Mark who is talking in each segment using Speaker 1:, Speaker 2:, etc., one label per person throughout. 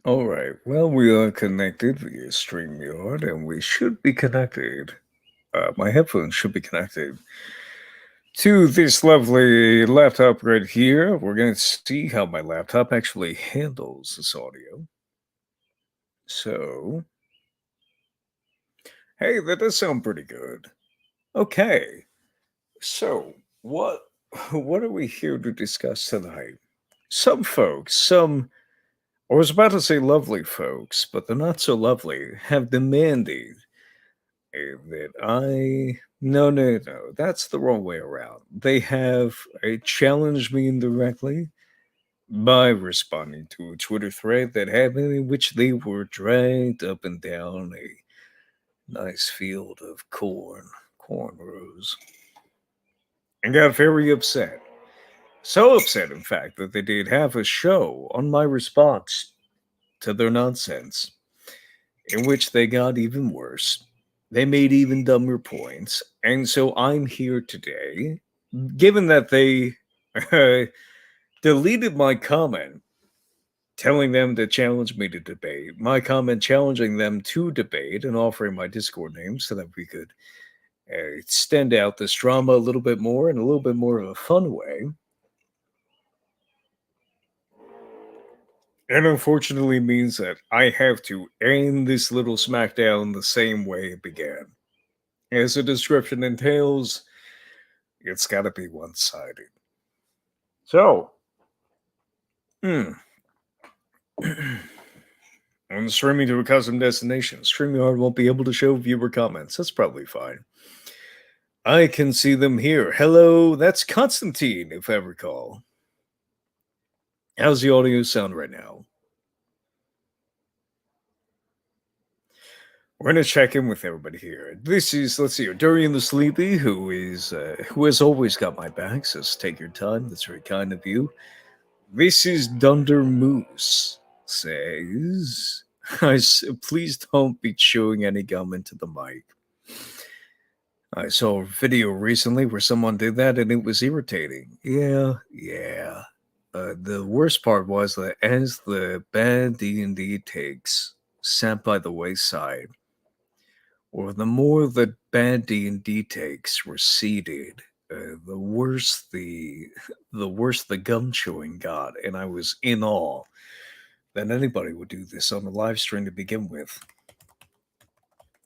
Speaker 1: All right. Well, we are connected via StreamYard, and we should be connected. My headphones should be connected to this lovely laptop right here. We're going to see how my laptop actually handles this audio. So, hey, that does sound pretty good. Okay. So, what what are we here to discuss tonight? Some folks, some I was about to say lovely folks, but they're not so lovely, have demanded that I no, that's the wrong way around. They have challenged me indirectly by responding to a Twitter thread that happened in which they were dragged up and down a nice field of corn rows, and got very upset. So upset, in fact, that they did have a show on my response to their nonsense, in which they got even worse. They made even dumber points. And so I'm here today, given that they deleted my comment telling them to challenge me to debate, my comment challenging them to debate and offering my Discord name so that we could extend out this drama a little bit more in a little bit more of a fun way. And unfortunately means that I have to end this little smackdown the same way it began. As the description entails, it's got to be one sided. So, hmm. When streaming to a custom destination, StreamYard won't be able to show viewer comments. That's probably fine. I can see them here. Hello, that's Constantine, if I recall. How's the audio sound right now? We're gonna check in with everybody here. This is, let's see, Durian the Sleepy, who has always got my back. Says take your time. That's very kind of you. This is Dunder Moose. Says, please don't be chewing any gum into the mic. I saw a video recently where someone did that and it was irritating. Yeah. The worst part was that as the bad D&D takes sat by the wayside, or the more the bad D&D takes receded, the worse the worse the gum chewing got, and I was in awe that anybody would do this on a live stream to begin with.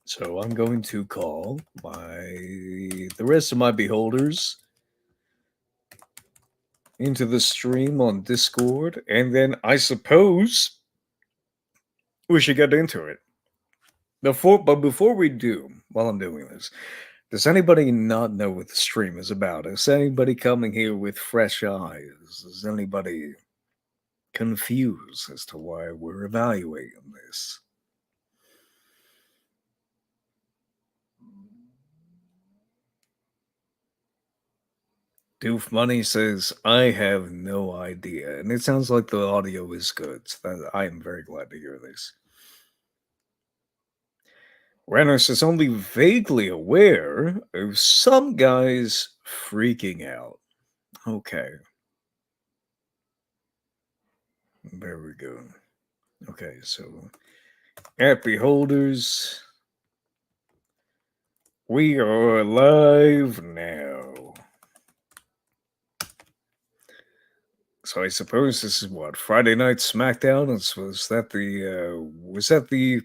Speaker 1: So I'm going to call the rest of my beholders into the stream on Discord, and then I suppose we should get into it. Before we do, while I'm doing this, does anybody not know what the stream is about? Is anybody coming here with fresh eyes? Is anybody confused as to why we're evaluating this? Doof Money says, I have no idea. And it sounds like the audio is good. So I am very glad to hear this. Renos is only vaguely aware of some guys freaking out. Okay. There we go. Okay, so at Beholders, we are live now. So I suppose this is what, Friday Night SmackDown? Was that the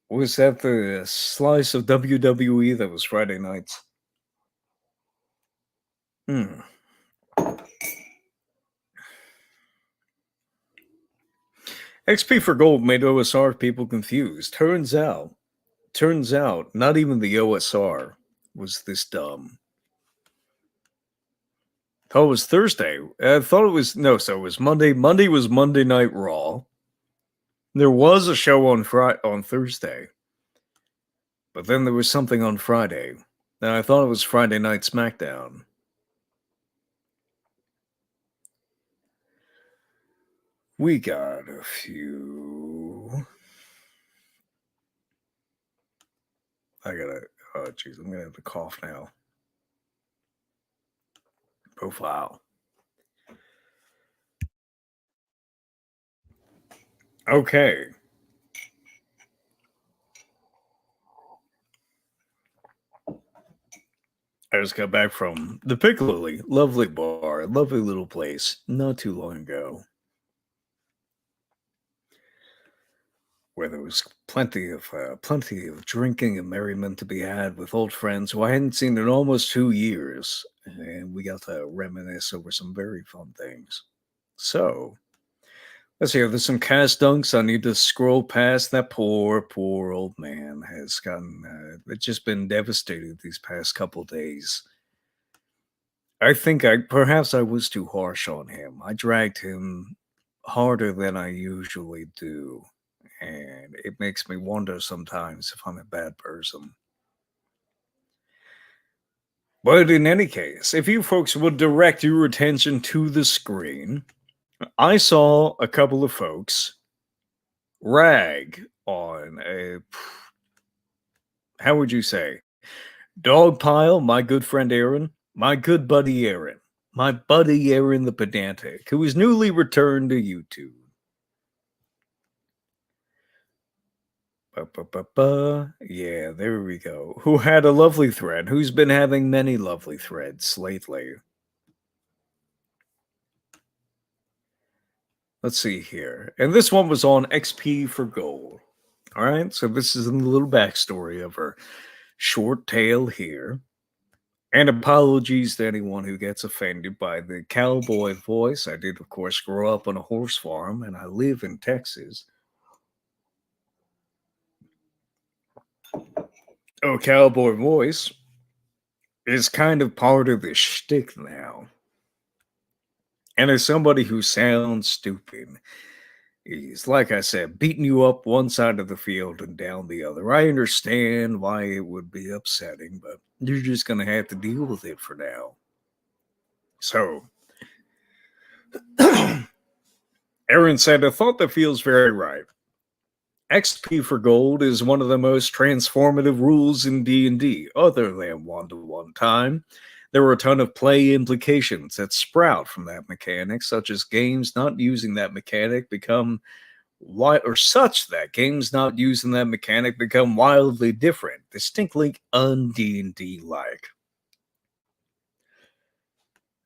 Speaker 1: was that the slice of WWE that was Friday nights? Hmm. XP for Gold made OSR people confused. Turns out, not even the OSR was this dumb. Oh, it was Thursday. I thought it was no, so it was Monday. Monday was Monday Night Raw. There was a show on Thursday, but then there was something on Friday, and I thought it was Friday Night SmackDown. We got a few. I gotta. Oh, jeez, I'm gonna have to cough now. Profile. Okay. I just got back from the Piccoli, lovely bar, lovely little place, not too long ago, where there was plenty of drinking and merriment to be had with old friends who I hadn't seen in almost 2 years, and we got to reminisce over some very fun things. So let's see. There's some cast dunks. I need to scroll past. That poor old man has gotten it's just been devastated these past couple days. I think perhaps I was too harsh on him. I dragged him harder than I usually do, and it makes me wonder sometimes if I'm a bad person. But in any case, if you folks would direct your attention to the screen, I saw a couple of folks rag on a, how would you say, dog pile, my good friend Aaron, my good buddy Aaron, my buddy Aaron the pedantic, who is newly returned to YouTube. Ba-ba-ba-ba. Yeah, there we go. Who had a lovely thread, who's been having many lovely threads lately. Let's see here. And this one was on XP for gold. All right, so this is a little backstory of her short tale here. And apologies to anyone who gets offended by the cowboy voice. I did, of course, grow up on a horse farm and I live in Texas. Oh, cowboy voice is kind of part of the shtick now. And as somebody who sounds stupid, he's, like I said, beating you up one side of the field and down the other. I understand why it would be upsetting, but you're just going to have to deal with it for now. So, Aaron said, a thought that feels very right. XP for gold is one of the most transformative rules in D&D, other than one-to-one time. There are a ton of play implications that sprout from that mechanic, such as games not using that mechanic become or such that games not using that mechanic become wildly different, distinctly un-D&D like.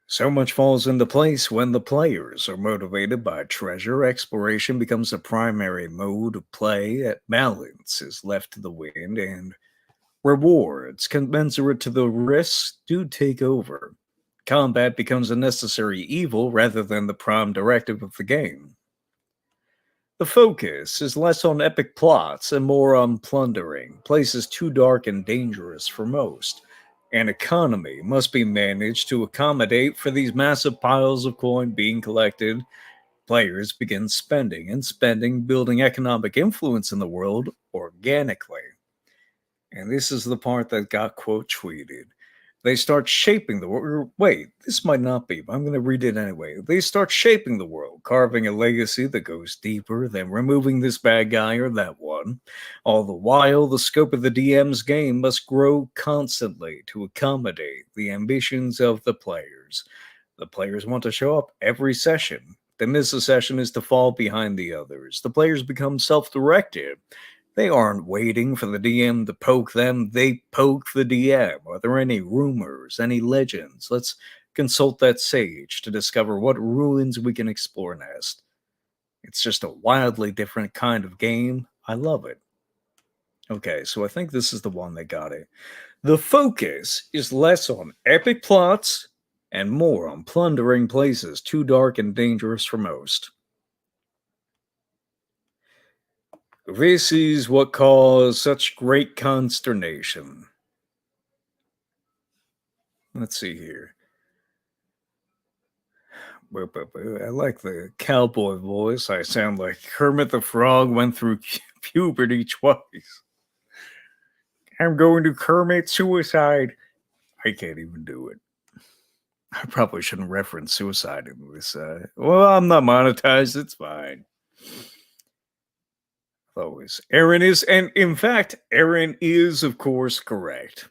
Speaker 1: So much falls into place when the players are motivated by treasure. Exploration becomes a primary mode of play. Balance is left to the wind, and rewards, commensurate to the risks, do take over. Combat becomes a necessary evil rather than the prime directive of the game. The focus is less on epic plots and more on plundering, places too dark and dangerous for most. An economy must be managed to accommodate for these massive piles of coin being collected. Players begin spending and spending, building economic influence in the world organically. And this is the part that got quote tweeted. They start shaping the world. Wait, this might not be, but I'm going to read it anyway. They start shaping the world, carving a legacy that goes deeper than removing this bad guy or that one. All the while, the scope of the DM's game must grow constantly to accommodate the ambitions of the players. The players want to show up every session. To miss a session is to fall behind the others. The players become self directed. They aren't waiting for the DM to poke them, they poke the DM. Are there any rumors, any legends? Let's consult that sage to discover what ruins we can explore next. It's just a wildly different kind of game. I love it. Okay, so I think this is the one that got it. The focus is less on epic plots and more on plundering places too dark and dangerous for most. This is what caused such great consternation. Let's see here. I like the cowboy voice. I sound like Kermit the Frog went through puberty twice. I'm going to Kermit suicide. I can't even do it. I probably shouldn't reference suicide in this. Well, I'm not monetized. It's fine. Always. Aaron is, and in fact, Aaron is, of course, correct.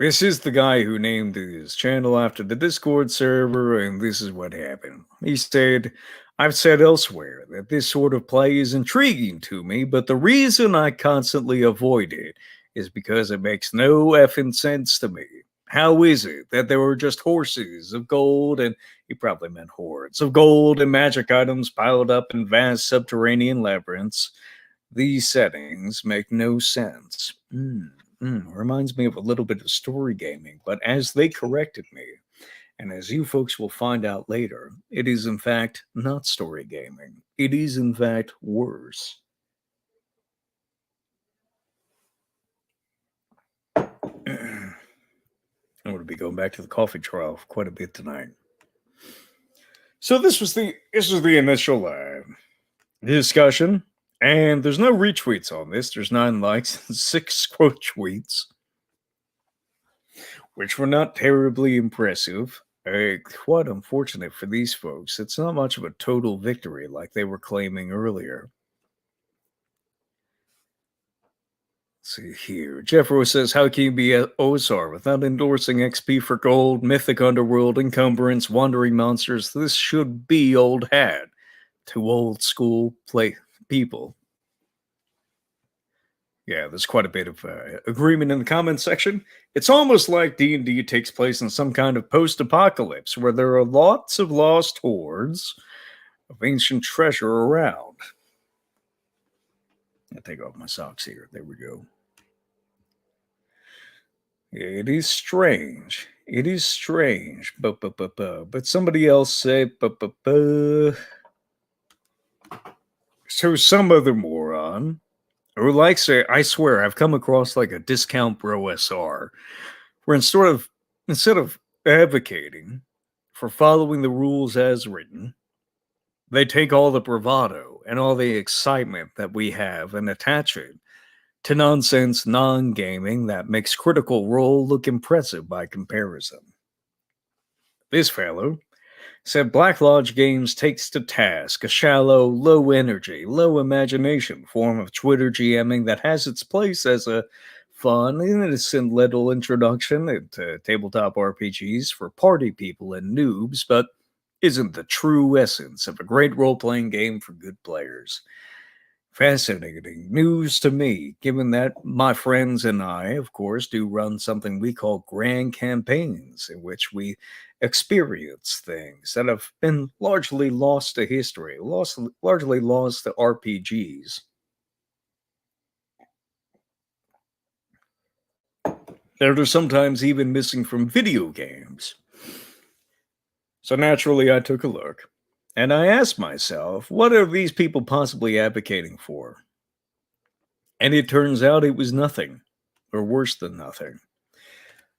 Speaker 1: This is the guy who named his channel after the Discord server, and this is what happened. He said, I've said elsewhere that this sort of play is intriguing to me, but the reason I constantly avoid it is because it makes no effing sense to me. How is it that there were just horses of gold, and he probably meant hordes of gold and magic items piled up in vast subterranean labyrinths? These settings make no sense. Reminds me of a little bit of story gaming, but as they corrected me, and as you folks will find out later, it is in fact not story gaming. It is in fact worse. I'm going to be going back to the coffee trial quite a bit tonight. So this was the initial discussion, and there's no retweets on this. There's 9 likes and 6 quote tweets, which were not terribly impressive. Quite unfortunate for these folks. It's not much of a total victory like they were claiming earlier. Let's see here. Jeffro says, how can you be a OSR without endorsing XP for gold, mythic underworld, encumbrance, wandering monsters? This should be old hat to old school play people. Yeah, there's quite a bit of agreement in the comments section. It's almost like D&D takes place in some kind of post-apocalypse where there are lots of lost hoards of ancient treasure around. I'll take off my socks here. There we go. It is strange. It is strange. But somebody else said, so some other moron who likes it, I swear, I've come across like a discount bro SR, where instead of advocating for following the rules as written, they take all the bravado and all the excitement that we have and attach it to nonsense non-gaming that makes Critical Role look impressive by comparison. This fellow said Black Lodge Games takes to task a shallow, low-energy, low-imagination form of Twitter GMing that has its place as a fun, innocent little introduction into tabletop RPGs for party people and noobs, but isn't the true essence of a great role-playing game for good players. Fascinating news to me, given that my friends and I, of course, do run something we call grand campaigns, in which we experience things that have been largely lost to history, largely lost to RPGs. That are sometimes even missing from video games. So naturally, I took a look. And I asked myself, what are these people possibly advocating for? And it turns out it was nothing, or worse than nothing.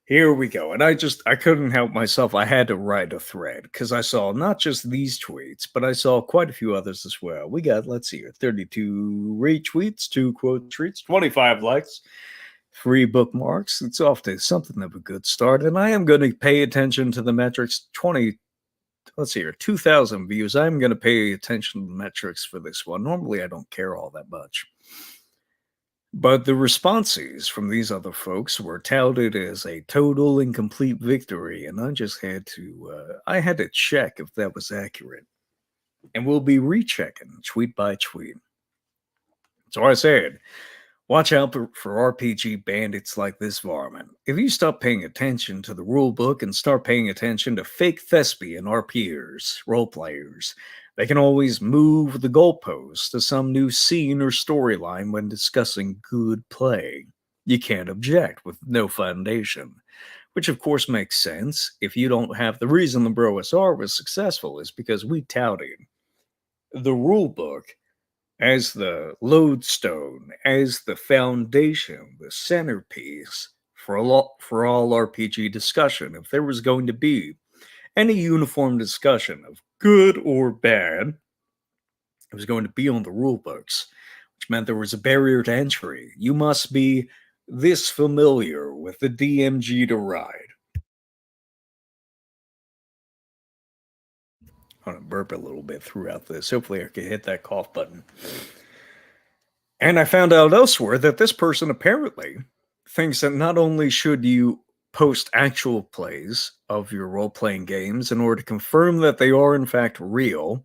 Speaker 1: Here we go. And I couldn't help myself. I had to write a thread because I saw not just these tweets, but I saw quite a few others as well. We got, let's see here, 32 retweets, 2 quote tweets, 25 likes, 3 bookmarks. It's off to something of a good start. And I am going to pay attention to the metrics. 2,000 views. I'm going to pay attention to the metrics for this one. Normally, I don't care all that much. But the responses from these other folks were touted as a total and complete victory, and I just had to check if that was accurate. And we'll be rechecking tweet by tweet. So I said, watch out for RPG bandits like this varmint. If you stop paying attention to the rule book and start paying attention to fake thespian RPers, role players, they can always move the goalposts to some new scene or storyline when discussing good play. You can't object with no foundation, which of course makes sense if you don't have the reason the Bro SR was successful is because we touted the rule book as the lodestone, as the foundation, the centerpiece for all RPG discussion. If there was going to be any uniform discussion of good or bad, it was going to be on the rule books, which meant there was a barrier to entry. You must be this familiar with the DMG to ride. I'm going to burp a little bit throughout this. Hopefully I can hit that cough button. And I found out elsewhere that this person apparently thinks that not only should you post actual plays of your role playing games in order to confirm that they are, in fact, real.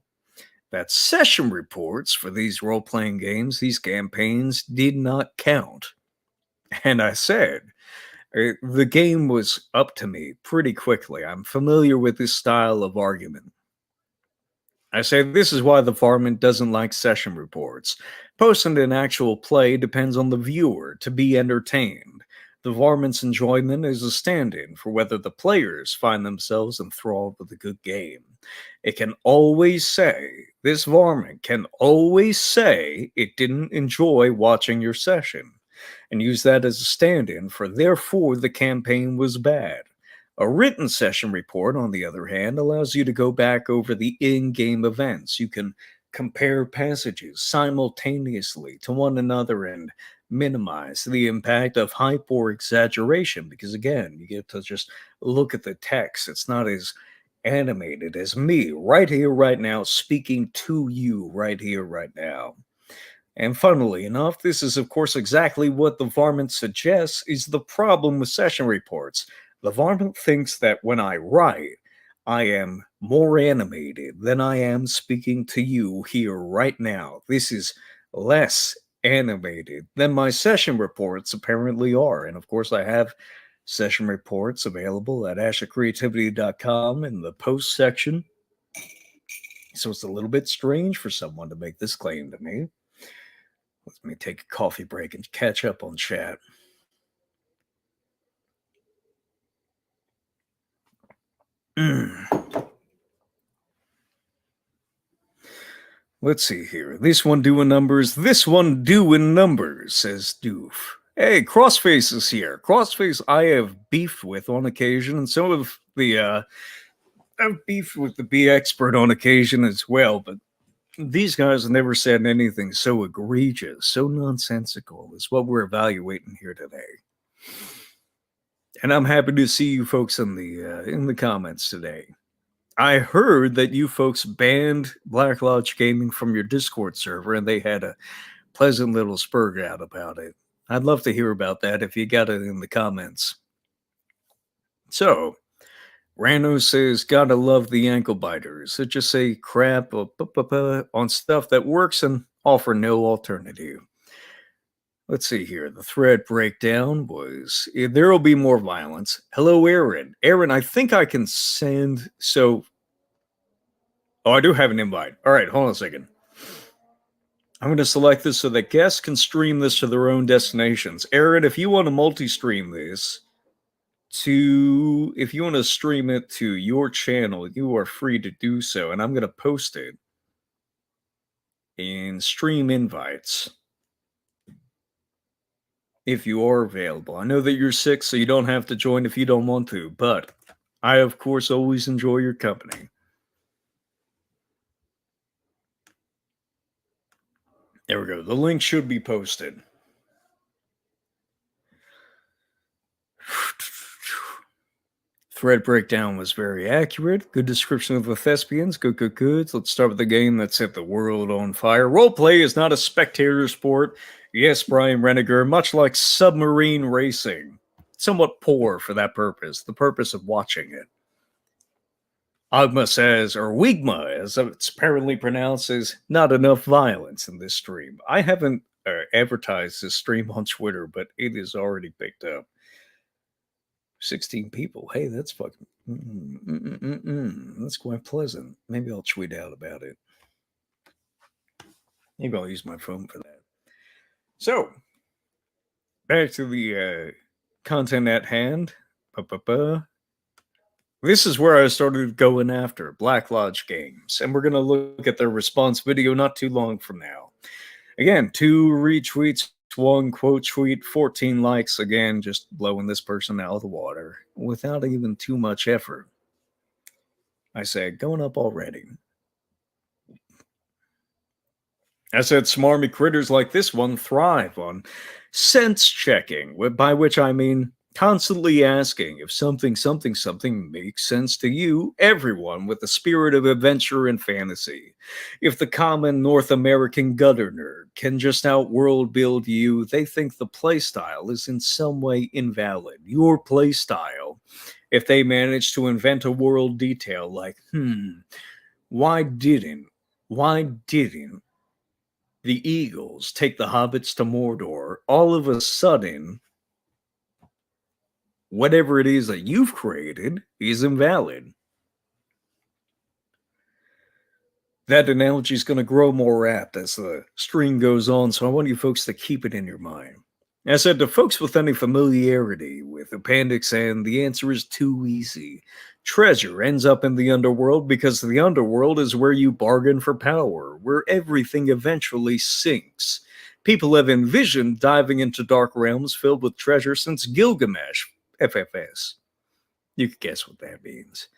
Speaker 1: That session reports for these role playing games, these campaigns, did not count. And I said, the game was up to me pretty quickly. I'm familiar with this style of argument. I say this is why the varmint doesn't like session reports. Posting an actual play depends on the viewer to be entertained. The varmint's enjoyment is a stand in for whether the players find themselves enthralled with a good game. It can always say, this varmint can always say it didn't enjoy watching your session, and use that as a stand in for therefore the campaign was bad. A written session report, on the other hand, allows you to go back over the in game events. You can compare passages simultaneously to one another and minimize the impact of hype or exaggeration because, again, you get to just look at the text. It's not as animated as me right here, right now, speaking to you right here, right now. And funnily enough, this is, of course, exactly what the varmint suggests is the problem with session reports. The varmint thinks that when I write, I am more animated than I am speaking to you here right now. This is less animated than my session reports apparently are. And of course, I have session reports available at ashacreativity.com in the post section. So it's a little bit strange for someone to make this claim to me. Let me take a coffee break and catch up on chat. Let's see here. This one doing numbers. This one doing numbers, says Doof. Hey, Crossface is here. Crossface I have beefed with on occasion, and some of the I've beefed with the Be Expert on occasion as well, but these guys have never said anything so egregious, so nonsensical as what we're evaluating here today. And I'm happy to see you folks in the comments today. I heard that you folks banned Black Lodge Gaming from your Discord server, and they had a pleasant little spurg out about it. I'd love to hear about that if you got it in the comments. So, Rando says, gotta love the ankle biters that just say crap on stuff that works and offer no alternative. Let's see here. The thread breakdown was there will be more violence. Hello, Aaron. Aaron, I think I can send. So, oh, I do have an invite. All right, hold on a second. I'm going to select this so that guests can stream this to their own destinations. Aaron, if you want to multi-stream this if you want to stream it to your channel, you are free to do so. And I'm going to post it in stream invites if you are available. I know that you're sick, so you don't have to join if you don't want to, but I, of course, always enjoy your company. There we go. The link should be posted. Thread breakdown was very accurate. Good description of the thespians. Good. Let's start with the game that set the world on fire. Roleplay is not a spectator sport. Yes, Brian Reniger, much like submarine racing. Somewhat poor for that purpose, the purpose of watching it. Agma says, or Wigma, as it's apparently pronounced, says, not enough violence in this stream. I haven't advertised this stream on Twitter, but it is already picked up. 16 people. Hey, that's fucking. That's quite pleasant. Maybe I'll tweet out about it. Maybe I'll use my phone for that. So, back to the content at hand. This is where I started going after Black Lodge Games, and we're going to look at their response video not too long from now. Again, 2 retweets, 1 quote tweet, 14 likes. Again, just blowing this person out of the water without even too much effort. I said, going up already. I said, smarmy critters like this one thrive on sense checking, by which I mean constantly asking if something makes sense to you, everyone with the spirit of adventure and fantasy. If the common North American gutter nerd can just outworld build you, they think the playstyle is in some way invalid. Your playstyle. If they manage to invent a world detail like, why didn't, why didn't the Eagles take the hobbits to Mordor? All of a sudden, whatever it is that you've created is invalid. That analogy is going to grow more apt as the stream goes on, so I want you folks to keep it in your mind. As I said, to folks with any familiarity with Appendix N, the answer is too easy. Treasure ends up in the underworld because the underworld is where you bargain for power, where everything eventually sinks. People have envisioned diving into dark realms filled with treasure since Gilgamesh, FFS. You can guess what that means.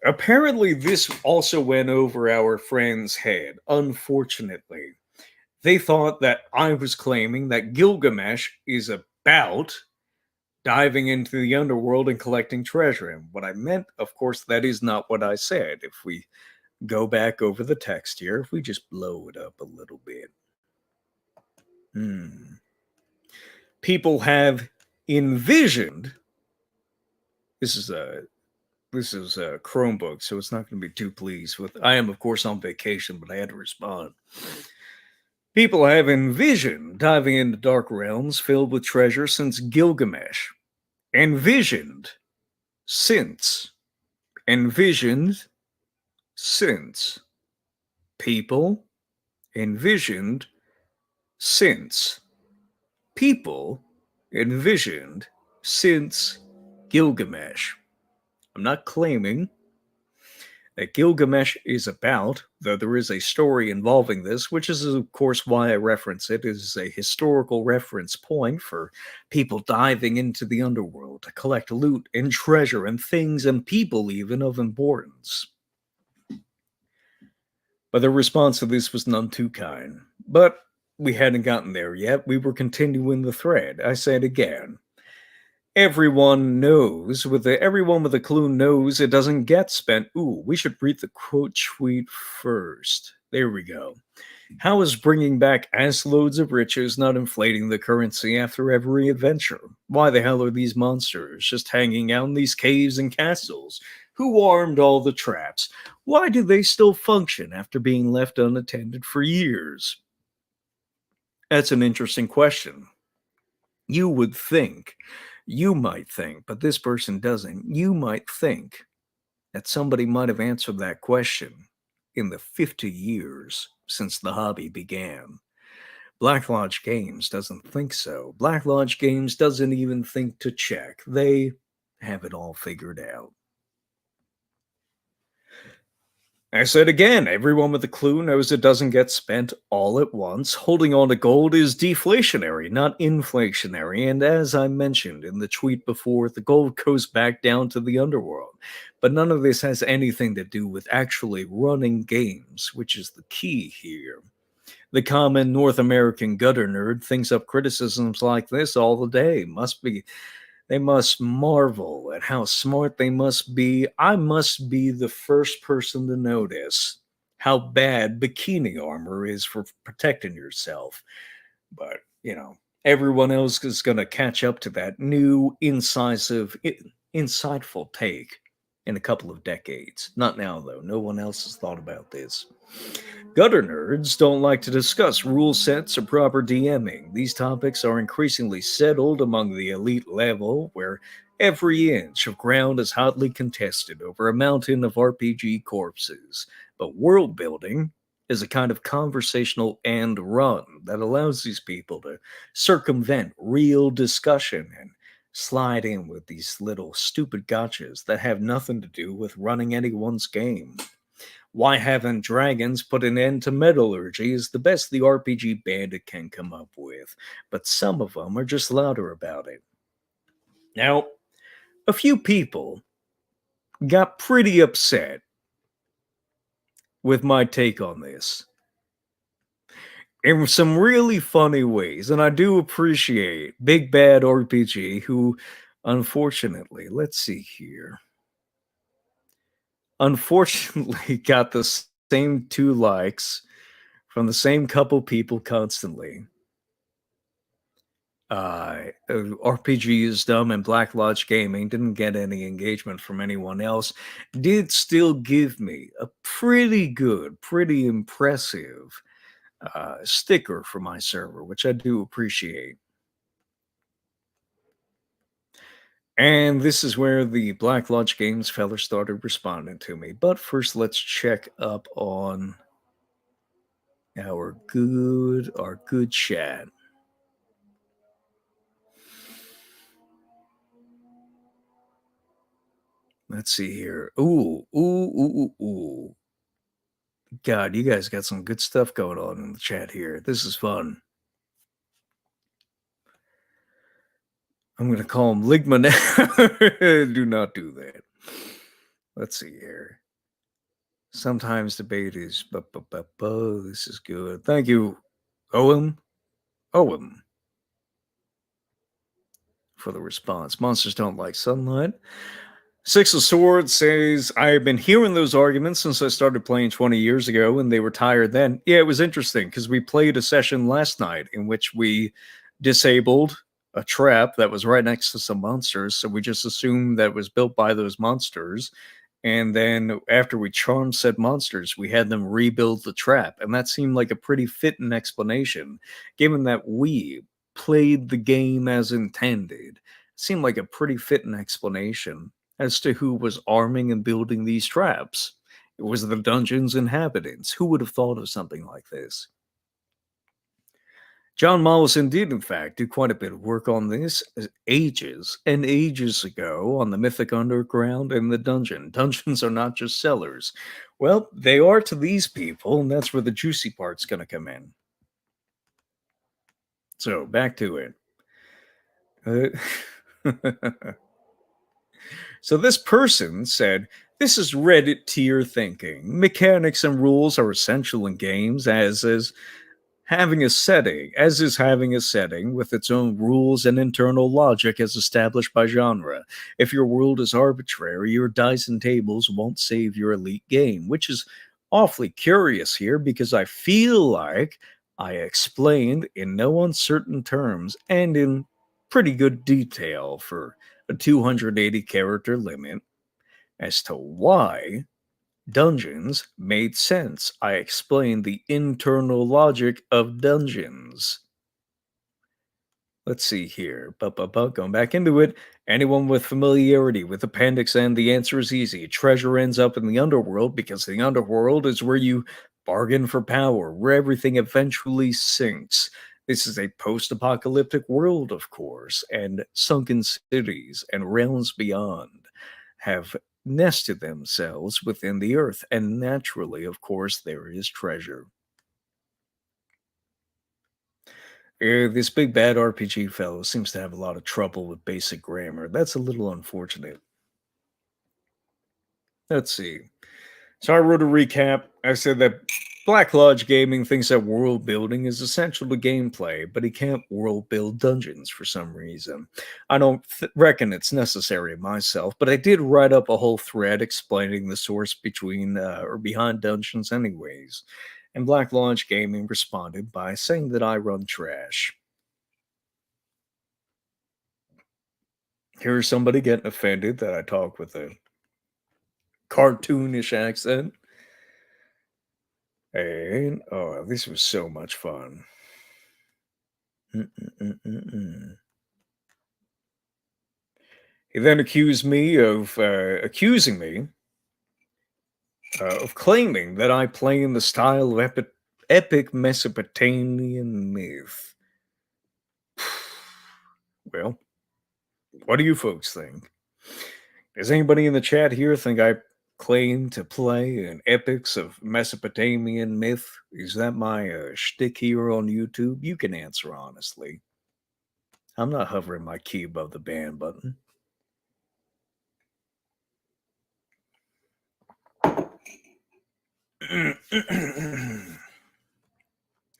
Speaker 1: Apparently, this also went over our friend's head, unfortunately. They thought that I was claiming that Gilgamesh is about diving into the underworld and collecting treasure. And what I meant, of course, that is not what I said. If we go back over the text here, if we just blow it up a little bit. People have envisioned, this is a Chromebook, so it's not going to be too pleased with. I am, of course, on vacation, but I had to respond. People have envisioned diving into dark realms filled with treasure since Gilgamesh. Envisioned since. Envisioned since. People envisioned since. People envisioned since Gilgamesh. I'm not claiming that Gilgamesh is about, though there is a story involving this, which is, of course, why I reference it. It is a historical reference point for people diving into the underworld to collect loot and treasure and things and people, even of importance. But the response to this was none too kind. But we hadn't gotten there yet. We were continuing the thread. I said again, everyone with a clue knows it doesn't get spent. Ooh, we should read the quote tweet first. There we go. How is bringing back ass loads of riches not inflating the currency after every adventure? Why the hell are these monsters just hanging out in these caves and castles? Who armed all the traps? Why do they still function after being left unattended for years? That's an interesting question. You would think, you might think, but this person doesn't. You might think that somebody might have answered that question in the 50 years since the hobby began. Black Lodge Games doesn't think so. Black Lodge Games doesn't even think to check. They have it all figured out. I said again, everyone with a clue knows it doesn't get spent all at once. Holding on to gold is deflationary, not inflationary. And as I mentioned in the tweet before, the gold goes back down to the underworld. But none of this has anything to do with actually running games, which is the key here. The common North American gutter nerd thinks up criticisms like this all the day. They must marvel at how smart they must be. I must be the first person to notice how bad bikini armor is for protecting yourself. But, everyone else is going to catch up to that new, insightful take in a couple of decades. Not now, though. No one else has thought about this. Gutter nerds don't like to discuss rule sets or proper DMing. These topics are increasingly settled among the elite level, where every inch of ground is hotly contested over a mountain of RPG corpses. But world building is a kind of conversational end run that allows these people to circumvent real discussion and slide in with these little stupid gotchas that have nothing to do with running anyone's game. Why haven't dragons put an end to metallurgy is the best the RPG bandit can come up with, but some of them are just louder about it. Now, a few people got pretty upset with my take on this in some really funny ways, and I do appreciate Big Bad RPG, who Unfortunately, let's see here. Unfortunately, got the same 2 likes from the same couple people constantly. RPG is dumb and Black Lodge Gaming didn't get any engagement from anyone else. Did still give me a pretty good, pretty impressive sticker for my server, which I do appreciate. And this is where the Black Lodge Games fella started responding to me. But first, let's check up on our good chat. Let's see here. Ooh. God, you guys got some good stuff going on in the chat here. This is fun. I'm going to call him Ligma now. Do not do that. Let's see here. Sometimes debate is, this is good. Thank you, Owen, for the response. Monsters don't like sunlight. Six of Swords says, I've been hearing those arguments since I started playing 20 years ago, and they were tired then. Yeah, it was interesting because we played a session last night in which we disabled a trap that was right next to some monsters. So we just assumed that it was built by those monsters. And then after we charmed said monsters, we had them rebuild the trap. And that seemed like a pretty fitting explanation, given that we played the game as intended. It seemed like a pretty fitting explanation as to who was arming and building these traps. It was the dungeon's inhabitants. Who would have thought of something like this? John Mollison did, in fact, do quite a bit of work on this ages and ages ago on the Mythic Underground and the dungeon. Dungeons are not just cellars. Well, they are to these people, and that's where the juicy part's going to come in. So, back to it. So this person said, this is Reddit tier thinking. Mechanics and rules are essential in games, as is having a setting with its own rules and internal logic as established by genre. If your world is arbitrary, your dice and tables won't save your elite game, which is awfully curious here because I feel like I explained in no uncertain terms and in pretty good detail for a 280 character limit as to why dungeons made sense. I explained the internal logic of dungeons. Let's see here. Going back into it. Anyone with familiarity with Appendix N, the answer is easy. Treasure ends up in the underworld because the underworld is where you bargain for power, where everything eventually sinks. This is a post apocalyptic world, of course, and sunken cities and realms beyond have nested themselves within the earth. And naturally, of course, there is treasure. This big bad RPG fellow seems to have a lot of trouble with basic grammar. That's a little unfortunate. Let's see. So I wrote a recap. I said that Black Lodge Gaming thinks that world building is essential to gameplay, but he can't world build dungeons for some reason. I don't reckon it's necessary myself, but I did write up a whole thread explaining the source between or behind dungeons, anyways. And Black Lodge Gaming responded by saying that I run trash. Here's somebody getting offended that I talk with a cartoonish accent. And oh, this was so much fun. Mm-mm-mm-mm-mm. He then accused me of accusing me of claiming that I play in the style of epic Mesopotamian myth. Well, what do you folks think? Does anybody in the chat here think I claim to play in epics of Mesopotamian myth? Is that my shtick here on YouTube? You can answer honestly. I'm not hovering my key above the ban button.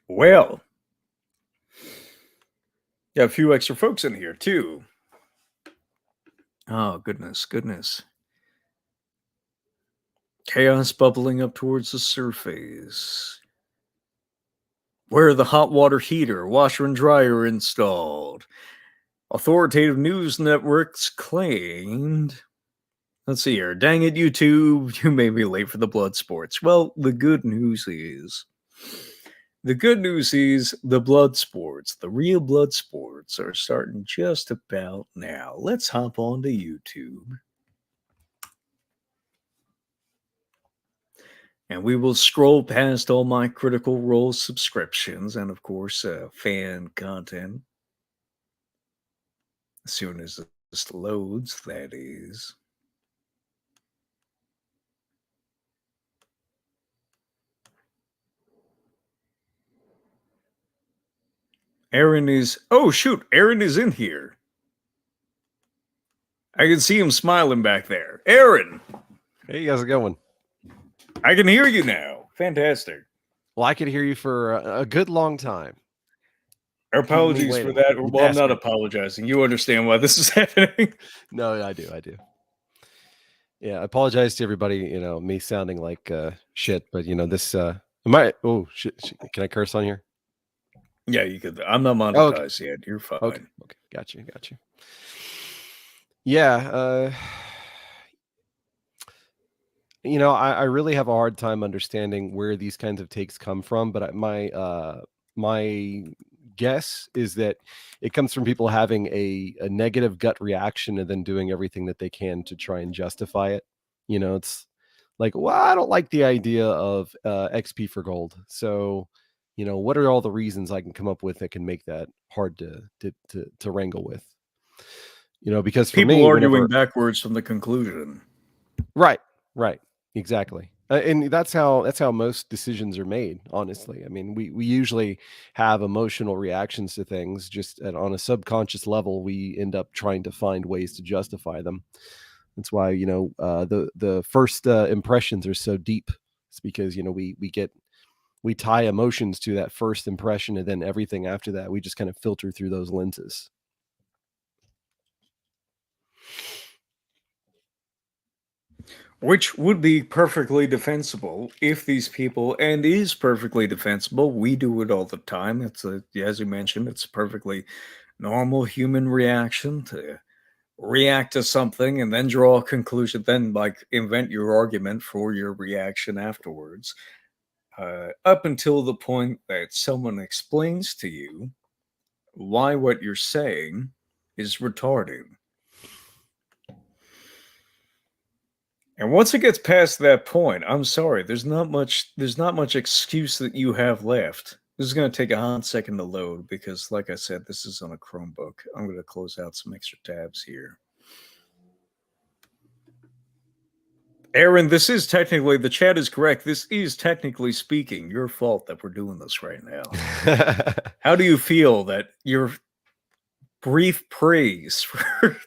Speaker 1: Well, got a few extra folks in here too. Oh, goodness, goodness. Chaos bubbling up towards the surface. Where the hot water heater, washer, and dryer installed. Authoritative news networks claimed. Let's see here. Dang it, YouTube. You made me late for the blood sports. Well, the good news is. The blood sports, the real blood sports, are starting just about now. Let's hop on to YouTube. And we will scroll past all my Critical Role subscriptions and, of course, fan content. As soon as this loads, that is. Aaron is. Oh, shoot. Aaron is in here. I can see him smiling back there. Aaron!
Speaker 2: Hey, how's it going?
Speaker 1: I can hear you now. Fantastic.
Speaker 2: Well, I could hear you for a good long time.
Speaker 1: Our apologies for that. Well, I'm not apologizing. You understand why this is happening.
Speaker 2: No, I do. Yeah, I apologize to everybody, me sounding like shit, but this oh shit, can I curse on here?
Speaker 1: Yeah, you could. I'm not monetized yet. You're fine.
Speaker 2: Okay. Got you. Yeah, I really have a hard time understanding where these kinds of takes come from, but my guess is that it comes from people having a negative gut reaction and then doing everything that they can to try and justify it. It's like, well, I don't like the idea of XP for gold. So, what are all the reasons I can come up with that can make that hard to wrangle with? Because for
Speaker 1: people
Speaker 2: me,
Speaker 1: arguing backwards from the conclusion.
Speaker 2: Right. Exactly. And that's how most decisions are made, honestly. I mean, we usually have emotional reactions to things just on a subconscious level. We end up trying to find ways to justify them. That's why, the first impressions are so deep. It's because, we tie emotions to that first impression, and then everything after that, we just kind of filter through those lenses.
Speaker 1: Which would be perfectly defensible if these people, and is perfectly defensible. We do it all the time. As you mentioned, it's a perfectly normal human reaction to react to something and then draw a conclusion, then invent your argument for your reaction afterwards. Up until the point that someone explains to you why what you're saying is retarded. And once it gets past that point, I'm sorry, there's not much excuse that you have left. This is going to take a hot second to load because, like I said, this is on a Chromebook. I'm going to close out some extra tabs here. Aaron, this is technically, the chat is correct. This is technically speaking your fault that we're doing this right now. How do you feel that your brief praise for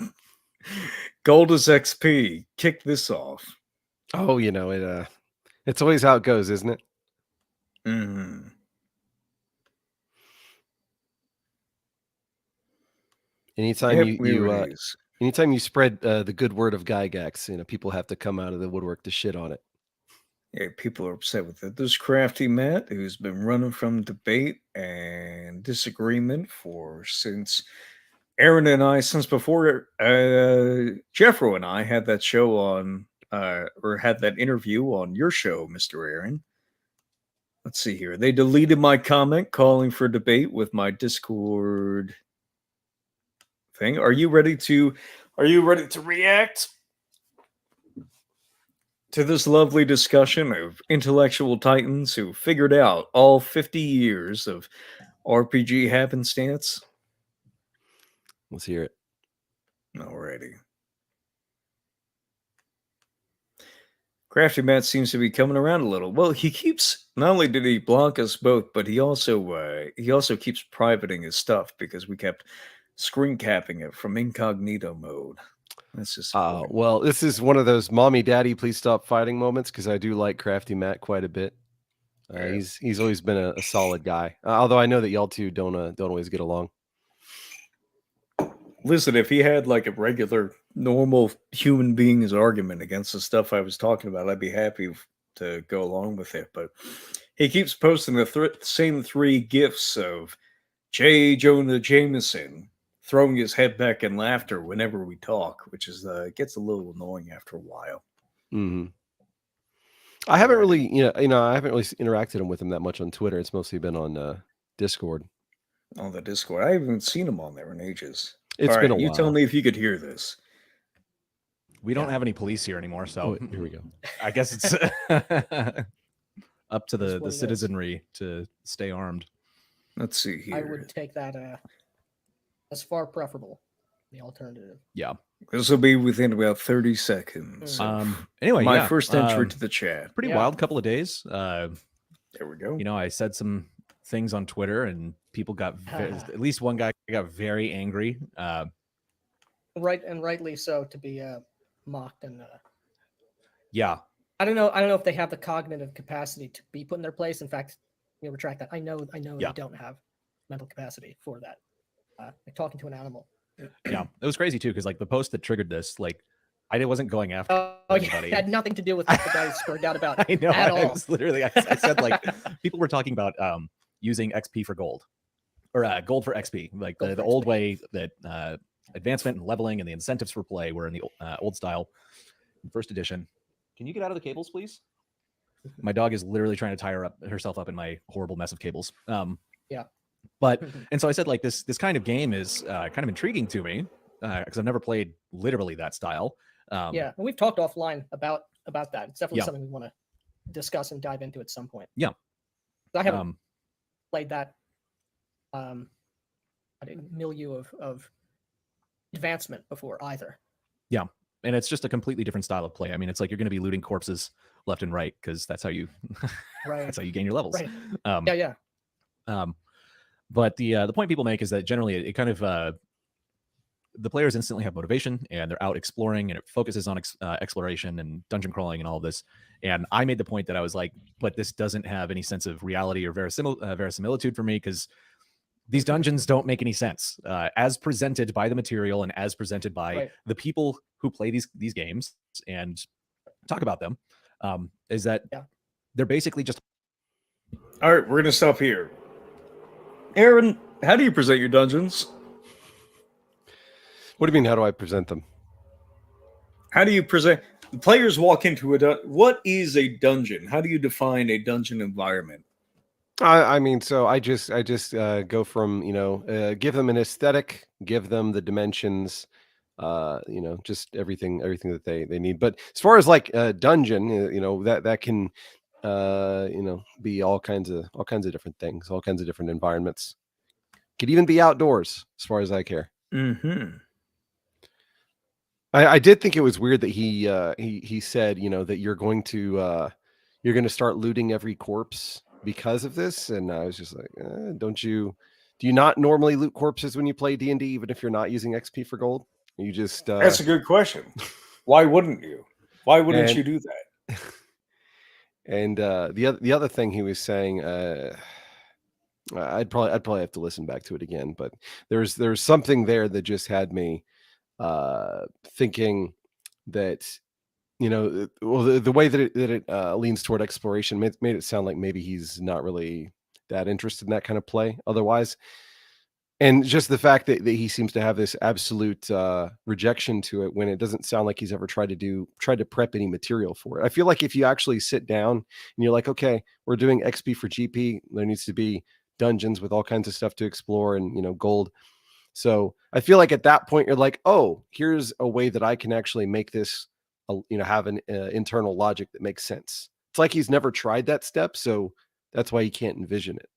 Speaker 1: Gold is XP kicked this off?
Speaker 2: Oh, it's always how it goes, isn't it?
Speaker 1: Mm-hmm.
Speaker 2: Anytime you spread the good word of Gygax, people have to come out of the woodwork to shit on it.
Speaker 1: Yeah, people are upset with it. There's Crafty Matt, who's been running from debate and disagreement since Aaron and I, since before Jeffro and I had that show on, or had that interview on your show, Mr. Aaron. Let's see here. They deleted my comment calling for debate with my Discord thing. Are you ready to react to this lovely discussion of intellectual titans who figured out all 50 years of RPG happenstance?
Speaker 2: Let's hear it.
Speaker 1: Alrighty. Crafty Matt seems to be coming around a little. Well, not only did he block us both, but he also keeps privating his stuff because we kept screen capping it from incognito mode. That's just
Speaker 2: well, this is one of those mommy daddy please stop fighting moments because I do like Crafty Matt quite a bit. He's always been a solid guy, although I know that y'all two don't always get along.
Speaker 1: Listen, if he had like a regular, normal human being's argument against the stuff I was talking about, I'd be happy to go along with it. But he keeps posting the same three gifs of J. Jonah Jameson throwing his head back in laughter whenever we talk, which is gets a little annoying after a while.
Speaker 2: Mm-hmm. I haven't really, I haven't really interacted with him that much on Twitter. It's mostly been on Discord.
Speaker 1: On the Discord, I haven't seen him on there in ages.
Speaker 2: It's
Speaker 1: All
Speaker 2: been
Speaker 1: right,
Speaker 2: a
Speaker 1: you
Speaker 2: while.
Speaker 1: tell me if you could hear this.
Speaker 3: We don't have any police here anymore, so
Speaker 2: here we go.
Speaker 3: I guess it's up to the citizenry to stay armed.
Speaker 1: Let's see here.
Speaker 4: I would take that as far preferable. The alternative.
Speaker 3: Yeah.
Speaker 1: This will be within about 30 seconds.
Speaker 3: Anyway,
Speaker 1: my first entry to the chat.
Speaker 3: Pretty wild couple of days.
Speaker 1: There we go.
Speaker 3: I said some things on Twitter, and people got at least one guy got very angry.
Speaker 4: Rightly so, to be mocked and.
Speaker 3: Yeah.
Speaker 4: I don't know if they have the cognitive capacity to be put in their place. In fact, retract that. I know they don't have mental capacity for that. Like talking to an animal.
Speaker 3: Yeah, it was crazy too, because like the post that triggered this, like I wasn't going after anybody.
Speaker 4: It had nothing to do with what the guy spoke out about.
Speaker 3: I know.
Speaker 4: At all.
Speaker 3: Was literally, I said like people were talking about using XP for gold, or gold for XP, like the old way that advancement and leveling and the incentives for play were in the old style, first edition. Can you get out of the cables, please? My dog is literally trying to tie herself up in my horrible mess of cables.
Speaker 4: Yeah.
Speaker 3: But and so I said like this kind of game is kind of intriguing to me because I've never played literally that style.
Speaker 4: Yeah, and we've talked offline about that. It's definitely something we want to discuss and dive into at some point.
Speaker 3: Yeah,
Speaker 4: I haven't played that milieu of advancement before either.
Speaker 3: Yeah, and it's just a completely different style of play. I mean, it's like you're going to be looting corpses left and right because that's how you that's how you gain your levels.
Speaker 4: Right. Yeah.
Speaker 3: But the point people make is that generally it kind of the players instantly have motivation and they're out exploring, and it focuses on exploration and dungeon crawling and all of this. And I made the point that I was like, but this doesn't have any sense of reality or verisimilitude for me, because these dungeons don't make any sense as presented by the material and as presented by the people who play these games and talk about them. Is that they're basically just.
Speaker 1: All right, we're gonna stop here. Aaron, how do you present your dungeons?
Speaker 2: What do you mean, how do I present them?
Speaker 1: How do you present? The players walk into what is a dungeon? How do you define a dungeon environment?
Speaker 2: I mean, so I just go from, give them an aesthetic, give them the dimensions, just everything that they need. But as far as like a dungeon, that can be all kinds of different things, all kinds of different environments. Could even be outdoors, as far as I care.
Speaker 1: Mm-hmm.
Speaker 2: I did think it was weird that he said, that you're going to start looting every corpse because of this, and I was just like, do you not normally loot corpses when you play D&D, even if you're not using XP for gold? You just
Speaker 1: that's a good question. Why wouldn't you? Why wouldn't you do that?
Speaker 2: And the other thing he was saying, I'd probably have to listen back to it again, but there's something there that just had me thinking that, the way that it leans toward exploration made it sound like maybe he's not really that interested in that kind of play otherwise. And just the fact that he seems to have this absolute rejection to it, when it doesn't sound like he's ever tried to prep any material for it. I feel like if you actually sit down and you're like, okay, we're doing XP for GP, there needs to be dungeons with all kinds of stuff to explore and, gold. So I feel like at that point you're like, oh, here's a way that I can actually make this, have an internal logic that makes sense. It's like he's never tried that step, so that's why he can't envision it.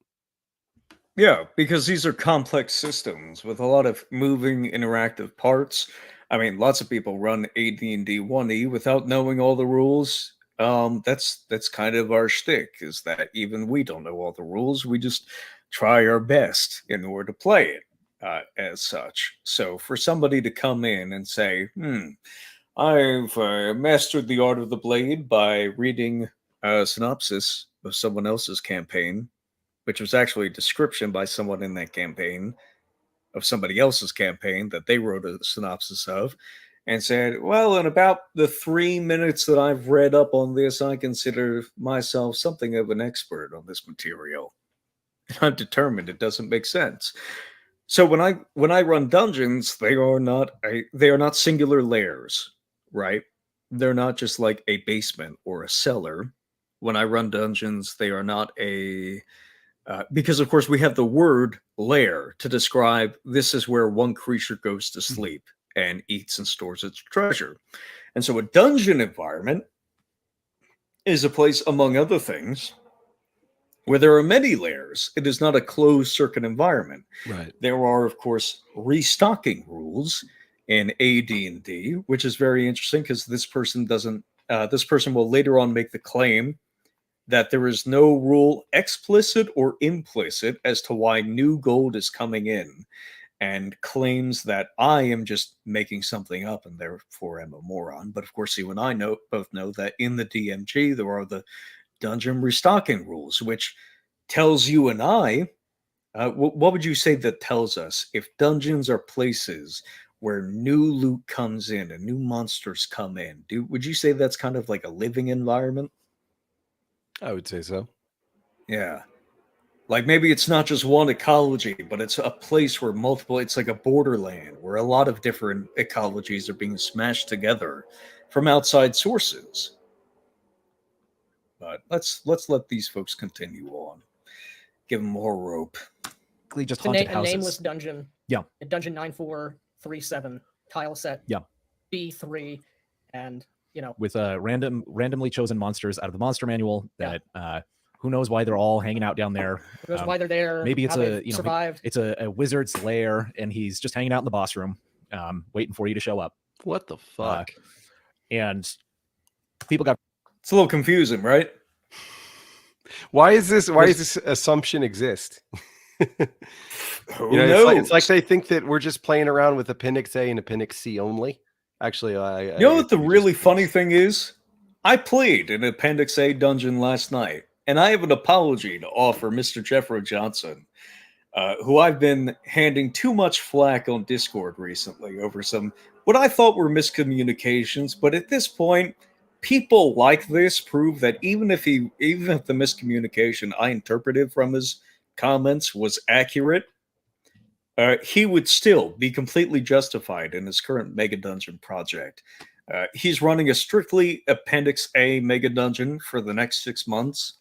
Speaker 1: Yeah, because these are complex systems with a lot of moving, interactive parts. I mean, lots of people run AD&D 1E without knowing all the rules. That's kind of our shtick, is that even we don't know all the rules. We just try our best in order to play it as such. So for somebody to come in and say, I've mastered the art of the blade by reading a synopsis of someone else's campaign, which was actually a description by someone in that campaign of somebody else's campaign that they wrote a synopsis of, and said, well, in about the 3 minutes that I've read up on this, I consider myself something of an expert on this material. I'm determined it doesn't make sense. So when I run dungeons, they are not singular layers, right? They're not just like a basement or a cellar. When I run dungeons, they are not because of course we have the word lair to describe this is where one creature goes to sleep and eats and stores its treasure. And so a dungeon environment is a place, among other things, where there are many layers. It is not a closed circuit environment.
Speaker 2: Right.
Speaker 1: There are, of course, restocking rules in AD&D, which is very interesting because this person will later on make the claim that there is no rule explicit or implicit as to why new gold is coming in, and claims that I am just making something up and therefore am a moron. But of course, you and I both know that in the DMG, there are the dungeon restocking rules, which tells you and I, what would you say that tells us if dungeons are places where new loot comes in and new monsters come in? Would you say that's kind of like a living environment?
Speaker 2: I would say so.
Speaker 1: Yeah. Like maybe it's not just one ecology, but it's a place where it's like a borderland where a lot of different ecologies are being smashed together from outside sources. But let's let these folks continue on. Give them more rope.
Speaker 3: Just
Speaker 4: a
Speaker 3: haunted houses.
Speaker 4: Nameless dungeon.
Speaker 3: Yeah.
Speaker 4: A dungeon 9437 tile set.
Speaker 3: Yeah.
Speaker 4: B3, and
Speaker 3: with randomly chosen monsters out of the monster manual that who knows why they're all hanging out down there.
Speaker 4: Who knows why they're there?
Speaker 3: Maybe it's
Speaker 4: survived.
Speaker 3: It's a wizard's lair, and he's just hanging out in the boss room, waiting for you to show up.
Speaker 2: What the fuck?
Speaker 3: And people got.
Speaker 1: It's a little confusing, right?
Speaker 2: Why is this assumption exist?
Speaker 1: Who knows?
Speaker 2: It's like they think that we're just playing around with Appendix A and Appendix C only. Actually,
Speaker 1: you know what the really funny thing is? I played an Appendix A dungeon last night, and I have an apology to offer Mr. Jeffro Johnson, who I've been handing too much flack on Discord recently over some what I thought were miscommunications. But at this point, people like this prove that even if the miscommunication I interpreted from his comments was accurate, he would still be completely justified in his current Mega Dungeon project. He's running a strictly Appendix A Mega Dungeon for the next 6 months.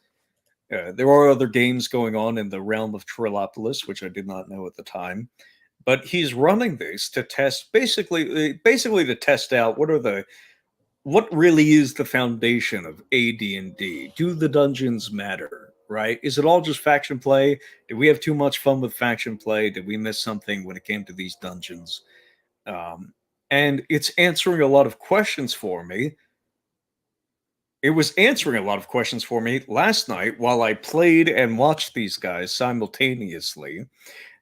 Speaker 1: There are other games going on in the realm of Trillopolis, which I did not know at the time. But he's running this to test, basically to test out what really is the foundation of AD&D. Do the dungeons matter? Right? Is it all just faction play? Did we have too much fun with faction play? Did we miss something when it came to these dungeons? And it's answering a lot of questions for me. It was answering a lot of questions for me last night while I played and watched these guys simultaneously,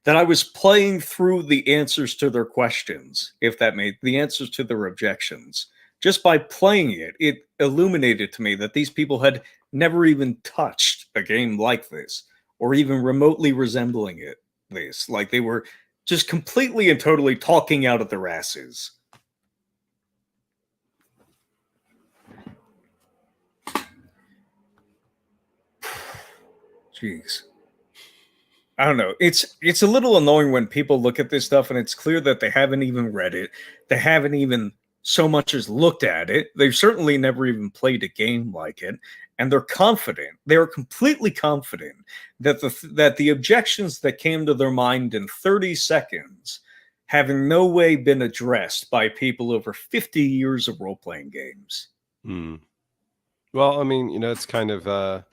Speaker 1: that I was playing through the answers to their questions, if that made the answers to their objections. Just by playing it, it illuminated to me that these people had never even touched a game like this, or even remotely resembling this. Like they were just completely and totally talking out of their asses. Jeez. I don't know. It's a little annoying when people look at this stuff and it's clear that they haven't even read it. They haven't even so much as looked at it. They've certainly never even played a game like it. And they're confident. They're completely confident that the objections that came to their mind in 30 seconds have in no way been addressed by people over 50 years of role-playing games.
Speaker 2: Well, I mean, it's kind of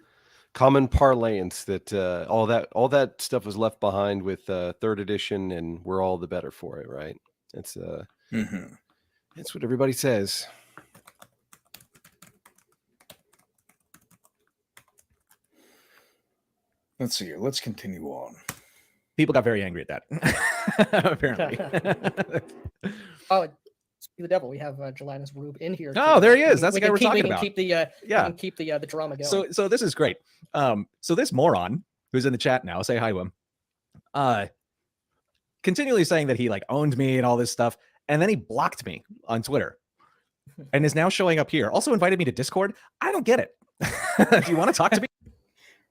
Speaker 2: common parlance that all that stuff was left behind with 3rd edition, and we're all the better for it, right? It's That's what everybody says.
Speaker 1: Let's see here. Let's continue on.
Speaker 3: People got very angry at that, apparently.
Speaker 4: Oh, the devil. We have Gelatinous Rube in here.
Speaker 3: Oh, there he is. That's the guy we're talking about.
Speaker 4: We can keep the drama going.
Speaker 3: So this is great. So this moron who's in the chat now, say hi to him. continually saying that he like owned me and all this stuff, and then he blocked me on Twitter and is now showing up here. Also invited me to Discord. I don't get it. Do you want to talk to me?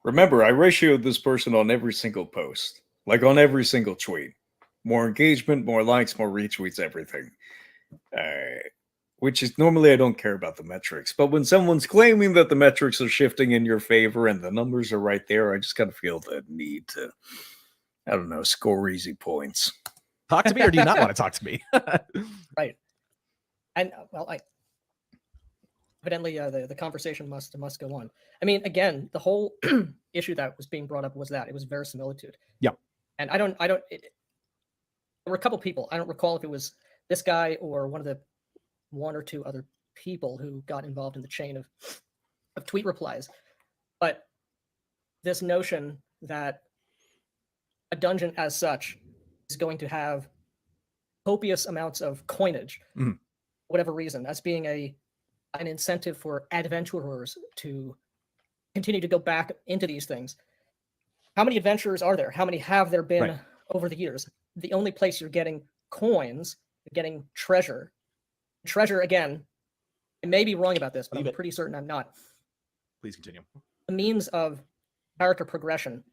Speaker 1: Remember, I ratioed this person on every single post, like on every single tweet. More engagement, more likes, more retweets, everything. Which is normally I don't care about the metrics, but when someone's claiming that the metrics are shifting in your favor and the numbers are right there, I just kind of feel the need to, I don't know, score easy points.
Speaker 3: Talk to me, or do you not want to talk to me?
Speaker 4: Right. And well, evidently the conversation must go on. I mean, again, the whole issue that was being brought up was that it was verisimilitude.
Speaker 3: Yeah.
Speaker 4: And there were a couple people. I don't recall if it was this guy or one or two other people who got involved in the chain of tweet replies. But this notion that a dungeon as such is going to have copious amounts of coinage, whatever reason, as being an incentive for adventurers to continue to go back into these things. How many adventurers are there? How many have there been over the years? The only place you're getting coins, you're getting treasure. Treasure, again, I may be wrong about this, but I'm pretty certain I'm not.
Speaker 3: Please continue.
Speaker 4: The means of character progression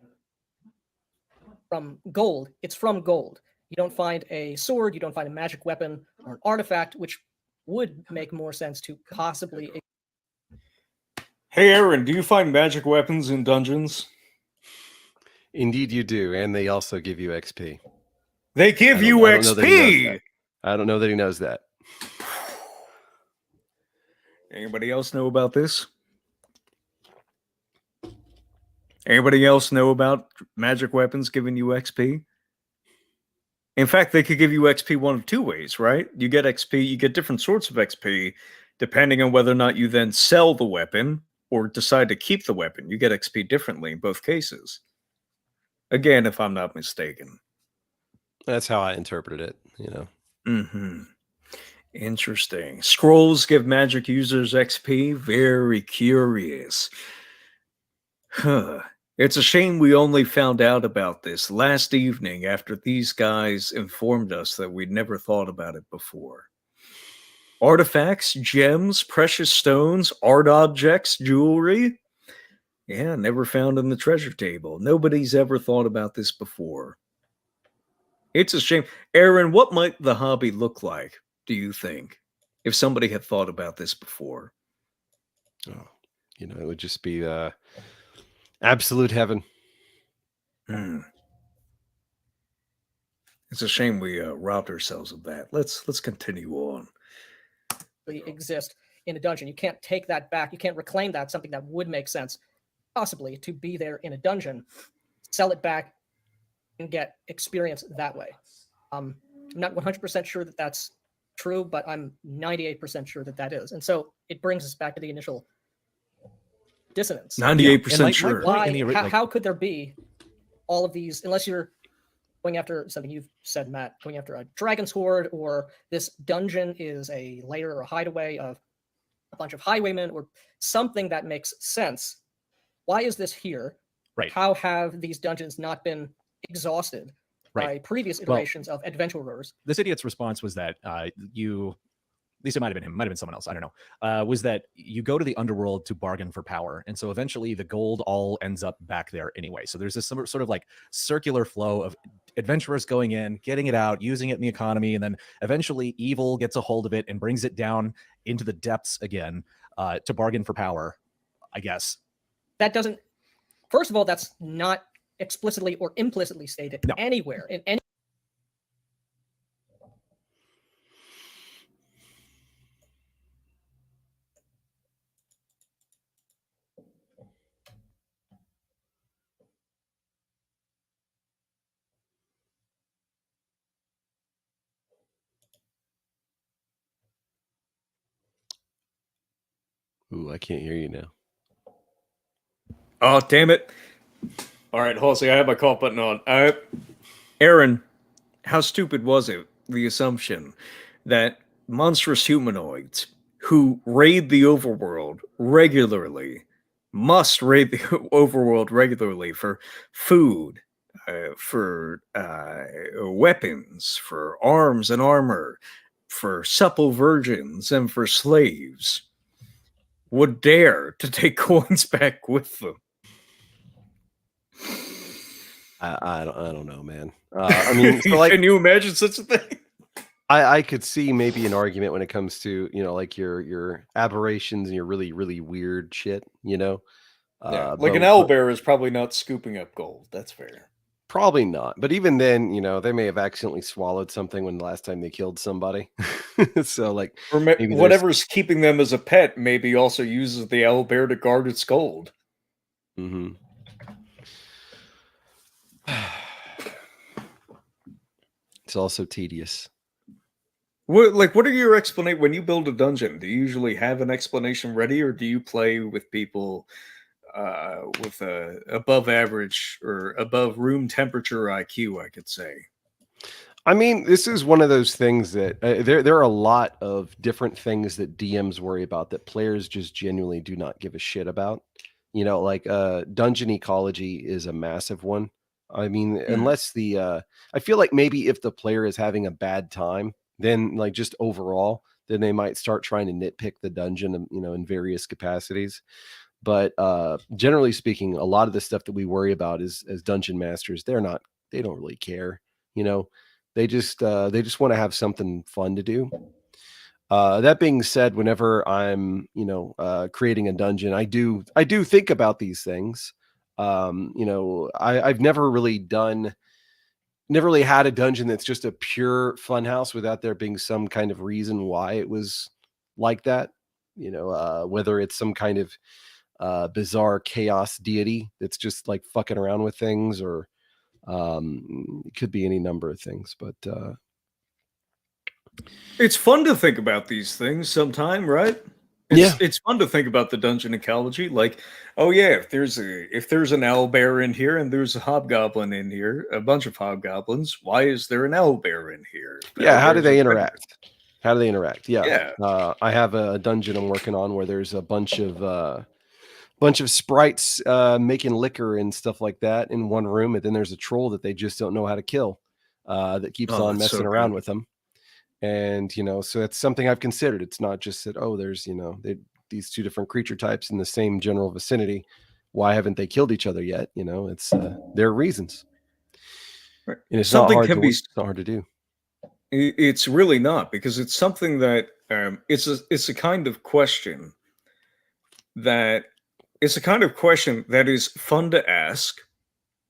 Speaker 4: from gold, it's from gold. You don't find a sword, you don't find a magic weapon or an artifact, which would make more sense to possibly.
Speaker 1: Hey, Aaron, do you find magic weapons in dungeons?
Speaker 2: Indeed you do, and they also give you XP.
Speaker 1: They give you XP!
Speaker 2: I don't know that he knows that.
Speaker 1: Anybody else know about this? Anybody else know about magic weapons giving you XP? In fact, they could give you XP one of two ways, right? You get XP, you get different sorts of XP, depending on whether or not you then sell the weapon or decide to keep the weapon. You get XP differently in both cases. Again, if I'm not mistaken.
Speaker 2: That's how I interpreted it, you know.
Speaker 1: Mm-hmm. Interesting. Scrolls give magic users XP? Very curious. Huh. It's a shame we only found out about this last evening after these guys informed us that we'd never thought about it before. Artifacts, gems, precious stones, art objects, jewelry? Yeah, never found in the treasure table. Nobody's ever thought about this before. It's a shame. Aaron, what might the hobby look like, do you think, if somebody had thought about this before?
Speaker 2: Oh, you know, it would just be absolute heaven.
Speaker 1: It's a shame we robbed ourselves of that. Let's continue on.
Speaker 4: Exist in a dungeon. You can't take that back. You can't reclaim that, something that would make sense, possibly, to be there in a dungeon, sell it back, and get experience that way. I'm not 100% sure that that's true, but I'm 98% sure that that is. And so it brings us back to the initial dissonance.
Speaker 1: 98% sure.
Speaker 4: How could there be all of these, unless you're going after something you've said, Matt, going after a dragon's hoard, or this dungeon is a lair or a hideaway of a bunch of highwaymen, or something that makes sense. Why is this here?
Speaker 3: Right.
Speaker 4: How have these dungeons not been exhausted by previous iterations of adventurers?
Speaker 3: This idiot's response was that at least it might have been him, might have been someone else, I don't know, was that you go to the underworld to bargain for power. And so eventually the gold all ends up back there anyway. So there's this sort of like circular flow of adventurers going in, getting it out, using it in the economy, and then eventually evil gets a hold of it and brings it down into the depths again to bargain for power, I guess.
Speaker 4: That doesn't, first of all, that's not explicitly or implicitly stated anywhere in any.
Speaker 2: Ooh, I can't hear you now.
Speaker 1: Oh, damn it. All right, Halsey, I have my cough button on. Aaron, how stupid was it, the assumption that monstrous humanoids who raid the overworld regularly must raid the overworld regularly for food, weapons, for arms and armor, for supple virgins, and for slaves, would dare to take coins back with them.
Speaker 2: I don't know, man. I mean, so like,
Speaker 1: can you imagine such a thing?
Speaker 2: I could see maybe an argument when it comes to, you know, like your aberrations and your really, really weird shit, you know?
Speaker 1: Yeah, like an
Speaker 2: But
Speaker 1: owlbear is probably not scooping up gold. That's fair.
Speaker 2: probably not. But even then, you know, they may have accidentally swallowed something when the last time they killed somebody. So like
Speaker 1: Or
Speaker 2: maybe there's
Speaker 1: whatever's keeping them as a pet maybe also uses the owlbear to guard its gold.
Speaker 2: Mhm. It's also tedious.
Speaker 1: What are your explanation when you build a dungeon? Do you usually have an explanation ready, or do you play with people with a above average or above room temperature IQ? I could say.
Speaker 2: I mean, this is one of those things that there are a lot of different things that DMs worry about that players just genuinely do not give a shit about. You know, like dungeon ecology is a massive one. I mean, unless I feel like maybe if the player is having a bad time, then like just overall, then they might start trying to nitpick the dungeon, you know, in various capacities. But generally speaking, a lot of the stuff that we worry about is as dungeon masters, they don't really care, you know. They just want to have something fun to do. That being said, whenever I'm, you know, creating a dungeon, I do think about these things. You know, I've never really had a dungeon that's just a pure funhouse without there being some kind of reason why it was like that. You know, whether it's some kind of bizarre chaos deity that's just like fucking around with things, or it could be any number of things. But
Speaker 1: It's fun to think about these things sometime, right?
Speaker 2: Yeah.
Speaker 1: It's fun to think about the dungeon ecology. Like, oh yeah, if there's an owlbear in here and there's a hobgoblin in here, a bunch of hobgoblins, why is there an owlbear in here? If the
Speaker 2: Yeah, how do
Speaker 1: owlbears are
Speaker 2: they
Speaker 1: friendly-
Speaker 2: interact? How do they interact? Yeah.
Speaker 1: Yeah.
Speaker 2: I have a dungeon I'm working on where there's a bunch of sprites making liquor and stuff like that in one room, and then there's a troll that they just don't know how to kill that keeps
Speaker 1: Oh,
Speaker 2: on
Speaker 1: that's so
Speaker 2: messing around
Speaker 1: good.
Speaker 2: with them. And you know, so it's something I've considered. It's not just that, oh, there's, you know, these two different creature types in the same general vicinity. Why haven't they killed each other yet? You know, it's there are reasons,
Speaker 1: Right.
Speaker 2: and it's
Speaker 1: Something can be.
Speaker 2: it's not hard to do.
Speaker 1: It's really not, because it's something that it's a kind of question that is fun to ask,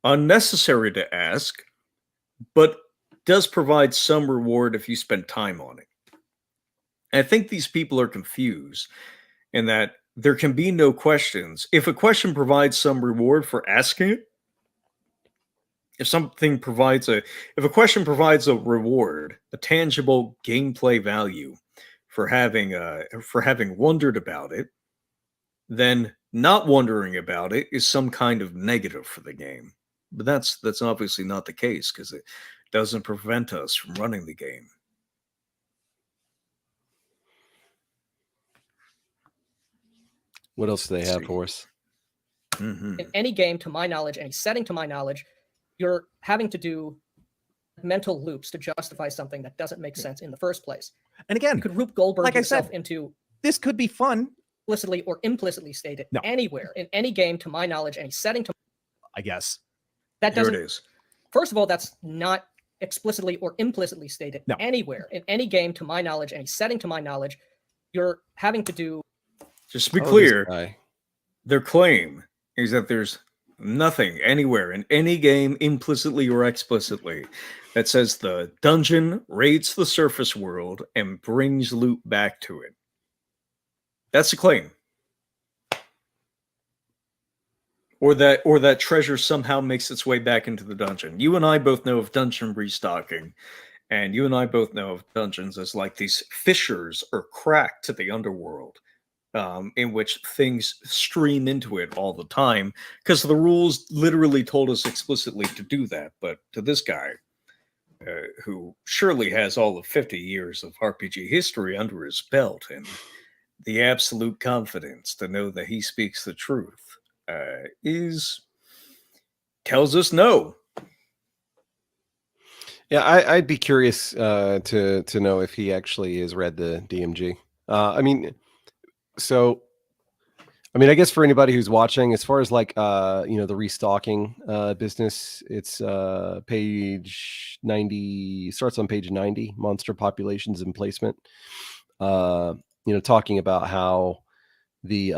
Speaker 1: unnecessary to ask, but does provide some reward if you spend time on it. And I think these people are confused in that there can be no questions. If a question provides some reward for asking it, if a question provides a reward, a tangible gameplay value for having wondered about it, then not wondering about it is some kind of negative for the game. But that's obviously not the case, because it doesn't prevent us from running the game.
Speaker 2: What else do they have
Speaker 1: See.
Speaker 2: for us?
Speaker 1: Mhm.
Speaker 4: In any game, to my knowledge, any setting, to my knowledge, you're having to do mental loops to justify something that doesn't make sense in the first place.
Speaker 3: And again,
Speaker 4: You could Rube Goldberg
Speaker 3: like I
Speaker 4: yourself
Speaker 3: said,
Speaker 4: into
Speaker 3: this could be fun,
Speaker 4: explicitly or implicitly stated
Speaker 3: No.
Speaker 4: anywhere in any game, to my knowledge, any setting.
Speaker 3: I guess.
Speaker 4: That
Speaker 1: Here it
Speaker 4: doesn't.
Speaker 1: is.
Speaker 4: First of all, that's not explicitly or implicitly stated
Speaker 3: No.
Speaker 4: anywhere in any game, to my knowledge, any setting, to my knowledge. You're having to do.
Speaker 1: Just to be
Speaker 2: Oh, this
Speaker 1: clear,
Speaker 2: guy.
Speaker 1: their claim is that there's nothing anywhere in any game, implicitly or explicitly, that says the dungeon raids the surface world and brings loot back to it. That's the claim. Or that treasure somehow makes its way back into the dungeon. You and I both know of dungeon restocking, and you and I both know of dungeons as like these fissures or crack to the underworld, in which things stream into it all the time, because the rules literally told us explicitly to do that. But to this guy, who surely has all of 50 years of RPG history under his belt and the absolute confidence to know that he speaks the truth, tells us no.
Speaker 2: Yeah, I'd be curious to know if he actually has read the DMG. I mean, so I mean, I guess for anybody who's watching, as far as like the restocking business, it's page 90, starts on page 90, monster populations and placement. Talking about how the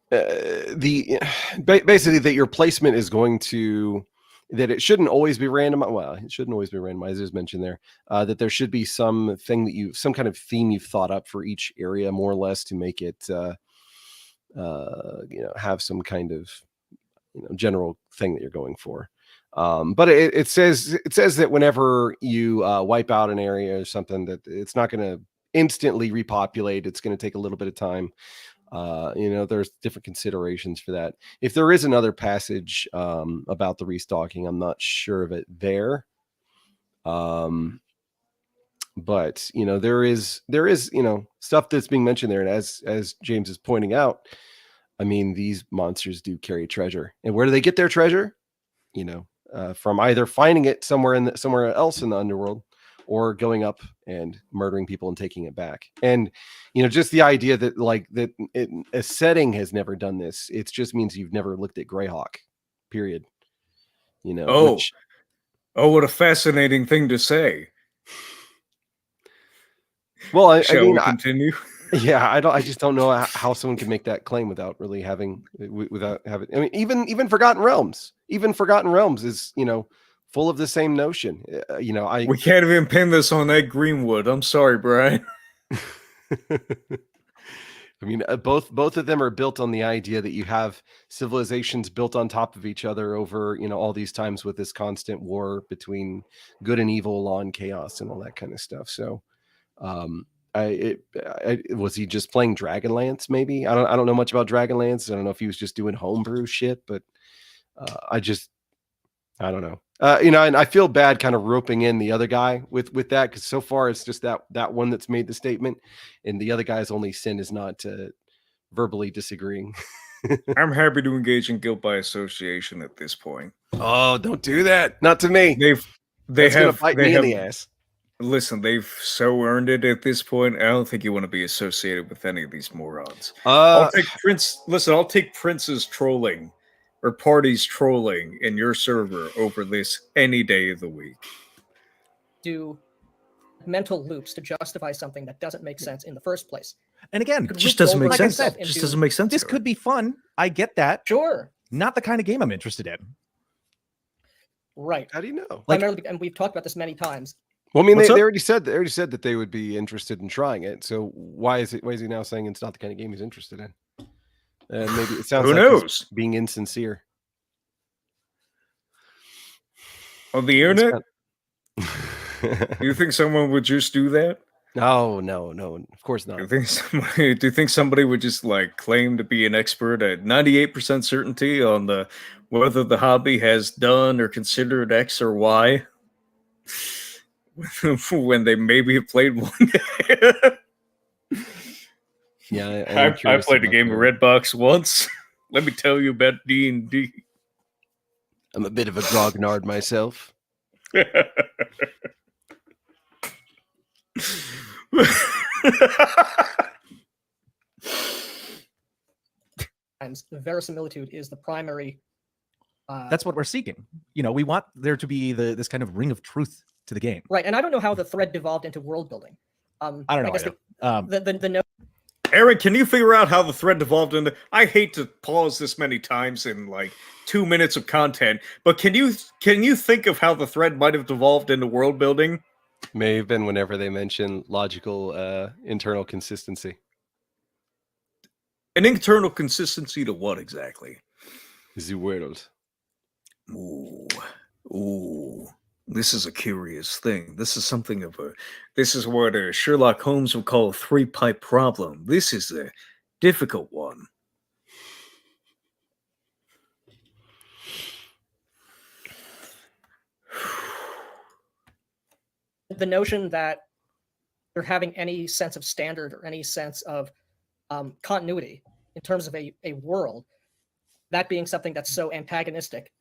Speaker 2: basically that your placement is going to, that it shouldn't always be randomized. Well, it shouldn't always be randomized, as mentioned there. That there should be some kind of theme you've thought up for each area, more or less, to make it have some kind of general thing that you're going for. But it says that whenever you wipe out an area or something, that it's not going to instantly repopulate. It's going to take a little bit of time. There's different considerations for that. If there is another passage about the restocking, I'm not sure of it there. But there is stuff that's being mentioned there, and as James is pointing out, I mean, these monsters do carry treasure, and where do they get their treasure? From either finding it somewhere else in the underworld, or going up and murdering people and taking it back. And just the idea that a setting has never done this, it just means you've never looked at Greyhawk, period.
Speaker 1: Oh, what a fascinating thing to say.
Speaker 2: Well,
Speaker 1: Shall we continue?
Speaker 2: I just don't know how someone can make that claim without really having. I mean, even Forgotten Realms. Even Forgotten Realms is full of the same notion.
Speaker 1: We can't even pin this on Ed Greenwood. I'm sorry, Brian.
Speaker 2: I mean, both of them are built on the idea that you have civilizations built on top of each other over all these times, with this constant war between good and evil, law and chaos, and all that kind of stuff. So, was he just playing Dragonlance? Maybe I don't know much about Dragonlance. I don't know if he was just doing homebrew shit, but I don't know. And I feel bad kind of roping in the other guy with that, because so far it's just that one that's made the statement, and the other guy's only sin is not verbally disagreeing.
Speaker 1: I'm happy to engage in guilt by association at this point.
Speaker 2: Oh, don't do that! Not to me.
Speaker 1: They have
Speaker 2: bite me in the ass.
Speaker 1: Listen, they've so earned it at this point. I don't think you want to be associated with any of these morons. I'll take Prince's trolling or parties trolling in your server over this any day of the week.
Speaker 4: Do mental loops to justify something that doesn't make sense in the first place.
Speaker 3: And again,
Speaker 1: it just doesn't make sense. It just doesn't make sense.
Speaker 3: This could be fun. I get that.
Speaker 4: Sure.
Speaker 3: Not the kind of game I'm interested in.
Speaker 4: Right.
Speaker 2: How do you know?
Speaker 4: Primarily, and we've talked about this many times.
Speaker 2: Well, I mean, they already said that they would be interested in trying it. So why is he now saying it's not the kind of game he's interested in? Maybe it sounds like he's being insincere.
Speaker 1: On the internet? Do you think someone would just do that?
Speaker 2: No, of course not.
Speaker 1: Do you think somebody would just claim to be an expert at 98% certainty on whether the hobby has done or considered X or Y when they maybe have played one?
Speaker 2: Yeah,
Speaker 1: I played a game of Redbox once. Let me tell you about D&D.
Speaker 2: I'm a bit of a grognard myself.
Speaker 4: Verisimilitude is the primary.
Speaker 3: That's what we're seeking. We want there to be this kind of ring of truth to the game,
Speaker 4: right? And I don't know how the thread devolved into world building.
Speaker 3: I don't know.
Speaker 1: Aaron, can you figure out how the thread devolved into? I hate to pause this many times in 2 minutes of content, but can you think of how the thread might have devolved into world building?
Speaker 2: May have been whenever they mention logical internal consistency.
Speaker 1: An internal consistency to what exactly?
Speaker 2: The world.
Speaker 1: Ooh. This is a curious thing. This is this is what Sherlock Holmes would call a three-pipe problem. This is a difficult one.
Speaker 4: The notion that you're having any sense of standard or any sense of continuity in terms of a world, that being something that's so antagonistic,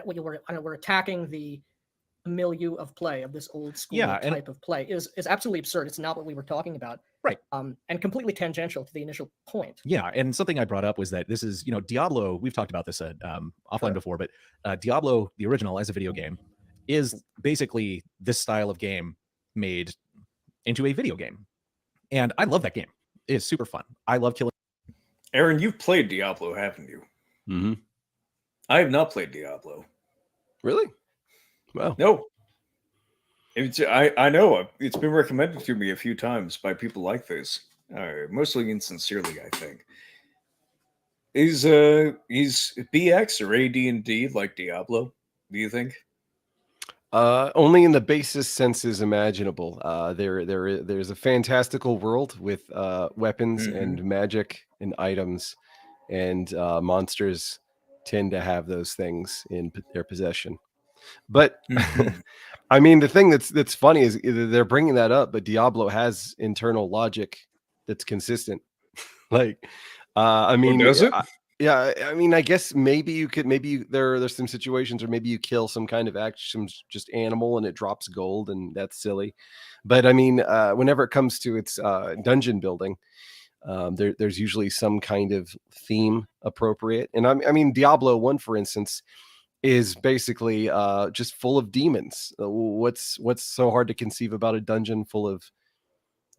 Speaker 4: we're attacking the milieu of play of this old school
Speaker 3: and-
Speaker 4: type of play is absolutely absurd. It's not what we were talking about,
Speaker 3: Right.
Speaker 4: And completely tangential to the initial point.
Speaker 3: Yeah, and something I brought up was that this is, Diablo. We've talked about this offline before, but Diablo, the original as a video game, is basically this style of game made into a video game, and I love that game. It is super fun. I love killing.
Speaker 1: Aaron, you've played Diablo, haven't you?
Speaker 2: Mm-hmm.
Speaker 1: I have not played Diablo.
Speaker 2: Really? Wow.
Speaker 1: No. I know. It's been recommended to me a few times by people like this. Mostly insincerely, I think. Is BX or AD&D like Diablo, do you think?
Speaker 2: Only in the basest senses imaginable. There's a fantastical world with weapons and magic and items, and monsters tend to have those things in their possession. But I mean, the thing that's funny is they're bringing that up, but Diablo has internal logic that's consistent. Like, I mean,
Speaker 1: does it?
Speaker 2: Yeah, I mean, I guess maybe there's some situations where maybe you kill some kind of just animal and it drops gold, and that's silly. But I mean, whenever it comes to its dungeon building, there's usually some kind of theme appropriate. And I mean, Diablo 1, for instance, is basically just full of demons. What's so hard to conceive about a dungeon full of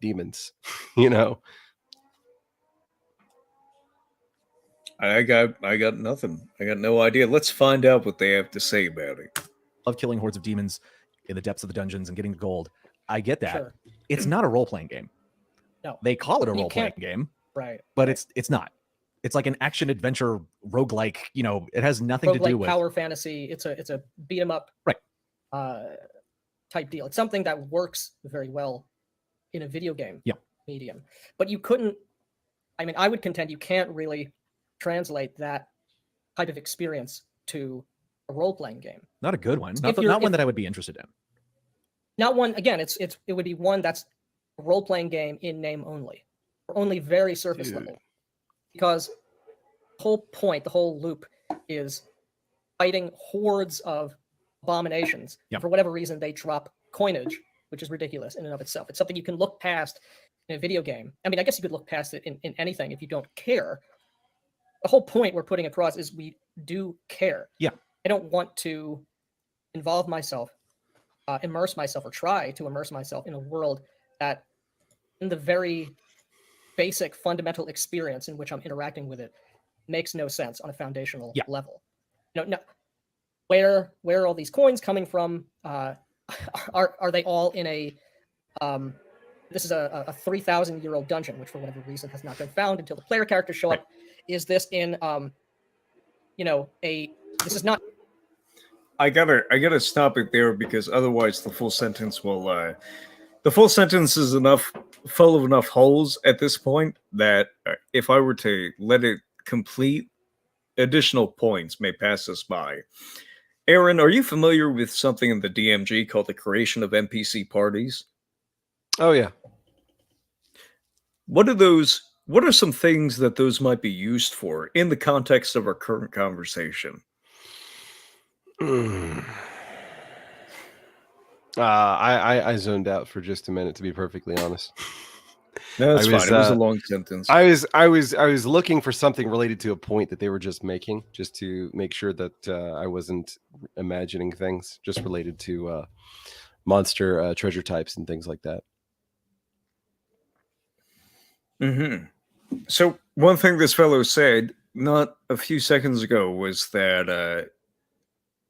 Speaker 2: demons? You know?
Speaker 1: I got nothing. I got no idea. Let's find out what they have to say about it.
Speaker 3: Love killing hordes of demons in the depths of the dungeons and getting the gold. I get that.
Speaker 4: Sure.
Speaker 3: It's not a role-playing game.
Speaker 4: No.
Speaker 3: They call it a
Speaker 4: You
Speaker 3: role-playing
Speaker 4: can't-
Speaker 3: game,
Speaker 4: Right.
Speaker 3: but it's not. It's like an action adventure roguelike. It has nothing to do
Speaker 4: Roguelike
Speaker 3: with
Speaker 4: power fantasy. It's a beat 'em up
Speaker 3: Right.
Speaker 4: Type deal. It's something that works very well in a video game medium. But you couldn't. I mean, I would contend you can't really translate that type of experience to a role-playing game.
Speaker 3: not a good one.
Speaker 4: If
Speaker 3: Not one that I would be interested in.
Speaker 4: Not one. Again, it would be one that's a role-playing game in name only, or only very surface
Speaker 2: Dude.
Speaker 4: level, because the whole point, the whole loop, is fighting hordes of abominations.
Speaker 3: Yep.
Speaker 4: For whatever reason, they drop coinage, which is ridiculous in and of itself. It's something you can look past in a video game. I mean, I guess you could look past it in anything if you don't care. The whole point we're putting across is we do care.
Speaker 3: Yeah.
Speaker 4: I don't want to involve myself, immerse myself, or try to immerse myself in a world that, in the very basic fundamental experience in which I'm interacting with it, makes no sense on a foundational level. No, where are all these coins coming from? Are they all in a this is a 3,000-year-old dungeon, which for whatever reason has not been found until the player characters show up. Is this in this is not.
Speaker 1: I gotta stop it there, because otherwise the full sentence will the full sentence is full of enough holes at this point that if I were to let it complete, additional points may pass us by. Aaron, are you familiar with something in the DMG called the creation of NPC parties?
Speaker 2: Oh yeah.
Speaker 1: What are some things that those might be used for in the context of our current conversation?
Speaker 2: I zoned out for just a minute, to be perfectly honest.
Speaker 1: No, that's
Speaker 2: I was,
Speaker 1: fine. It was a long sentence.
Speaker 2: I was looking for something related to a point that they were just making, just to make sure that I wasn't imagining things just related to monster treasure types and things like that.
Speaker 1: So one thing this fellow said not a few seconds ago was that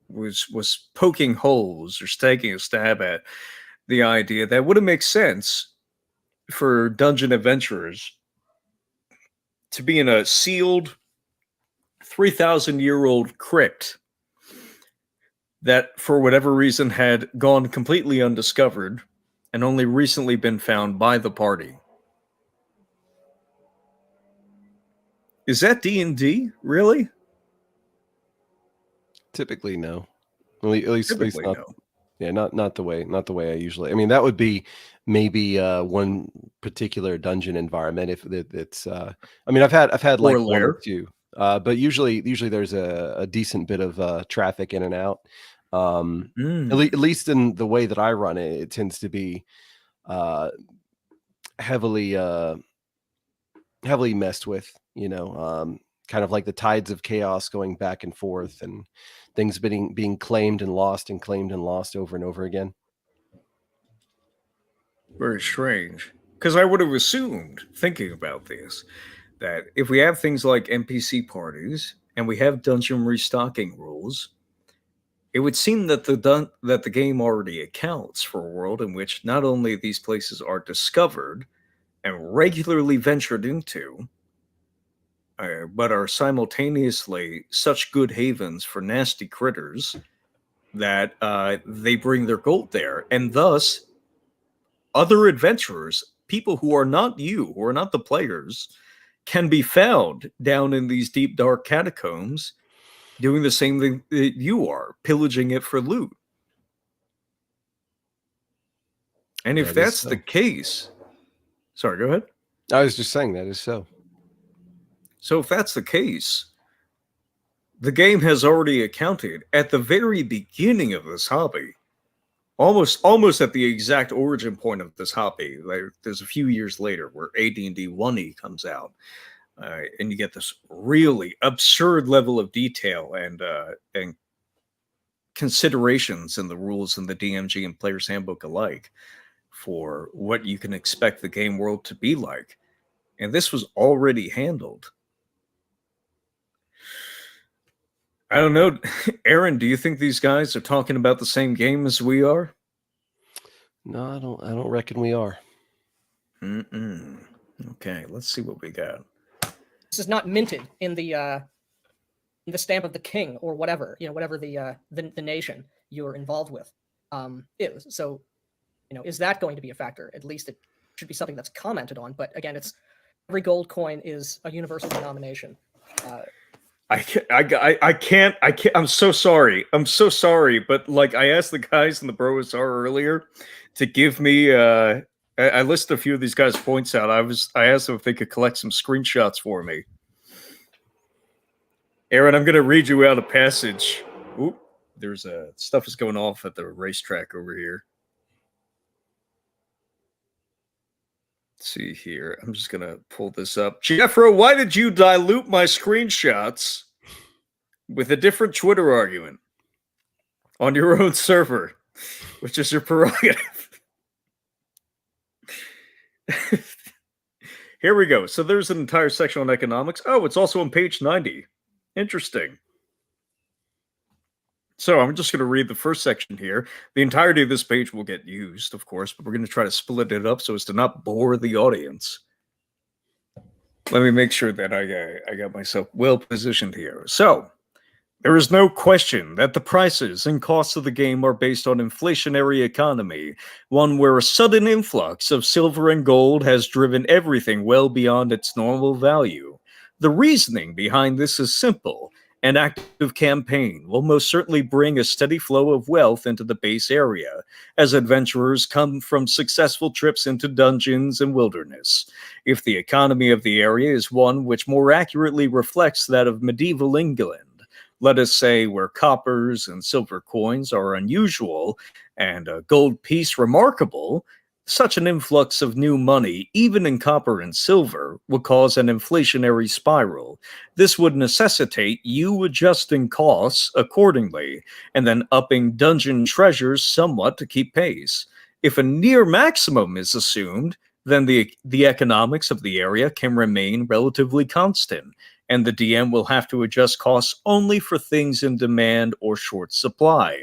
Speaker 1: was poking holes or taking a stab at the idea that would it make sense for dungeon adventurers to be in a sealed 3,000-year-old crypt that for whatever reason had gone completely undiscovered and only recently been found by the party. Is that D&D, really?
Speaker 2: Typically, no. At least
Speaker 1: Typically,
Speaker 2: not.
Speaker 1: no.
Speaker 2: Yeah, not the way I usually. I mean, that would be maybe one particular dungeon environment if it's. I mean, I've had like
Speaker 1: Or
Speaker 2: one or
Speaker 1: lair.
Speaker 2: two. But usually there's a decent bit of traffic in and out. At least in the way that I run it, it tends to be heavily messed with, kind of like the tides of chaos going back and forth, and things being claimed and lost over and over again.
Speaker 1: Very strange. Because I would have assumed, thinking about this, that if we have things like NPC parties and we have dungeon restocking rules, it would seem that the game already accounts for a world in which not only these places are discovered and regularly ventured into, but are simultaneously such good havens for nasty critters that they bring their gold there, and thus other adventurers, people who are not you, who are not the players, can be found down in these deep, dark catacombs doing the same thing that you are, pillaging it for loot. And if that's the case, sorry, go ahead.
Speaker 2: I was just saying that is so.
Speaker 1: So if that's the case, the game has already accounted at the very beginning of this hobby, almost at the exact origin point of this hobby. Like, there's a few years later where AD&D 1E comes out, and you get this really absurd level of detail and considerations in the rules in the DMG and Player's Handbook alike for what you can expect the game world to be like. And this was already handled. I don't know. Aaron, do you think these guys are talking about the same game as we are?
Speaker 2: No, I don't reckon we are.
Speaker 1: Okay, let's see what we got.
Speaker 4: This is not minted in the stamp of the king or whatever, whatever the nation you're involved with is. So, is that going to be a factor? At least it should be something that's commented on. But again, every gold coin is a universal denomination.
Speaker 1: I can't. I'm so sorry. But like, I asked the guys in the Broasar earlier to give me. I listed a few of these guys' points out. I asked them if they could collect some screenshots for me. Aaron, I'm going to read you out a passage. Oop, there's stuff is going off at the racetrack over here. Let's see here. I'm just going to pull this up. Jeffro, why did you dilute my screenshots with a different Twitter argument on your own server, which is your prerogative? Here we go. So there's an entire section on economics. Oh, it's also on page 90. Interesting. So I'm just going to read the first section here. The entirety of this page will get used, of course, but we're going to try to split it up so as to not bore the audience. Let me make sure that I got myself well positioned here. So, there is no question that the prices and costs of the game are based on inflationary economy, one where a sudden influx of silver and gold has driven everything well beyond its normal value. The reasoning behind this is simple. An active campaign will most certainly bring a steady flow of wealth into the base area, as adventurers come from successful trips into dungeons and wilderness. If the economy of the area is one which more accurately reflects that of medieval England, let us say where coppers and silver coins are unusual and a gold piece remarkable, such an influx of new money, even in copper and silver, would cause an inflationary spiral. This would necessitate you adjusting costs accordingly, and then upping dungeon treasures somewhat to keep pace. If a near maximum is assumed, then the economics of the area can remain relatively constant, and the DM will have to adjust costs only for things in demand or short supply.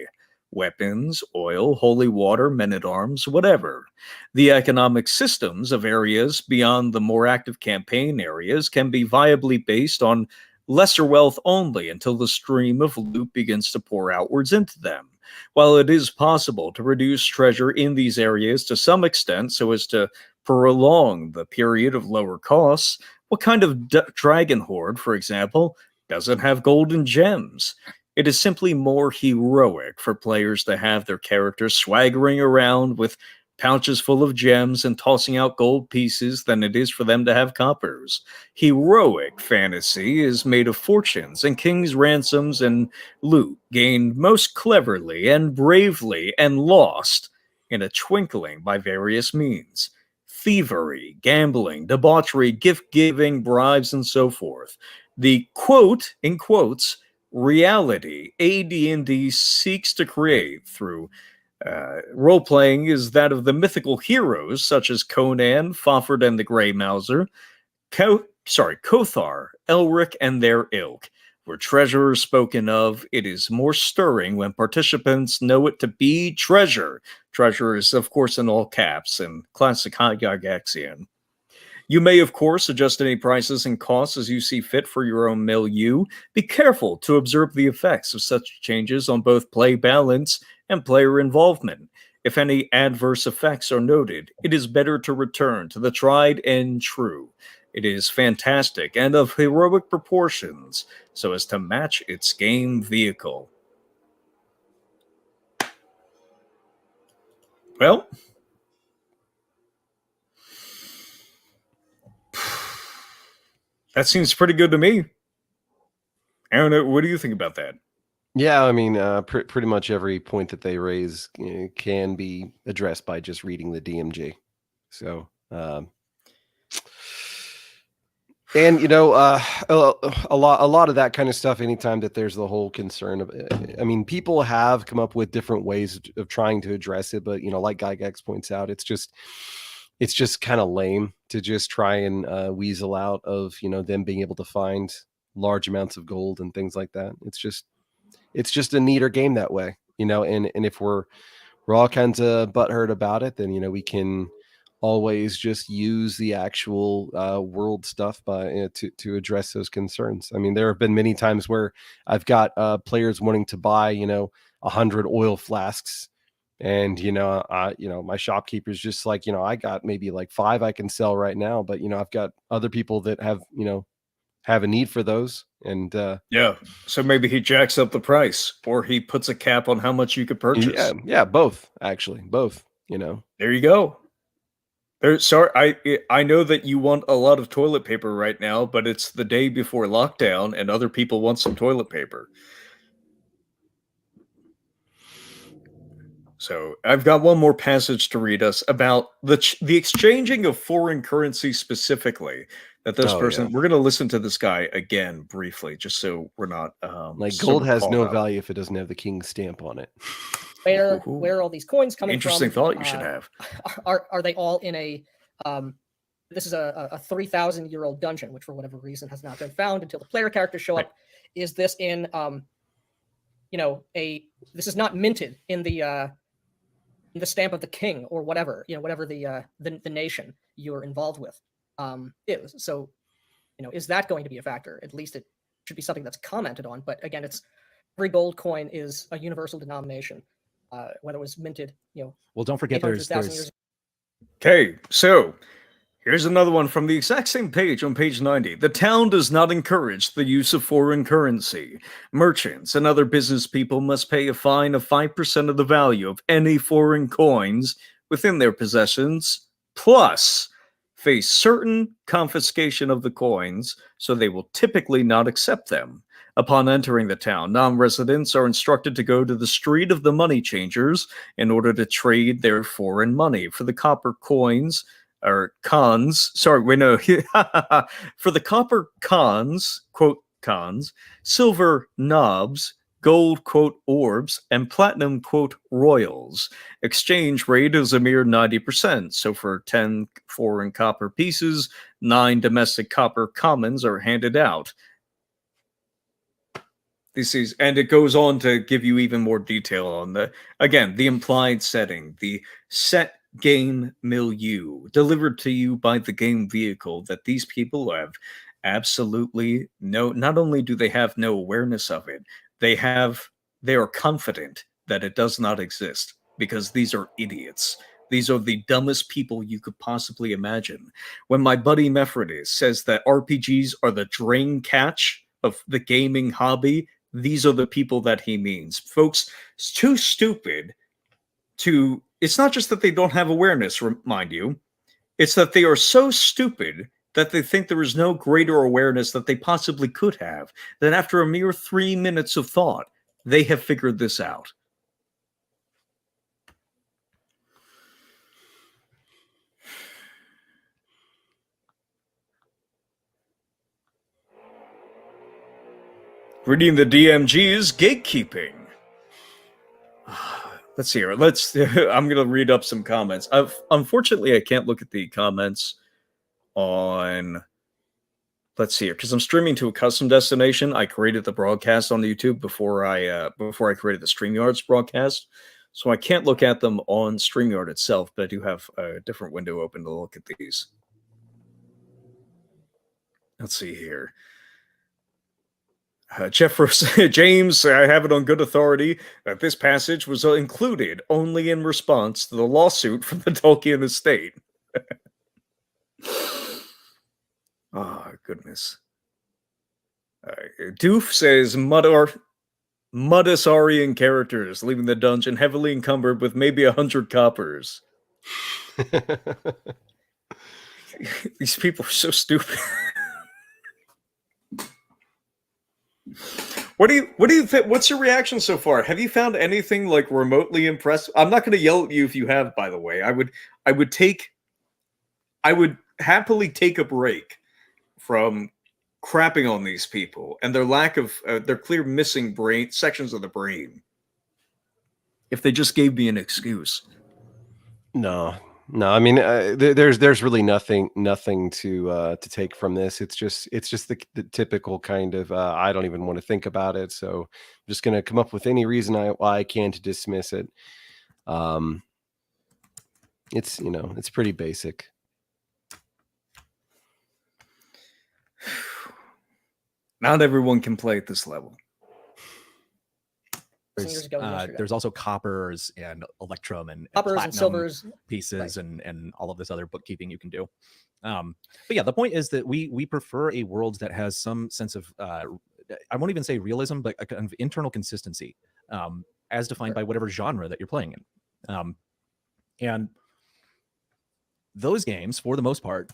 Speaker 1: Weapons, oil, holy water, men-at-arms, whatever. The economic systems of areas beyond the more active campaign areas can be viably based on lesser wealth only until the stream of loot begins to pour outwards into them. While it is possible to reduce treasure in these areas to some extent so as to prolong the period of lower costs, what kind of dragon horde, for example, doesn't have gold and gems? It is simply more heroic for players to have their characters swaggering around with pouches full of gems and tossing out gold pieces than it is for them to have coppers. Heroic fantasy is made of fortunes and king's ransoms and loot gained most cleverly and bravely and lost in a twinkling by various means. Thievery, gambling, debauchery, gift-giving, bribes, and so forth. The quote, in quotes, reality AD&D seeks to create through role-playing is that of the mythical heroes such as Conan, Fafhrd and the Grey Mouser, Kothar, Elric and their ilk. Where treasure is spoken of, it is more stirring when participants know it to be treasure. Treasure is, of course, in all caps in classic Gygaxian. You may, of course, adjust any prices and costs as you see fit for your own milieu. Be careful to observe the effects of such changes on both play balance and player involvement. If any adverse effects are noted, it is better to return to the tried and true. It is fantastic and of heroic proportions, so as to match its game vehicle. Well, that seems pretty good to me. I don't know. What do you think about that?
Speaker 2: Yeah, I mean, pretty much every point that they raise can be addressed by just reading the DMG. So, and you know, a lot of that kind of stuff. Anytime that there's the whole concern of, I mean, people have come up with different ways of trying to address it, but you know, like Gygax points out, it's just kind of lame to just try and weasel out of them being able to find large amounts of gold and things like that. It's just a neater game that way, and if we're all kinds of butthurt about it, then we can always just use the actual world stuff to address those concerns. I mean, there have been many times where I've got players wanting to buy 100 oil flasks, and my shopkeeper's just like, I got maybe like 5 I can sell right now, but I've got other people that have a need for those. And
Speaker 1: yeah, so maybe he jacks up the price, or he puts a cap on how much you could purchase.
Speaker 2: Yeah, both actually, both.
Speaker 1: There you go. Sorry, I know that you want a lot of toilet paper right now, but it's the day before lockdown, and other people want some toilet paper. So I've got one more passage to read us about the exchanging of foreign currency specifically. That this person, we're going to listen to this guy again briefly, just so we're not
Speaker 2: like gold has no value if it doesn't have the king's stamp on it.
Speaker 4: Where are all these coins coming
Speaker 1: Interesting
Speaker 4: from?
Speaker 1: thought you should have.
Speaker 4: Are they all in a? This is a 3,000-year-old dungeon, which for whatever reason has not been found until the player characters show up. Is this in this is not minted in the stamp of the king or whatever, whatever the nation you're involved with is. So, is that going to be a factor? At least it should be something that's commented on. But again, every gold coin is a universal denomination, whether it was minted,
Speaker 3: Well, don't forget there's
Speaker 1: Okay, so here's another one from the exact same page on page 90. The town does not encourage the use of foreign currency. Merchants and other business people must pay a fine of 5% of the value of any foreign coins within their possessions, plus face certain confiscation of the coins, so they will typically not accept them. Upon entering the town, non-residents are instructed to go to the street of the money changers in order to trade their foreign money for the copper coins, or cons, for the copper cons, quote, cons, silver knobs, gold, quote, orbs, and platinum, quote, royals. Exchange rate is a mere 90%, so for 10 foreign copper pieces, 9 domestic copper commons are handed out. And it goes on to give you even more detail on the implied setting, the set game milieu delivered to you by the game vehicle that these people have absolutely not only do they have no awareness of it, they are confident that it does not exist, because these are idiots. These are the dumbest people you could possibly imagine. When my buddy Mephrodis says that RPGs are the drain catch of the gaming hobby, these are the people that he means. Folks, it's too stupid to it's not just that they don't have awareness, mind you. It's that they are so stupid that they think there is no greater awareness that they possibly could have, that after a mere 3 minutes of thought, they have figured this out. Reading the DMG's gatekeeping. Let's see here. I'm going to read up some comments. Unfortunately, I can't look at the comments on... Let's see here, because I'm streaming to a custom destination. I created the broadcast on YouTube before I created the StreamYard's broadcast, so I can't look at them on StreamYard itself. But I do have a different window open to look at these. Let's see here. James, I have it on good authority that this passage was included only in response to the lawsuit from the Tolkien estate. Oh, goodness. Doof says Mudasarian characters leaving the dungeon heavily encumbered with maybe 100 coppers. These people are so stupid. What do you think? What's your reaction so far? Have you found anything like remotely impressive? I'm not going to yell at you if you have, by the way. I would happily take a break from crapping on these people and their lack of their clear missing sections of the brain. If they just gave me an excuse.
Speaker 2: No. I mean, there's really nothing to take from this. It's just the typical kind of I don't even want to think about it. So I'm just gonna come up with any reason why I can to dismiss it. It's pretty basic.
Speaker 1: Not everyone can play at this level.
Speaker 3: There's also coppers and electrum and
Speaker 4: coppers and silvers
Speaker 3: pieces, right, and all of this other bookkeeping you can do. But yeah, the point is that we prefer a world that has some sense of I won't even say realism, but a kind of internal consistency, as defined by whatever genre that you're playing in. And those games, for the most part.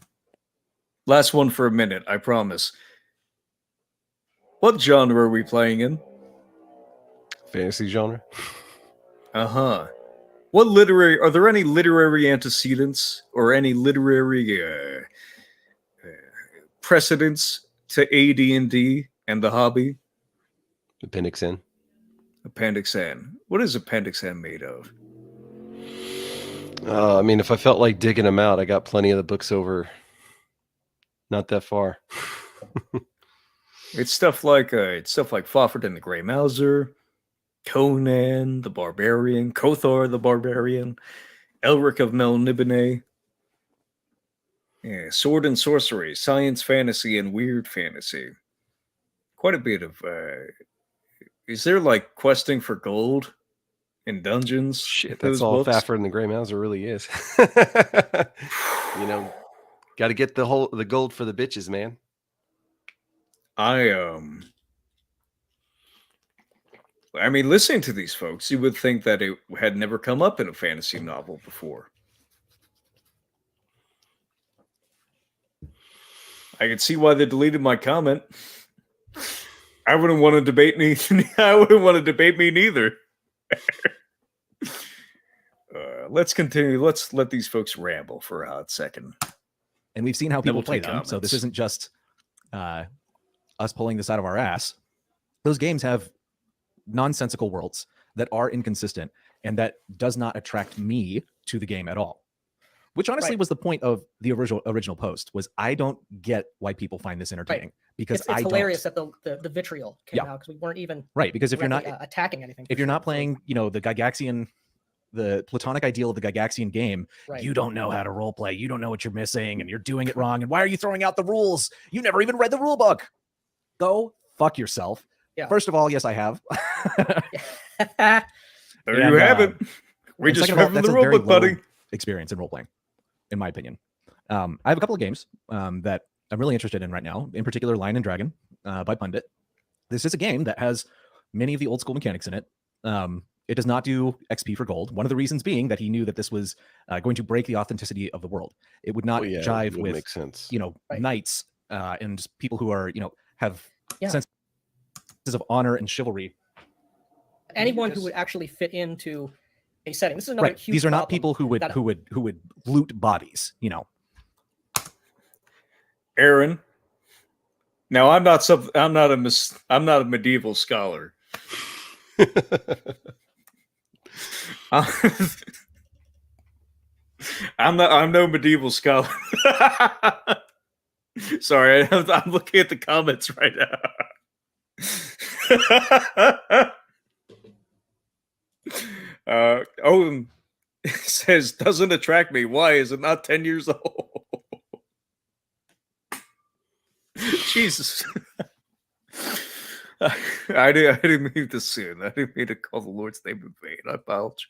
Speaker 1: Last one for a minute, I promise. What genre are we playing in?
Speaker 2: Fantasy genre.
Speaker 1: What are there any literary antecedents or any literary precedents to AD&D and the hobby?
Speaker 2: Appendix N.
Speaker 1: Appendix N. What is Appendix N made of?
Speaker 2: I mean, if I felt like digging them out, I got plenty of the books over. Not that far.
Speaker 1: It's stuff like Fafhrd and the Grey Mouser, Conan the Barbarian, Kothar the Barbarian, Elric of Melniboné. Yeah, sword and sorcery, science fantasy, and weird fantasy. Quite a bit of. Is there like questing for gold in dungeons?
Speaker 2: Shit, that's all Fafhrd and the Grey Mouser really is. Got to get the gold for the bitches, man.
Speaker 1: I mean, listening to these folks, you would think that it had never come up in a fantasy novel before. I can see why they deleted my comment. I wouldn't want to debate me. I wouldn't want to debate me neither. Let's continue. Let's let these folks ramble for a hot second.
Speaker 3: And we've seen how people play them. So this isn't just us pulling this out of our ass. Those games have nonsensical worlds that are inconsistent, and that does not attract me to the game at all. Which honestly was the point of the original post. Was I don't get why people find this entertaining, because
Speaker 4: it's hilarious that the vitriol came out, because we weren't even
Speaker 3: because if you're not
Speaker 4: attacking anything,
Speaker 3: if you're not playing, the Gygaxian, the platonic ideal of the Gygaxian game, you don't know how to role play. You don't know what you're missing, and you're doing it wrong. And why are you throwing out the rules? You never even read the rule book. Go fuck yourself. Yeah. First of all, yes, I have.
Speaker 1: There you have it. We just read the rule book, buddy.
Speaker 3: Experience in role playing, in my opinion. I have a couple of games that I'm really interested in right now. In particular, Lion and Dragon by Pundit. This is a game that has many of the old school mechanics in it. It does not do XP for gold. One of the reasons being that he knew that this was going to break the authenticity of the world. It would not jive with,
Speaker 2: make sense.
Speaker 4: Right.
Speaker 3: knights and people who are, have
Speaker 4: Yeah.
Speaker 3: senses of honor and chivalry.
Speaker 4: Anyone who would actually fit into a setting. This is another huge
Speaker 3: These are not
Speaker 4: problem
Speaker 3: people who would
Speaker 4: that-
Speaker 3: who would loot bodies.
Speaker 1: Aaron. Now I'm not a medieval scholar. I'm no medieval scholar. Sorry, I'm looking at the comments right now. Owen says, doesn't attract me. Why? Is it not 10 years old? Jesus. I didn't mean to sin. I didn't mean to call the Lord's name in vain. I apologize.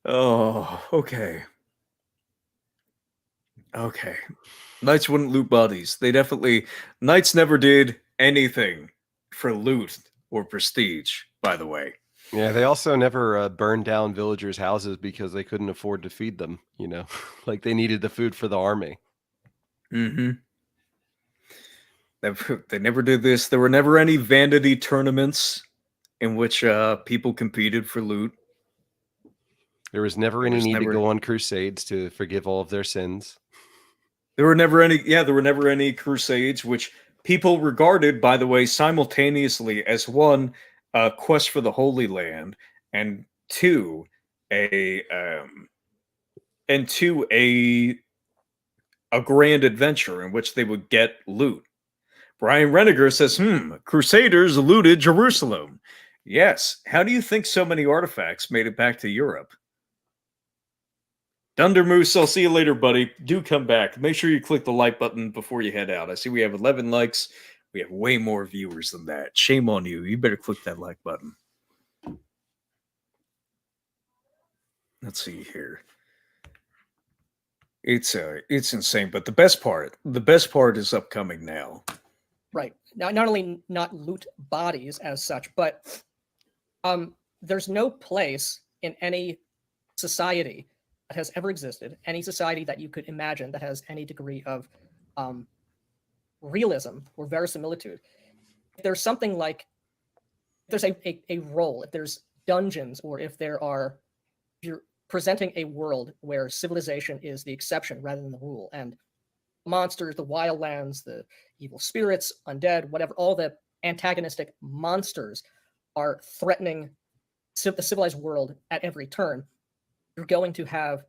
Speaker 1: Oh, okay. Okay. Knights wouldn't loot bodies. Knights never did anything for loot or prestige, by the way.
Speaker 2: Yeah, they also never burned down villagers' houses because they couldn't afford to feed them, like they needed the food for the army.
Speaker 1: Mm-hmm. They never did this. There were never any vanity tournaments in which people competed for loot.
Speaker 2: There was never any need to go on crusades to forgive all of their sins.
Speaker 1: There were never any crusades, which people regarded, by the way, simultaneously as one, quest for the Holy Land, and two, a grand adventure in which they would get loot. Brian Reniger says, Crusaders looted Jerusalem. Yes. How do you think so many artifacts made it back to Europe? Dunder Moose, I'll see you later, buddy. Do come back. Make sure you click the like button before you head out. I see we have 11 likes. We have way more viewers than that. Shame on you. You better click that like button. Let's see here. It's insane, but the best part is upcoming now.
Speaker 4: Right. Now, not only not loot bodies as such, but there's no place in any society that has ever existed, any society that you could imagine that has any degree of realism or verisimilitude. If there's something like, if there's a role, if there's dungeons, or if you're presenting a world where civilization is the exception rather than the rule, and monsters, the wildlands, the evil spirits, undead, whatever, all the antagonistic monsters are threatening the civilized world at every turn, you're going to have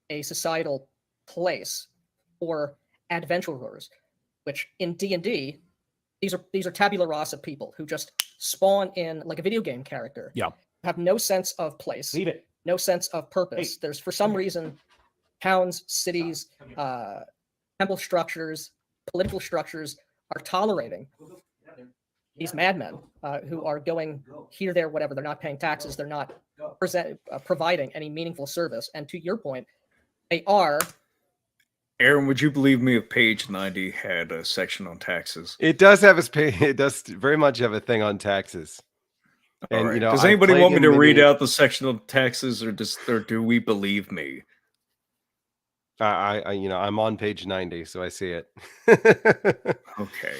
Speaker 4: a societal place for adventurers, which in D&D, these are tabula rasa people who just spawn in like a video game character.
Speaker 3: Yeah.
Speaker 4: Have no sense of place.
Speaker 3: Leave it.
Speaker 4: No sense of purpose.
Speaker 3: Hey.
Speaker 4: There's, for some reason, towns, cities, temple structures, political structures are tolerating these madmen who are going here, there, whatever. They're not paying taxes. They're not providing any meaningful service. And to your point, they are.
Speaker 1: Aaron, would you believe me if page 90 had a section on taxes?
Speaker 2: It does have it does very much have a thing on taxes. And
Speaker 1: right. Does anybody want me to read out the section on taxes, or do we believe me?
Speaker 2: I'm on page 90, so I see it.
Speaker 1: Okay.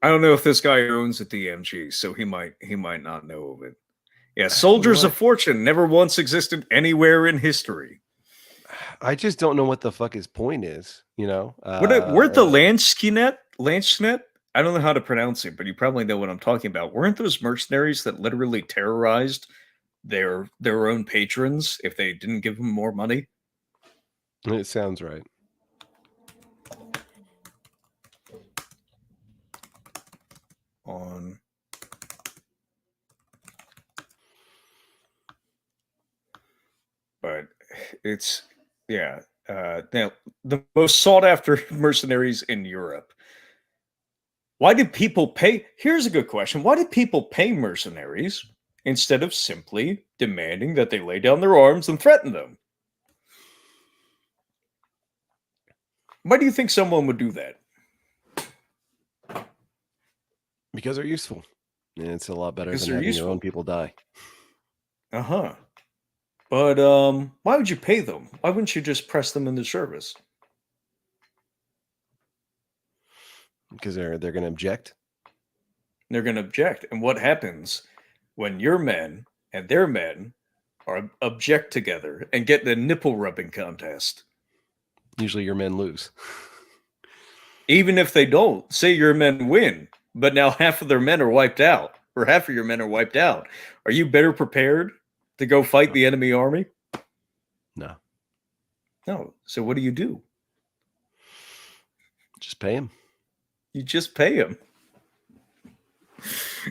Speaker 1: I don't know if this guy owns a DMG, so he might not know of it. Yeah, Soldiers of Fortune never once existed anywhere in history.
Speaker 2: I just don't know what the fuck his point is, Weren't
Speaker 1: the Lanchnet? I don't know how to pronounce it, but you probably know what I'm talking about. Weren't those mercenaries that literally terrorized their own patrons if they didn't give them more money?
Speaker 2: It sounds right.
Speaker 1: But it's now the most sought after mercenaries in Europe. Why did people pay? Here's a good question. Why did people pay mercenaries instead of simply demanding that they lay down their arms and threaten them? Why do you think someone would do that?
Speaker 2: Because they're useful. And it's a lot better
Speaker 1: Because
Speaker 2: than
Speaker 1: they're
Speaker 2: having your own
Speaker 1: useful.
Speaker 2: people die.
Speaker 1: Uh-huh. But why would you pay them? Why wouldn't you just press them into service?
Speaker 2: Because they're going to object.
Speaker 1: They're going to object. And what happens when your men and their men are object together and get in a nipple rubbing contest?
Speaker 2: Usually your men lose.
Speaker 1: Even if they don't, say your men win, but now half of their men are wiped out, or half of your men are wiped out. Are you better prepared to go fight the enemy army?
Speaker 2: No.
Speaker 1: No. So what do?
Speaker 2: Just pay them.
Speaker 1: You just pay them.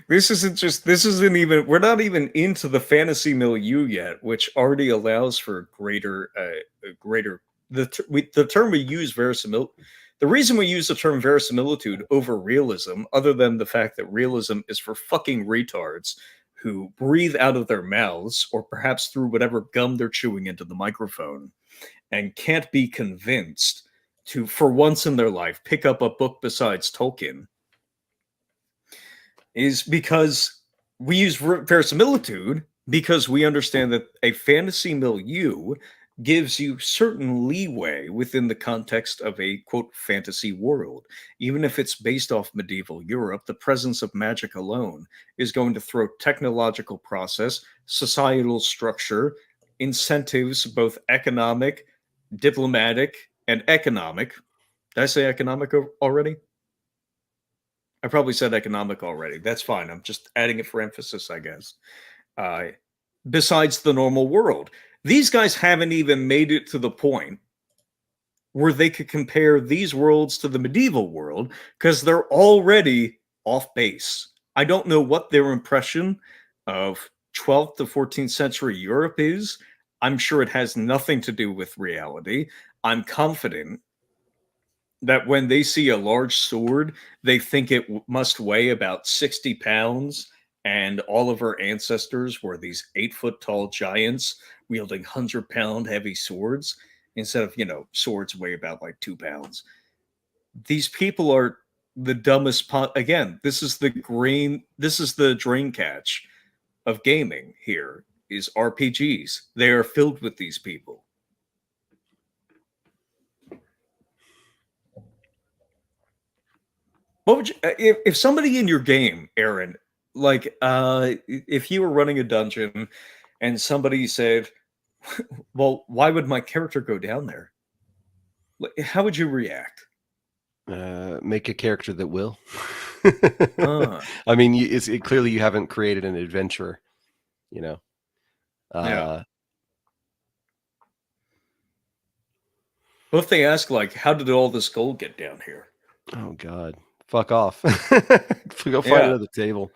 Speaker 1: This isn't even, we're not even into the fantasy milieu yet, which already allows for the term we use, verisimilitude. The reason we use the term verisimilitude over realism, other than the fact that realism is for fucking retards who breathe out of their mouths, or perhaps through whatever gum they're chewing into the microphone, and can't be convinced to, for once in their life, pick up a book besides Tolkien, is because we use verisimilitude because we understand that a fantasy milieu gives you certain leeway within the context of a, quote, fantasy world. Even if it's based off medieval Europe, the presence of magic alone is going to throw technological process, societal structure, incentives, both economic, diplomatic, and economic. Did I say economic already? I probably said economic already. That's fine. I'm just adding it for emphasis, I guess. Besides the normal world. These guys haven't even made it to the point where they could compare these worlds to the medieval world because they're already off base. I don't know what their impression of 12th to 14th century Europe is. I'm sure it has nothing to do with reality. I'm confident that when they see a large sword, they think it must weigh about 60 pounds, and all of our ancestors were these 8-foot tall giants wielding 100-pound heavy swords instead of, swords weigh about like 2 pounds. These people are the dumbest. Again, this is the drain catch of gaming here is RPGs. They are filled with these people. What would you, if somebody in your game, Aaron, like if you were running a dungeon and somebody said, well, why would my character go down there? How would you react?
Speaker 2: Make a character that will.
Speaker 1: Uh,
Speaker 2: I mean, clearly you haven't created an adventurer,
Speaker 1: yeah.
Speaker 2: Uh,
Speaker 1: Well, if they ask, like, how did all this gold get down here?
Speaker 2: Oh God, fuck off. Go find
Speaker 1: Yeah.
Speaker 2: another table,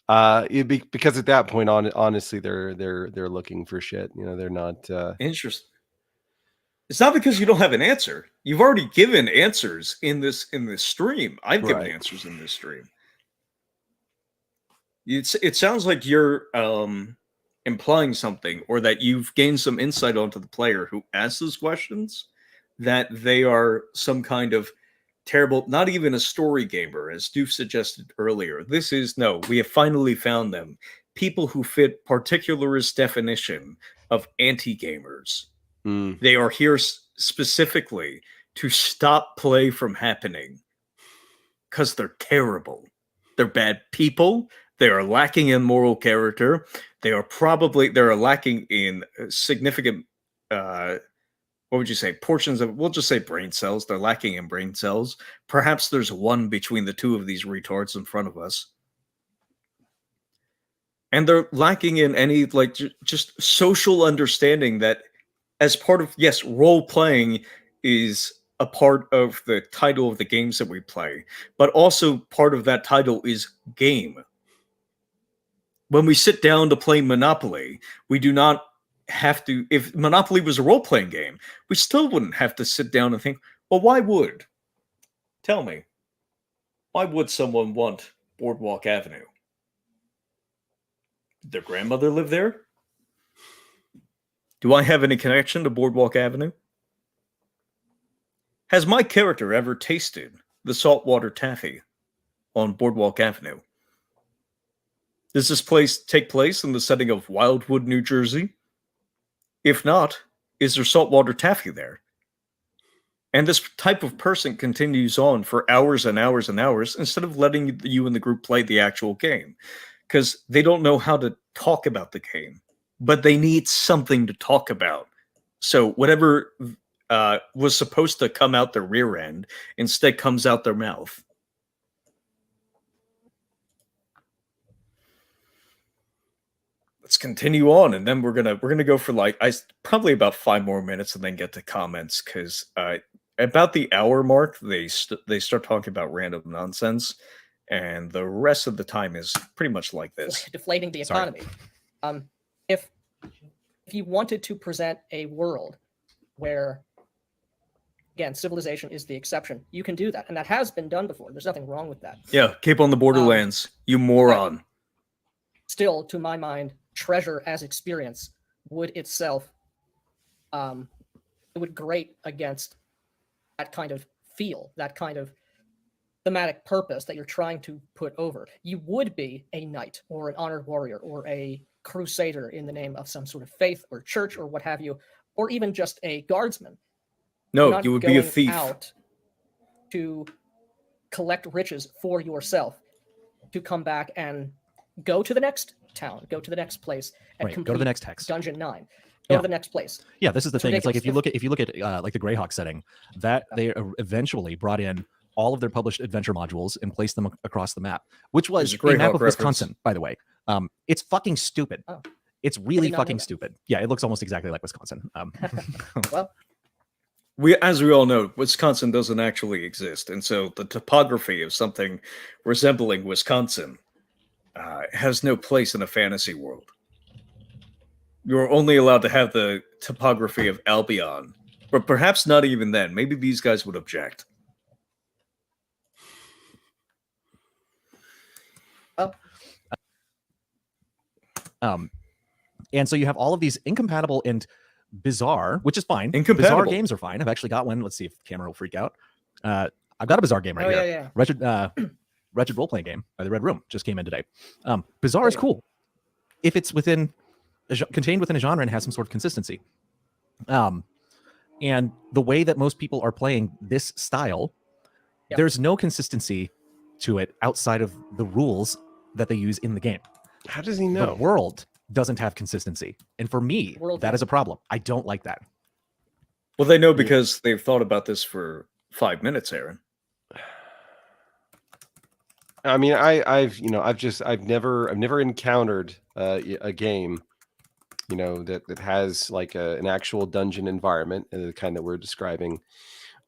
Speaker 2: because at that point honestly they're looking for shit. They're not
Speaker 1: Interesting. It's not because you don't have an answer. You've already given answers in this stream. I've given
Speaker 2: Right.
Speaker 1: answers in this stream. It sounds like you're implying something, or that you've gained some insight onto the player who asks those questions, that they are some kind of terrible, not even a story gamer, as Doof suggested earlier. We have finally found them. People who fit particularist definition of anti-gamers.
Speaker 2: Mm.
Speaker 1: They are here specifically to stop play from happening because they're terrible. They're bad people. They are lacking in moral character. They are lacking in significant, what would you say, portions of, we'll just say brain cells. They're lacking in brain cells. Perhaps there's one between the two of these retards in front of us. And they're lacking in any, like, just social understanding that, as part of, yes, role playing is a part of the title of the games that we play, but also part of that title is game. When we sit down to play Monopoly, we do not have to, if Monopoly was a role playing game, we still wouldn't have to sit down and think, well, why would? Tell me, why would someone want Boardwalk Avenue? Did their grandmother live there? Do I have any connection to Boardwalk Avenue? Has my character ever tasted the saltwater taffy on Boardwalk Avenue? Does this place take place in the setting of Wildwood, New Jersey? If not, is there saltwater taffy there? And this type of person continues on for hours and hours and hours instead of letting you and the group play the actual game. Because they don't know how to talk about the game, but they need something to talk about. So whatever was supposed to come out their rear end instead comes out their mouth. Let's continue on, and then we're gonna go for like probably about 5 more minutes, and then get to comments, because about the hour mark they start talking about random nonsense, and the rest of the time is pretty much like this.
Speaker 4: Deflating the economy. If you wanted to present a world where, again, civilization is the exception, you can do that, and that has been done before. There's nothing wrong with that.
Speaker 1: Yeah, Cape on the Borderlands, you moron.
Speaker 4: Still, to my mind, treasure as experience would itself, it would grate against that kind of feel, that kind of thematic purpose that you're trying to put over. You would be a knight or an honored warrior or a crusader in the name of some sort of faith or church or what have you, or even just a guardsman.
Speaker 1: No, you would be a thief.
Speaker 4: Out to collect riches for yourself, to come back and go to the next town, go to the next place, and
Speaker 3: Right, go to the next hex.
Speaker 4: Dungeon 9. Go to the next place.
Speaker 3: Yeah, this is the thing. It's like if you
Speaker 4: ridiculous.
Speaker 3: look at like the Greyhawk setting, that they eventually brought in all of their published adventure modules and placed them across the map, which was
Speaker 1: There's a
Speaker 3: a map
Speaker 1: Greyhawk
Speaker 3: of
Speaker 1: reference.
Speaker 3: Wisconsin, by the way. It's fucking stupid.
Speaker 4: Oh.
Speaker 3: It's really
Speaker 4: not know
Speaker 3: fucking
Speaker 4: that.
Speaker 3: stupid. Yeah, it looks almost exactly like Wisconsin.
Speaker 4: Well,
Speaker 1: As we all know, Wisconsin doesn't actually exist, and so the topography of something resembling Wisconsin has no place in a fantasy world. You're only allowed to have the topography of Albion, but perhaps not even then. Maybe these guys would object.
Speaker 3: And so you have all of these incompatible and bizarre, which is fine.
Speaker 1: Incompatible.
Speaker 3: Bizarre games are fine. I've actually got one. Let's see if the camera will freak out. I've got a bizarre game right here.
Speaker 4: yeah.
Speaker 3: Wretched role-playing game by the Red Room just came in today. Bizarre is cool if it's contained within a genre and has some sort of consistency. And the way that most people are playing this style, there's no consistency to it outside of the rules that they use in the game.
Speaker 2: How does he know?
Speaker 3: The world doesn't have consistency, and for me, that is a problem. I don't like that.
Speaker 1: Well, they know because they've thought about this for 5 minutes, Aaron.
Speaker 2: I mean, I've never encountered a game, that has like an actual dungeon environment, the kind that we're describing,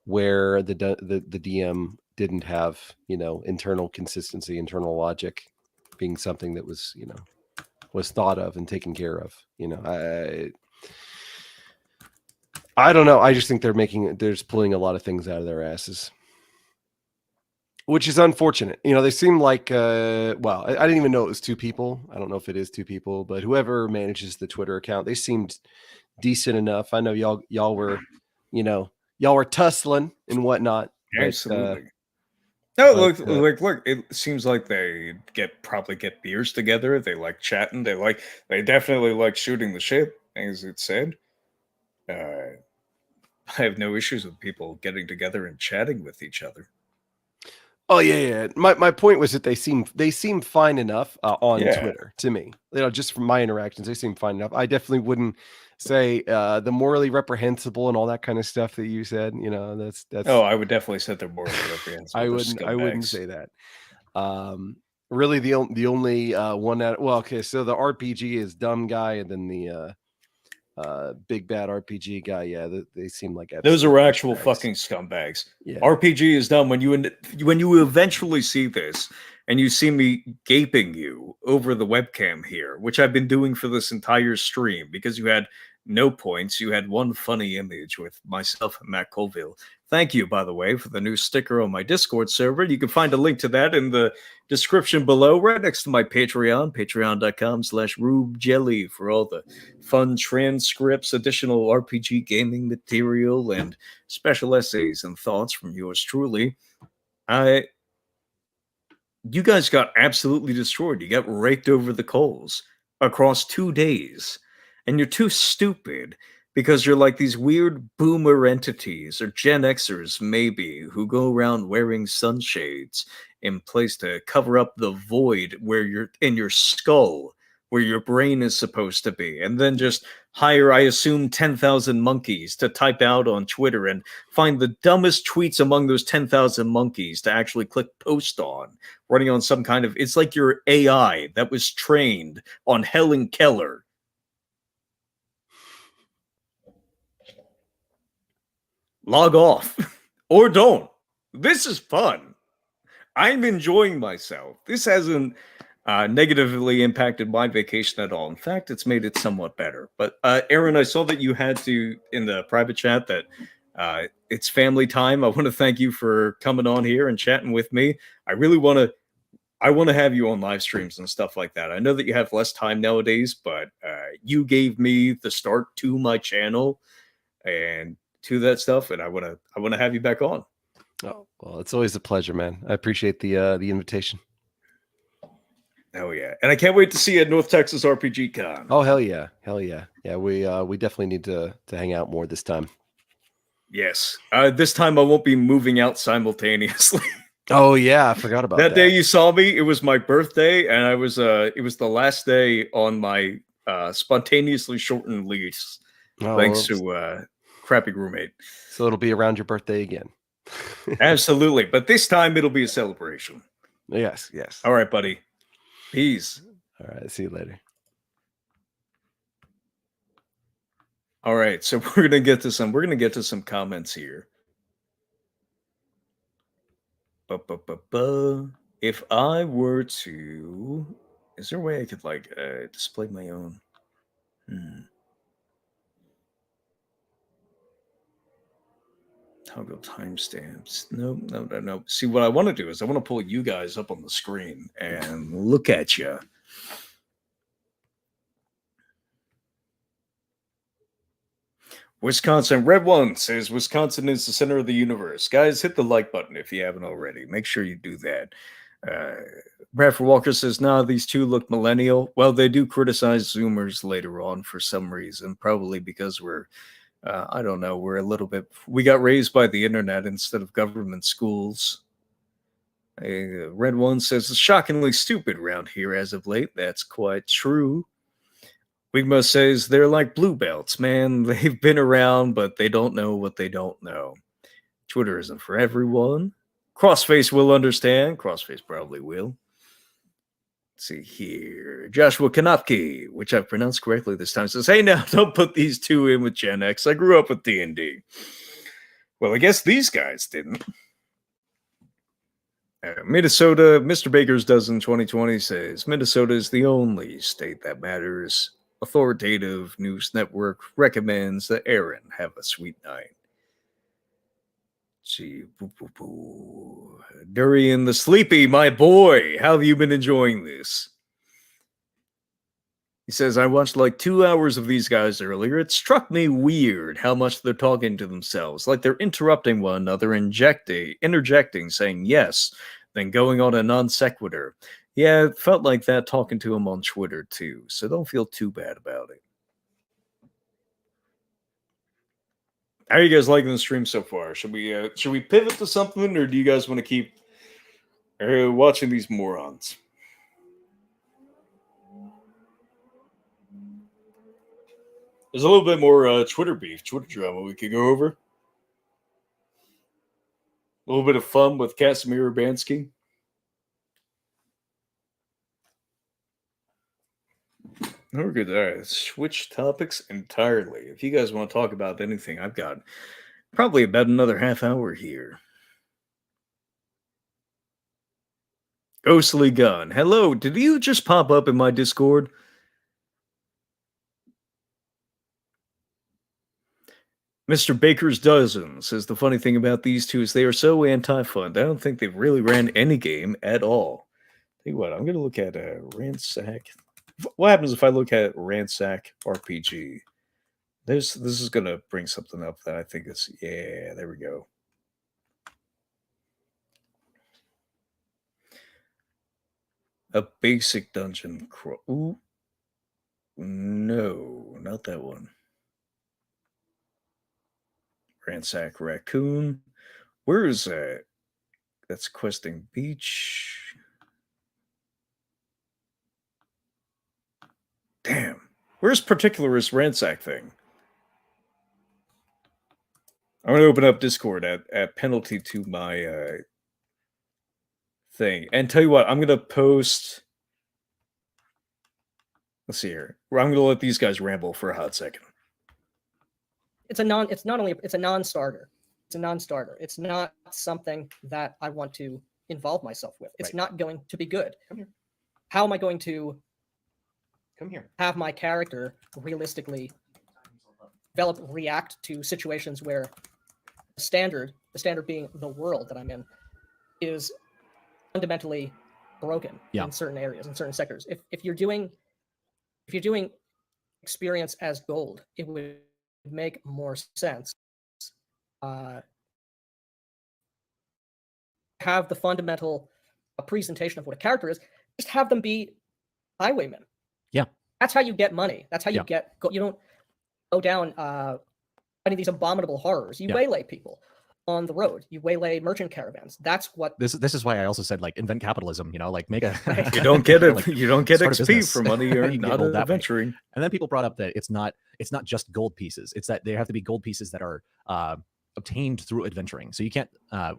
Speaker 2: where the DM didn't have internal consistency, internal logic, being something that was was thought of and taken care of. I don't know. I just think they're pulling a lot of things out of their asses, which is unfortunate. They seem like, I didn't even know it was 2 people. I don't know if it is 2 people, but whoever manages the Twitter account, they seemed decent enough. I know y'all were tussling and whatnot.
Speaker 1: Absolutely. Look, it seems like they probably get beers together. They like chatting. They definitely like shooting the shit, as it said. I have no issues with people getting together and chatting with each other.
Speaker 2: Oh yeah. My point was that they seem fine enough on Twitter to me. Just from my interactions, they seem fine enough. I definitely wouldn't say the morally reprehensible and all that kind of stuff that you said. That's.
Speaker 1: Oh, I would definitely say they're morally reprehensible.
Speaker 2: I wouldn't say that. Really, the only one that so the RPG is dumb guy, and then the big bad RPG guy. Yeah, they seem like
Speaker 1: those are actual
Speaker 2: scumbags.
Speaker 1: fucking scumbags.
Speaker 2: Yeah.
Speaker 1: RPG is dumb when you eventually see this and you see me gaping you over the webcam here, which I've been doing for this entire stream because you had no points. You had one funny image with myself and Matt Colville. Thank you, by the way, for the new sticker on my Discord server. You can find a link to that in the description below, right next to my Patreon, patreon.com/RubeJelly, for all the fun transcripts, additional RPG gaming material, and special essays and thoughts from yours truly. You guys got absolutely destroyed. You got raked over the coals across 2 days. And you're too stupid because you're like these weird boomer entities or Gen Xers, maybe, who go around wearing sunshades in place to cover up the void where you're in your skull, where your brain is supposed to be, and then just hire, I assume, 10,000 monkeys to type out on Twitter and find the dumbest tweets among those 10,000 monkeys to actually click post on, running on some kind of, it's like your AI that was trained on Helen Keller. Log off or don't. This is fun. I'm enjoying myself. This hasn't negatively impacted my vacation at all. In fact, it's made it somewhat better. But Aaron, I saw that you had to, in the private chat, that it's family time. I want to thank you for coming on here and chatting with me. I want to have you on live streams and stuff like that. I know that you have less time nowadays, but you gave me the start to my channel and to that stuff, and I want to have you back on.
Speaker 2: Oh, well, it's always a pleasure, man. I appreciate the invitation.
Speaker 1: Oh yeah, and I can't wait to see you at North Texas RPG Con.
Speaker 2: Oh hell yeah, yeah. We definitely need to hang out more this time.
Speaker 1: Yes, this time I won't be moving out simultaneously.
Speaker 2: Oh yeah, I forgot about that.
Speaker 1: That day you saw me, it was my birthday, and it was the last day on my spontaneously shortened lease, thanks to crappy roommate.
Speaker 2: So it'll be around your birthday again.
Speaker 1: Absolutely, but this time it'll be a celebration.
Speaker 2: Yes.
Speaker 1: All right, buddy. Peace.
Speaker 2: All right, see you later.
Speaker 1: All right, so we're gonna get to some comments here. If I were to, is there a way I could like display my own? Toggle timestamps. No. See, what I want to do is I want to pull you guys up on the screen and look at you. Wisconsin Red One says Wisconsin is the center of the universe. Guys, hit the like button if you haven't already. Make sure you do that. Bradford Walker says, nah, these two look millennial. Well, they do criticize Zoomers later on for some reason, probably because we're I don't know, we got raised by the internet instead of government schools. Red One says, it's shockingly stupid around here as of late. That's quite true. Wigma says, they're like blue belts, man. They've been around, but they don't know what they don't know. Twitter isn't for everyone. Crossface will understand. Crossface probably will. Let's see here. Joshua Kanopke, which I've pronounced correctly this time, says, hey, now, don't put these two in with Gen X. I grew up with D&D. Well, I guess these guys didn't. Minnesota, Mr. Baker's Dozen 2020 says, Minnesota is the only state that matters. Authoritative news network recommends that Aaron have a sweet night. See, Durian the Sleepy, my boy, how have you been enjoying this? He says, I watched like 2 hours of these guys earlier. It struck me weird how much they're talking to themselves, like they're interrupting one another, interjecting, saying yes, then going on a non sequitur. Yeah, it felt like that talking to him on Twitter too, so don't feel too bad about it. How are you guys liking the stream so far? Should we pivot to something, or do you guys want to keep watching these morons? There's a little bit more Twitter beef, Twitter drama we could go over. A little bit of fun with Casimir Urbanski. We're good. All right, switch topics entirely. If you guys want to talk about anything, I've got probably about another half hour here. Ghostly Gun. Hello, did you just pop up in my Discord? Mr. Baker's Dozen says the funny thing about these two is they are so anti-fund. I don't think they've really ran any game at all. Tell you what, I'm going to look at Ransack. What happens if I look at Ransack RPG? This is going to bring something up that I think is, yeah, there we go. A basic dungeon crawl. Ooh. No, not that one. Ransack Raccoon. Where is that? That's Questing Beach. Damn. Where's Particularist Ransack thing? I'm going to open up Discord at penalty to my thing. And tell you what, I'm going to post... Let's see here. I'm going to let these guys ramble for a hot second.
Speaker 4: It's a non-starter. It's a non-starter. It's not something that I want to involve myself with. It's not going to be good.
Speaker 3: Come here.
Speaker 4: How am I going to
Speaker 3: Come here.
Speaker 4: have my character realistically react to situations where the standard being the world that I'm in, is fundamentally broken in certain areas, in certain sectors. If you're doing experience as gold, it would make more sense. Have the fundamental presentation of what a character is. Just have them be highwaymen.
Speaker 3: Yeah,
Speaker 4: that's how you get money. That's how you you don't go down finding these abominable horrors. You waylay people on the road. You waylay merchant caravans. That's what
Speaker 3: this is why I also said, like, invent capitalism, you know, like make a
Speaker 1: you don't get it.
Speaker 3: like,
Speaker 1: you don't get
Speaker 3: start a
Speaker 1: XP
Speaker 3: business.
Speaker 1: for money
Speaker 3: You
Speaker 1: or
Speaker 3: can get
Speaker 1: not
Speaker 3: gold that way.
Speaker 1: adventuring.
Speaker 3: And then people brought up that it's not just gold pieces. It's that they have to be gold pieces that are obtained through adventuring. So you can't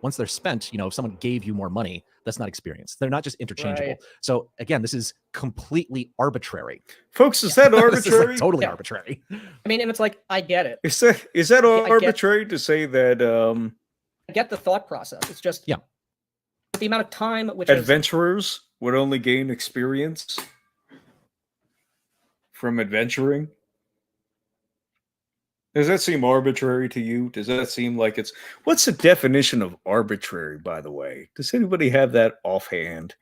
Speaker 3: once they're spent, you know, if someone gave you more money, that's not experience. They're not just interchangeable.
Speaker 4: Right.
Speaker 3: So again, this is completely arbitrary.
Speaker 1: Folks, is that
Speaker 3: This is,
Speaker 1: arbitrary?
Speaker 3: like, totally arbitrary.
Speaker 4: I mean, and it's like, I get it.
Speaker 1: Is that
Speaker 4: I get-
Speaker 1: arbitrary to say that
Speaker 4: I get the thought process. It's just the amount of time which
Speaker 1: adventurers would only gain experience from adventuring? Does that seem arbitrary to you? Does that seem like it's... What's the definition of arbitrary, by the way? Does anybody have that offhand?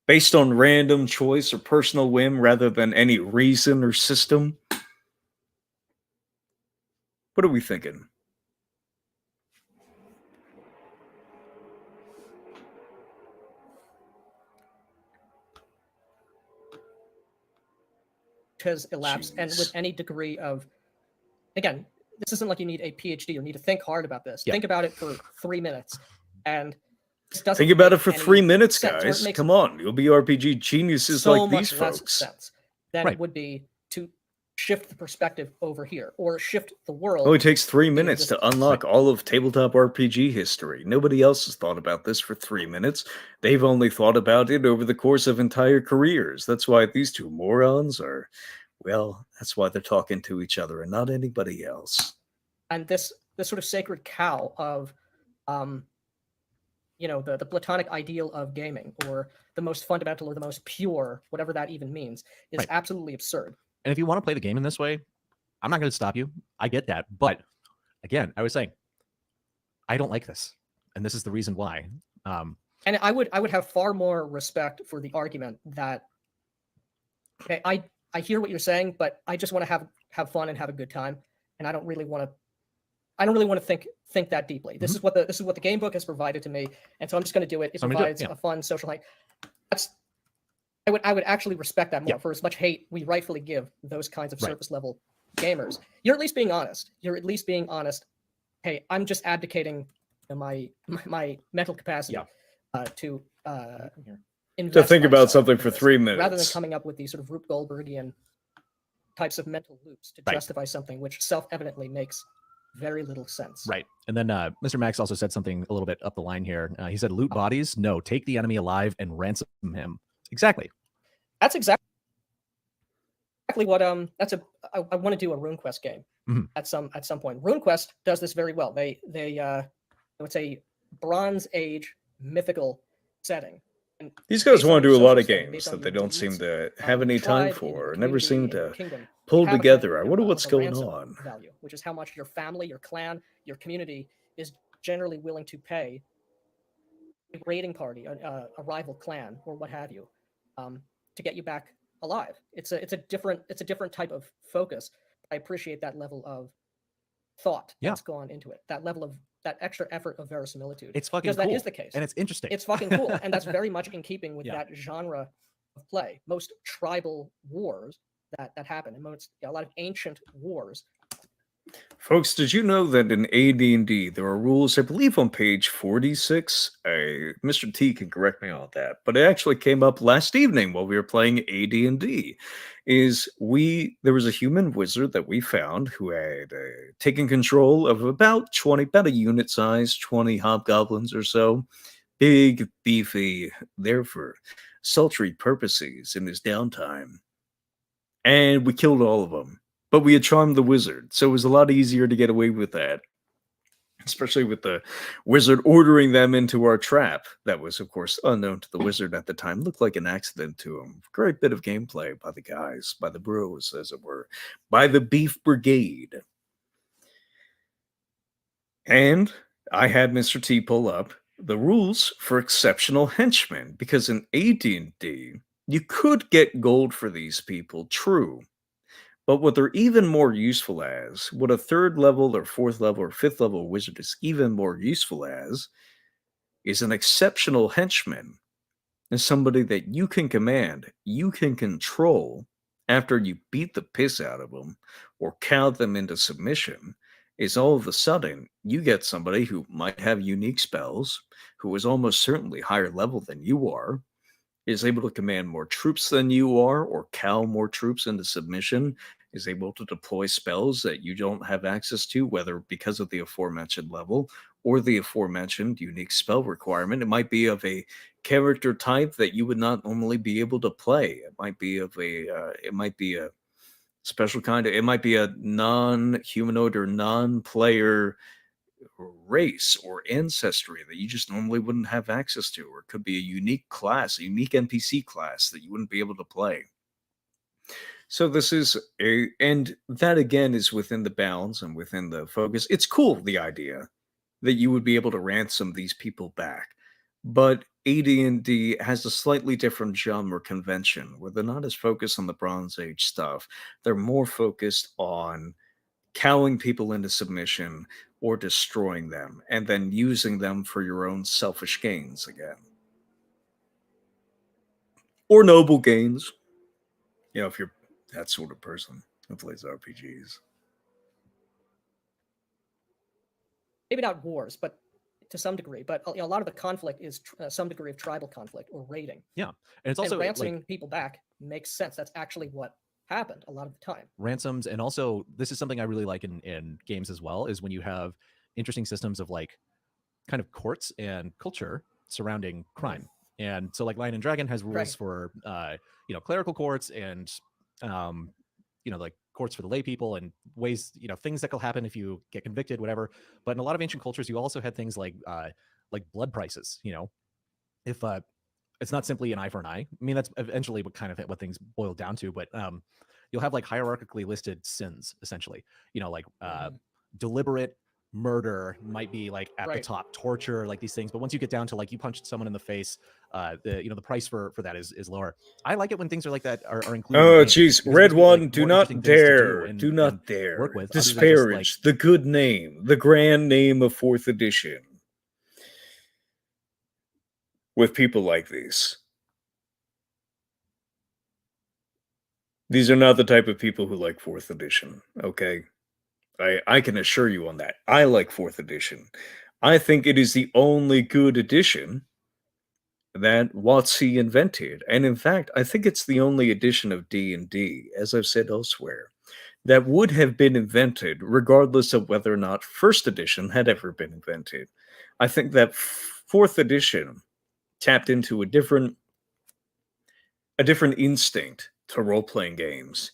Speaker 1: Based on random choice or personal whim rather than any reason or system? What are we thinking?
Speaker 4: has elapsed, and with any degree of, again, this isn't like you need a PhD or need to think hard about this. Think about it for 3 minutes, and this doesn't
Speaker 1: think about it
Speaker 4: make
Speaker 1: for
Speaker 4: any
Speaker 1: 3 minutes,
Speaker 4: sense, or it
Speaker 1: guys.
Speaker 4: makes
Speaker 1: Come on, you'll be RPG geniuses
Speaker 4: so
Speaker 1: like
Speaker 4: much
Speaker 1: these
Speaker 4: less
Speaker 1: folks.
Speaker 4: sense than it would be to shift the perspective over here or shift the world.
Speaker 1: It only takes 3 minutes
Speaker 4: existence.
Speaker 1: to unlock all of tabletop RPG history. Nobody else has thought about this for 3 minutes. They've only thought about it over the course of entire careers. That's why these two morons are, well, that's why they're talking to each other and not anybody else.
Speaker 4: And this sort of sacred cow of, you know, the platonic ideal of gaming, or the most fundamental or the most pure, whatever that even means, is absolutely absurd.
Speaker 3: And if you want to play the game in this way, I'm not going to stop you. I get that. But again, I was saying, I don't like this. And this is the reason why.
Speaker 4: And I would have far more respect for the argument that, okay, I hear what you're saying, but I just want to have fun and have a good time. And I don't really want to think that deeply. This is what the game book has provided to me. And so I'm just going to do it. It provides a fun social life. I would actually respect that more for as much hate we rightfully give those kinds of surface level gamers. You're at least being honest. Hey, I'm just abdicating my mental capacity to
Speaker 1: think about something for 3 minutes,
Speaker 4: rather than coming up with these sort of Rube Goldbergian types of mental loops to justify something which self-evidently makes very little sense.
Speaker 3: Right. And then Mr. Max also said something a little bit up the line here. He said, loot bodies? No, take the enemy alive and ransom him. Exactly.
Speaker 4: That's exactly what I want to do a RuneQuest game at some point. RuneQuest does this very well. They it's a Bronze Age mythical setting. And
Speaker 1: These guys
Speaker 4: based on
Speaker 1: want to
Speaker 4: your
Speaker 1: do a lot
Speaker 4: social
Speaker 1: of
Speaker 4: standing,
Speaker 1: games
Speaker 4: based on
Speaker 1: that they
Speaker 4: your
Speaker 1: don't seem
Speaker 4: needs,
Speaker 1: to
Speaker 4: in
Speaker 1: have
Speaker 4: your
Speaker 1: any time
Speaker 4: tribe, in your
Speaker 1: for, or never seem
Speaker 4: community, in your
Speaker 1: to
Speaker 4: kingdom, you
Speaker 1: pull
Speaker 4: have a
Speaker 1: together. I
Speaker 4: kind
Speaker 1: wonder
Speaker 4: of
Speaker 1: what's
Speaker 4: a
Speaker 1: going
Speaker 4: ransom
Speaker 1: on.
Speaker 4: value, which is how much your family, your clan, your community is generally willing to pay a raiding party, a rival clan, or what have you, to get you back alive. It's a different type of focus. I appreciate that level of thought
Speaker 3: Yeah.
Speaker 4: that's gone into it. That level of that extra effort of verisimilitude.
Speaker 3: It's fucking
Speaker 4: because
Speaker 3: cool.
Speaker 4: that is the case.
Speaker 3: And it's interesting.
Speaker 4: It's fucking cool, and that's very much in keeping with
Speaker 3: Yeah.
Speaker 4: that genre of play. Most tribal wars that happen, and a lot of ancient wars.
Speaker 1: Folks, did you know that in AD&D there are rules, I believe on page 46, Mr. T can correct me on that, but it actually came up last evening while we were playing AD&D, there was a human wizard that we found who had taken control of about a unit size, 20 hobgoblins or so, big, beefy, there for sultry purposes in his downtime. And we killed all of them. But we had charmed the wizard, so it was a lot easier to get away with that. Especially with the wizard ordering them into our trap. That was, of course, unknown to the wizard at the time. Looked like an accident to him. Great bit of gameplay by the guys, by the bros, as it were. By the Beef Brigade. And I had Mr. T pull up the rules for exceptional henchmen, because in AD&D, you could get gold for these people, true. But what they're even more useful as, what a 3rd level or 4th level or 5th level wizard is even more useful as, is an exceptional henchman. Is somebody that you can command, you can control after you beat the piss out of them or cow them into submission. Is all of a sudden you get somebody who might have unique spells, who is almost certainly higher level than you are, is able to command more troops than you are or cow more troops into submission, is able to deploy spells that you don't have access to, whether because of the aforementioned level or the aforementioned unique spell requirement. It might be of a character type that you would not normally be able to play. It might be a special kind of, it might be a non-humanoid or non-player race or ancestry that you just normally wouldn't have access to, or it could be a unique class, a unique NPC class that you wouldn't be able to play. So this is and that again is within the bounds and within the focus. It's cool, the idea that you would be able to ransom these people back. But AD&D has a slightly different genre convention where they're not as focused on the Bronze Age stuff. They're more focused on cowing people into submission or destroying them, and then using them for your own selfish gains again. Or noble gains. You know, if you're that sort of person who plays RPGs.
Speaker 4: Maybe not wars, but to some degree. But a lot of the conflict is some degree of tribal conflict or raiding.
Speaker 3: Yeah. And it's also
Speaker 4: and ransoming people back makes sense. That's actually what happened a lot of the time.
Speaker 3: Ransoms, and also this is something I really like in games as well, is when you have interesting systems of like kind of courts and culture surrounding crime. And so like Lion and Dragon has rules for clerical courts and like courts for the lay people and ways, things that can happen if you get convicted, whatever. But in a lot of ancient cultures, you also had things like blood prices. If it's not simply an eye for an eye. I mean, that's eventually what things boil down to. But you'll have like hierarchically listed sins, essentially. Deliberate murder might be like at the top, torture, like these things. But once you get down to like you punched someone in the face, the price for that is lower. I like it when things are like that are included.
Speaker 1: Oh, jeez, Red One, do not dare,
Speaker 3: work with,
Speaker 1: disparage the good name, the grand name of 4th edition with people like these. These are not the type of people who like 4th edition, okay? I can assure you on that. I like 4th edition. I think it is the only good edition that WotC invented. And in fact, I think it's the only edition of D&D, as I've said elsewhere, that would have been invented regardless of whether or not 1st edition had ever been invented. I think that 4th edition tapped into a different instinct to role-playing games.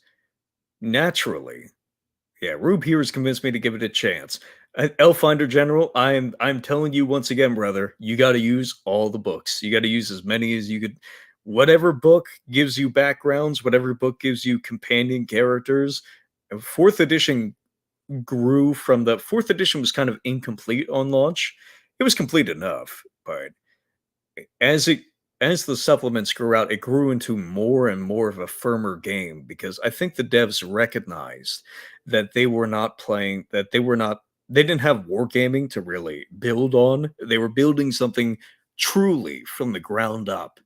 Speaker 1: Naturally. Yeah, Rube here has convinced me to give it a chance. Elfinder General, I'm telling you once again, brother, you got to use all the books. You got to use as many as you could. Whatever book gives you backgrounds, whatever book gives you companion characters. Fourth edition grew from the fourth edition was kind of incomplete on launch. It was complete enough, but as it as the supplements grew out, it grew into more and more of a firmer game because I think the devs recognized that they didn't have wargaming to really build on. They were building something truly from the ground up.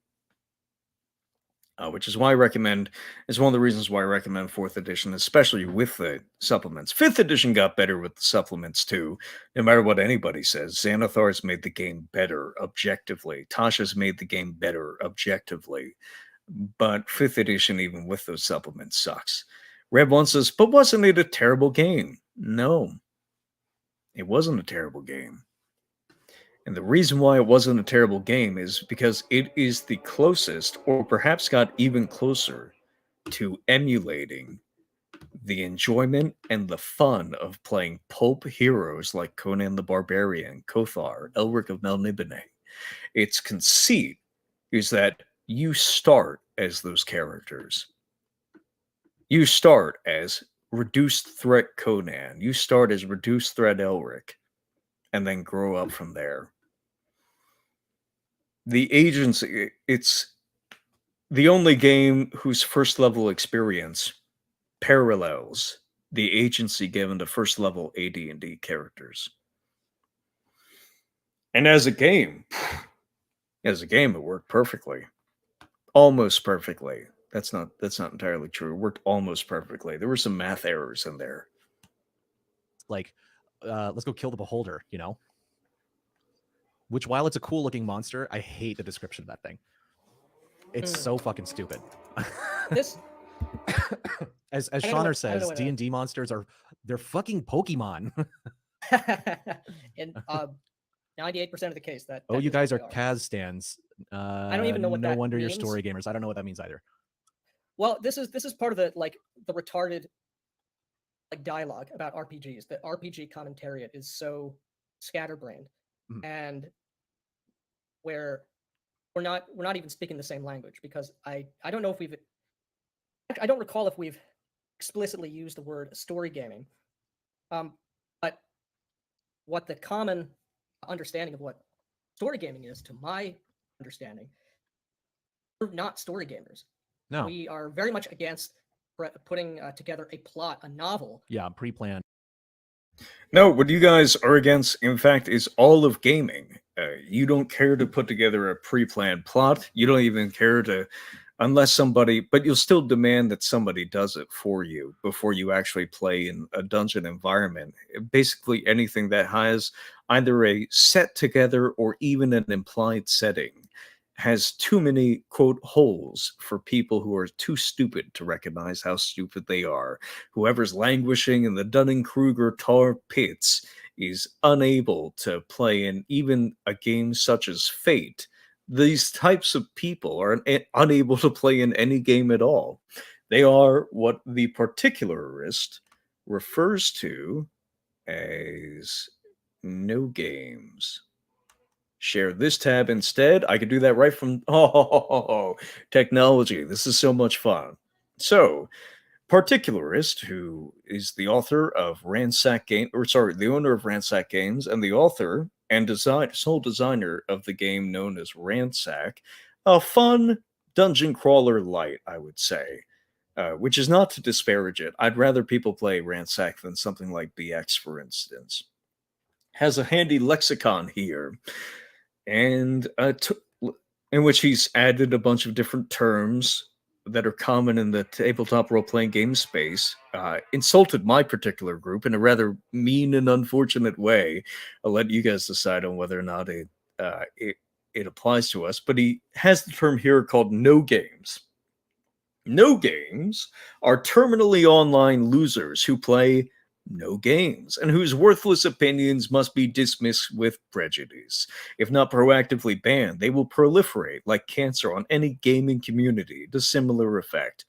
Speaker 1: Which is why I recommend is one of the reasons why I recommend fourth edition, especially with the supplements. Fifth edition got better with the supplements too. No matter what anybody says, Xanathar's made the game better objectively. Tasha's made the game better objectively. But fifth edition, even with those supplements, sucks. Red One says, but wasn't it a terrible game? No, it wasn't a terrible game. And the reason why it wasn't a terrible game is because it is the closest, or perhaps got even closer, to emulating the enjoyment and the fun of playing pulp heroes like Conan the Barbarian, Kothar, Elric of Melniboné. Its conceit is that you start as those characters. You start as reduced threat Conan. You start as reduced threat Elric. And then grow up from there. The agency, it's the only game whose first level experience parallels the agency given to first level AD&D characters. And as a game, it worked perfectly. Almost perfectly. That's not entirely true. It worked almost perfectly. There were some math errors in there.
Speaker 3: Like, let's go kill the beholder, you know? Which, while it's a cool looking monster, I hate the description of that thing. It's so fucking stupid.
Speaker 4: This,
Speaker 3: as
Speaker 4: I don't know
Speaker 3: Shauner
Speaker 4: what- I don't know
Speaker 3: says,
Speaker 4: what
Speaker 3: D&D monsters they're fucking Pokemon.
Speaker 4: in 98% of the case, that
Speaker 3: Oh,
Speaker 4: that
Speaker 3: you
Speaker 4: is what
Speaker 3: guys are
Speaker 4: they
Speaker 3: Kaz stands.
Speaker 4: I don't even know what
Speaker 3: no
Speaker 4: that
Speaker 3: wonder you're
Speaker 4: means.
Speaker 3: story gamers. I don't know what that means either.
Speaker 4: Well, this is part of the the retarded dialogue about RPGs. The RPG commentariat is so scatterbrained,
Speaker 3: Mhm.
Speaker 4: and where we're not even speaking the same language, because I don't know if I don't recall if we've explicitly used the word story gaming, but what the common understanding of what story gaming is, to my understanding, we're not story gamers.
Speaker 3: No.
Speaker 4: We are very much against putting together a plot, a novel.
Speaker 3: Yeah, pre-planned.
Speaker 1: No, what you guys are against, in fact, is all of gaming. You don't care to put together a pre-planned plot. You don't even care to, unless somebody, but you'll still demand that somebody does it for you before you actually play in a dungeon environment. Basically, anything that has either a set together or even an implied setting has too many, quote, holes for people who are too stupid to recognize how stupid they are. Whoever's languishing in the Dunning-Kruger tar pits is unable to play in even a game such as Fate. These types of people are unable to play in any game at all. They are what the particularist refers to as no games. Share this tab instead. I could do that right from technology. This is so much fun. So, Particularist, who is the author of the owner of Ransack Games, and the author and sole designer of the game known as Ransack, a fun dungeon crawler light, I would say. Which is not to disparage it. I'd rather people play Ransack than something like BX, for instance. Has a handy lexicon here, and in which he's added a bunch of different terms that are common in the tabletop role-playing game space, insulted my particular group in a rather mean and unfortunate way. I'll let you guys decide on whether or not it applies to us, but he has the term here called no games. No games are terminally online losers who play no games, and whose worthless opinions must be dismissed with prejudice. If not proactively banned, they will proliferate like cancer on any gaming community to similar effect.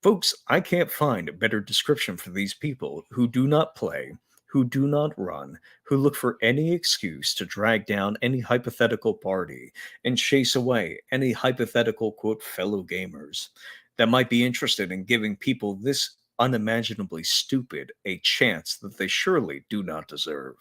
Speaker 1: Folks, I can't find a better description for these people who do not play, who do not run, who look for any excuse to drag down any hypothetical party and chase away any hypothetical, quote, fellow gamers that might be interested in giving people this unimaginably stupid a chance that they surely do not deserve.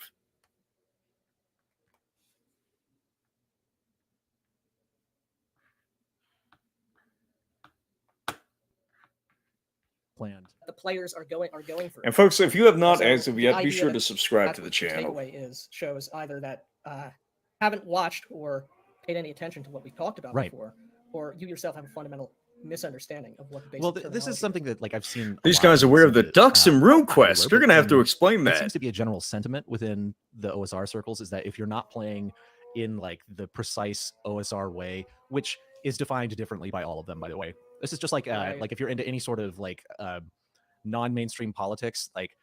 Speaker 3: Planned.
Speaker 4: The players are going through.
Speaker 1: And folks, if you have not
Speaker 4: So
Speaker 1: as of
Speaker 4: the
Speaker 1: yet, be
Speaker 4: idea
Speaker 1: sure to
Speaker 4: that
Speaker 1: subscribe to
Speaker 4: that's
Speaker 1: the
Speaker 4: what
Speaker 1: channel.
Speaker 4: takeaway shows either that haven't watched or paid any attention to what we talked about
Speaker 3: Right.
Speaker 4: before, or you yourself have a fundamental misunderstanding of what the basic
Speaker 3: Well, this
Speaker 4: terminology
Speaker 3: is something that like I've seen. a
Speaker 1: These
Speaker 3: lot
Speaker 1: guys
Speaker 3: in
Speaker 1: aware
Speaker 3: some
Speaker 1: of the
Speaker 3: of
Speaker 1: ducks and
Speaker 3: not
Speaker 1: RuneQuest.
Speaker 3: everywhere,
Speaker 1: You're going to have to
Speaker 3: in-
Speaker 1: explain
Speaker 3: It
Speaker 1: that.
Speaker 3: seems to be a general sentiment within the OSR circles is that if you're not playing in like the precise OSR way, which is defined differently by all of them, by the way. This is just like
Speaker 4: Right.
Speaker 3: like if you're into any sort of like non-mainstream politics, like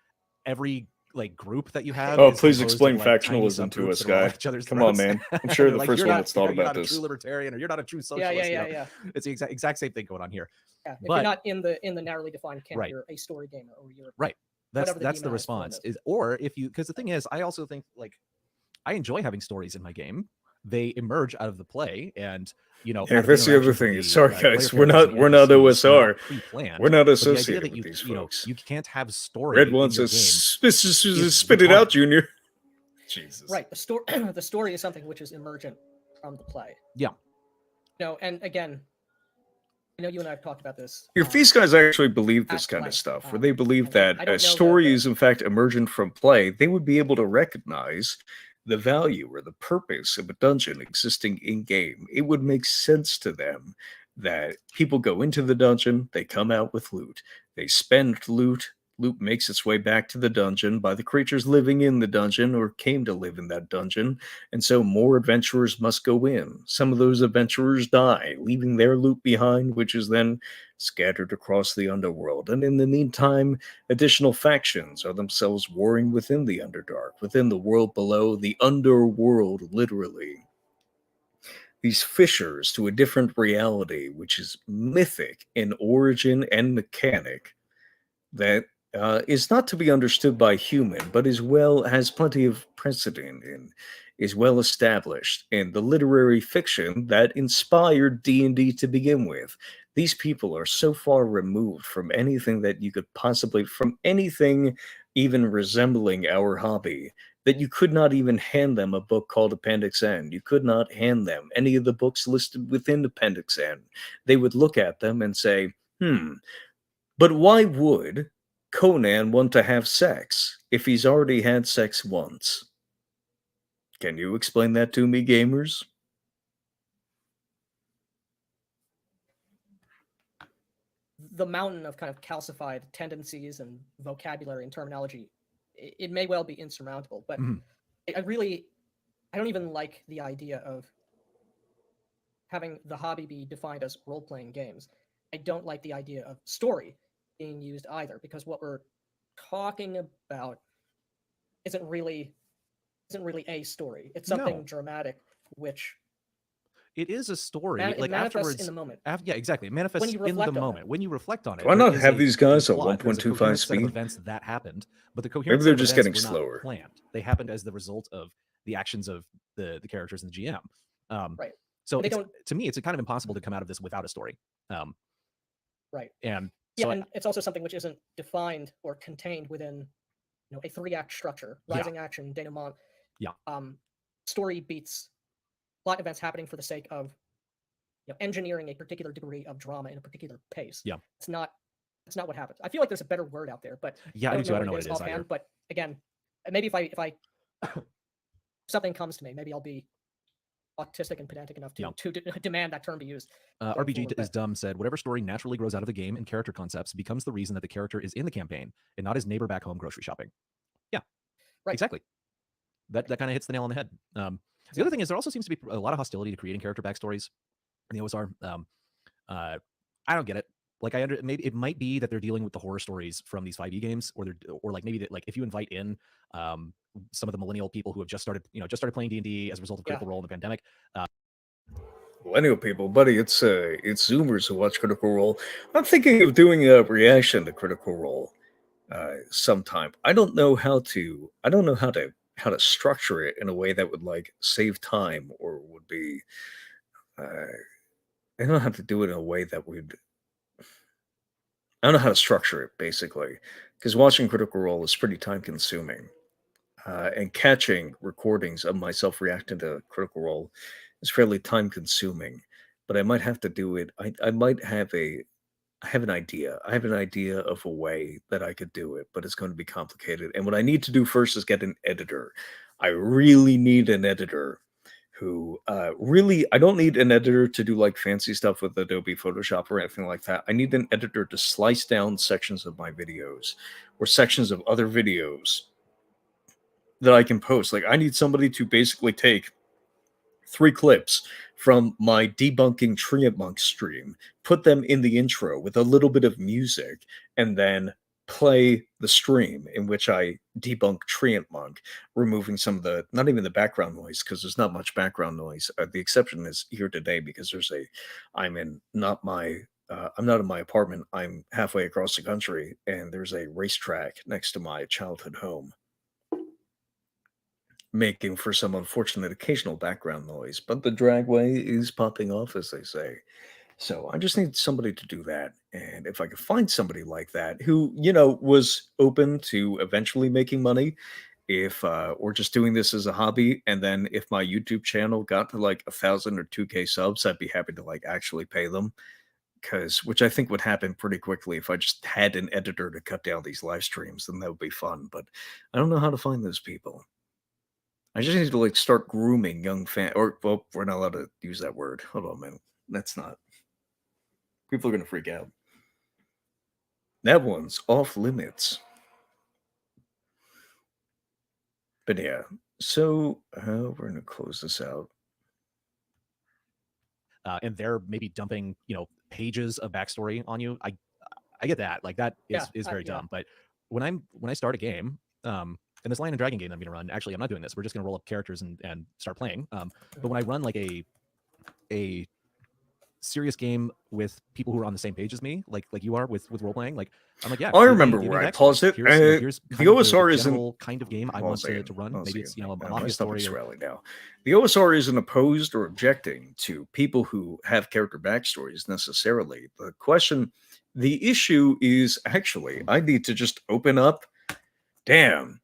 Speaker 3: every like group that you have.
Speaker 1: Oh,
Speaker 3: is
Speaker 1: please
Speaker 3: composed
Speaker 1: explain
Speaker 3: of, like, tiny
Speaker 1: factionalism to
Speaker 3: subgroups
Speaker 1: us,
Speaker 3: that are all
Speaker 1: guy.
Speaker 3: at each other's
Speaker 1: Come on,
Speaker 3: throats.
Speaker 1: man. I'm
Speaker 3: And
Speaker 1: sure
Speaker 3: they're
Speaker 1: the
Speaker 3: like,
Speaker 1: first
Speaker 3: you're
Speaker 1: one
Speaker 3: not-
Speaker 1: that's thought
Speaker 3: you're
Speaker 1: about
Speaker 3: not a
Speaker 1: this.
Speaker 3: true libertarian, or you're not a true
Speaker 4: Yeah,
Speaker 3: socialist. you know?
Speaker 4: yeah.
Speaker 3: It's the exact same thing going on here.
Speaker 4: Yeah, if
Speaker 3: But-
Speaker 4: you're not in the narrowly defined camp,
Speaker 3: Right.
Speaker 4: you're a story gamer, or you're
Speaker 3: Right. That's
Speaker 4: whatever the
Speaker 3: the
Speaker 4: demonized form
Speaker 3: response.
Speaker 4: is.
Speaker 3: Or if you, because the thing is, I also think like I enjoy having stories in my game. They emerge out of the play, and
Speaker 1: Yeah,
Speaker 3: out of
Speaker 1: that's the other
Speaker 3: interactions with
Speaker 1: thing.
Speaker 3: the,
Speaker 1: Sorry,
Speaker 3: player
Speaker 1: guys, we're
Speaker 3: characters
Speaker 1: not
Speaker 3: and
Speaker 1: we're not
Speaker 3: NPCs, they're
Speaker 1: OSR.
Speaker 3: pre-planned.
Speaker 1: We're not
Speaker 3: But the idea
Speaker 1: associated
Speaker 3: that
Speaker 1: with
Speaker 3: you
Speaker 1: these
Speaker 3: you know
Speaker 1: folks.
Speaker 3: you can't have story
Speaker 1: Red
Speaker 3: in
Speaker 1: one
Speaker 3: your
Speaker 1: says,
Speaker 3: game.
Speaker 1: "Spit it out,
Speaker 3: required.
Speaker 1: Junior." Jesus.
Speaker 4: right. The story is something which is emergent from the play.
Speaker 3: Yeah.
Speaker 4: And again, I know you and I have talked about this.
Speaker 1: If these guys actually believe this
Speaker 4: at
Speaker 1: kind of
Speaker 4: length,
Speaker 1: stuff, where they believe
Speaker 4: and I
Speaker 1: that
Speaker 4: don't
Speaker 1: a
Speaker 4: know
Speaker 1: story
Speaker 4: the-
Speaker 1: is in fact emergent from play, they would be able to recognize the value or the purpose of a dungeon existing in game. It would make sense to them that people go into the dungeon, they come out with loot, they spend loot makes its way back to the dungeon by the creatures living in the dungeon or came to live in that dungeon, and so more adventurers must go in. Some of those adventurers die, leaving their loot behind, which is then scattered across the underworld. And in the meantime, additional factions are themselves warring within the Underdark, within the world below, the underworld, literally. These fissures to a different reality, which is mythic in origin and mechanic, that is not to be understood by human, but has plenty of precedent and is well established in the literary fiction that inspired D&D to begin with. These people are so far removed from anything that you could possibly, from anything even resembling our hobby, that you could not even hand them a book called Appendix N. You could not hand them any of the books listed within Appendix N. They would look at them and say, but why would Conan want to have sex if he's already had sex once? Can you explain that to me, gamers?
Speaker 4: The mountain of kind of calcified tendencies and vocabulary and terminology, it may well be insurmountable, but
Speaker 3: Mhm.
Speaker 4: I don't even like the idea of having the hobby be defined as role-playing games. I don't like the idea of story being used either, because what we're talking about isn't really a story. It's something
Speaker 3: No.
Speaker 4: dramatic, which
Speaker 3: It is a story.
Speaker 4: it
Speaker 3: like
Speaker 4: manifests
Speaker 3: afterwards,
Speaker 4: in the moment.
Speaker 3: Yeah, exactly. It manifests
Speaker 4: you
Speaker 3: in
Speaker 4: reflect
Speaker 3: the
Speaker 4: on it.
Speaker 3: moment when you reflect on it.
Speaker 1: Why
Speaker 3: there
Speaker 1: not
Speaker 3: is
Speaker 1: have these guys at
Speaker 3: plot, there's a
Speaker 1: 1.25
Speaker 3: coherent set of
Speaker 1: speed?
Speaker 3: events that happened, but the coherent
Speaker 1: Maybe
Speaker 3: set
Speaker 1: they're
Speaker 3: of
Speaker 1: just
Speaker 3: events
Speaker 1: getting
Speaker 3: were
Speaker 1: slower.
Speaker 3: not planned. They happened as the result of the actions of the characters and the GM.
Speaker 4: Right.
Speaker 3: So
Speaker 4: They
Speaker 3: it's,
Speaker 4: don't-
Speaker 3: to me, it's kind of impossible to come out of this without a story.
Speaker 4: Right.
Speaker 3: And
Speaker 4: Yeah,
Speaker 3: so
Speaker 4: and it's also something which isn't defined or contained within a 3-act structure. Rising action, denouement.
Speaker 3: Yeah.
Speaker 4: Story beats plot events happening for the sake of engineering a particular degree of drama in a particular pace.
Speaker 3: Yeah.
Speaker 4: It's not what happens. I feel like there's a better word out there, but
Speaker 3: yeah, I do too. I don't know what
Speaker 4: it
Speaker 3: it is
Speaker 4: offhand.
Speaker 3: either.
Speaker 4: But again, maybe if I something comes to me, maybe I'll be autistic and pedantic enough to demand that term be used. going
Speaker 3: RBG
Speaker 4: forward,
Speaker 3: is
Speaker 4: but-
Speaker 3: dumb said, whatever story naturally grows out of the game and character concepts becomes the reason that the character is in the campaign and not his neighbor back home grocery shopping. Yeah,
Speaker 4: Right.
Speaker 3: Exactly. That kind of hits the nail on the head. The other thing is there also seems to be a lot of hostility to creating character backstories in the OSR. I don't get it. Like maybe it might be that they're dealing with the horror stories from these 5e games, or like maybe that, like if you invite in some of the millennial people who have just started playing D&D as a result of Critical Role in the pandemic.
Speaker 1: Millennial people, buddy, it's Zoomers who watch Critical Role. I'm thinking of doing a reaction to Critical Role. sometime. I don't know how to structure it in a way that would like save time or would be. I don't know how to do it in a way that would. I don't know how to structure it basically, because watching Critical Role is pretty time consuming. And catching recordings of myself reacting to Critical Role is fairly time consuming. But I might have to do it. I might have I have an idea. I have an idea of a way that I could do it, but it's going to be complicated. And what I need to do first is get an editor. I really need an editor who really, I don't need an editor to do like fancy stuff with Adobe Photoshop or anything like that. I need an editor to slice down sections of my videos or sections of other videos that I can post. Like, I need somebody to basically take 3 clips from my debunking Treant Monk stream, put them in the intro with a little bit of music, and then play the stream in which I debunk Treant Monk, removing some of the, not even the background noise, because there's not much background noise. The exception is here today because I'm not in my apartment. I'm halfway across the country, and there's a racetrack next to my childhood home, making for some unfortunate occasional background noise, but the dragway is popping off, as they say. So I just need somebody to do that. And if I could find somebody like that who, was open to eventually making money, if or just doing this as a hobby, and then if my YouTube channel got to like 1,000 or 2K subs, I'd be happy to like actually pay them. Which I think would happen pretty quickly if I just had an editor to cut down these live streams, then that would be fun. But I don't know how to find those people. I just need to like start grooming young or well, we're not allowed to use that word. Hold on, man. That's not. People are gonna freak out. That one's off limits. But yeah, so we're gonna close this out.
Speaker 3: And they're maybe dumping, pages of backstory on you. I get that. Like that is very dumb. But when I start a game, in this Lion and Dragon game I'm going to run, actually, I'm not doing this. We're just going to roll up characters and start playing. But when I run like a serious game with people who are on the same page as me, like you are with role playing, like I'm like, yeah.
Speaker 1: I remember where I paused it.
Speaker 3: Here's
Speaker 1: the OSR isn't
Speaker 3: kind of game I want to run. Maybe it's a mafia story.
Speaker 1: Now, the OSR isn't opposed or objecting to people who have character backstories necessarily. The issue is actually I need to just open up. Damn,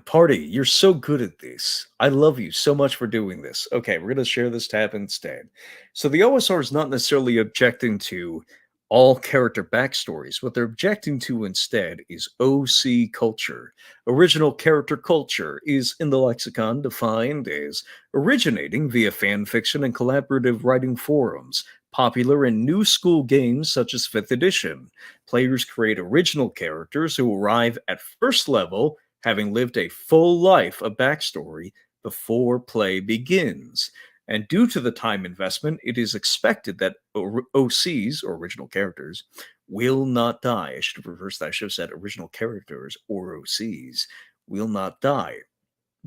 Speaker 1: party, you're so good at this. I love you so much for doing this. Okay, we're going to share this tab instead. So the OSR is not necessarily objecting to all character backstories. What they're objecting to instead is OC culture. Original character culture is in the lexicon defined as originating via fan fiction and collaborative writing forums, popular in new school games such as 5th edition. Players create original characters who arrive at first level having lived a full life of backstory before play begins. And due to the time investment, it is expected that OCs, or original characters, will not die. I should have reversed that. I should have said original characters, or OCs, will not die.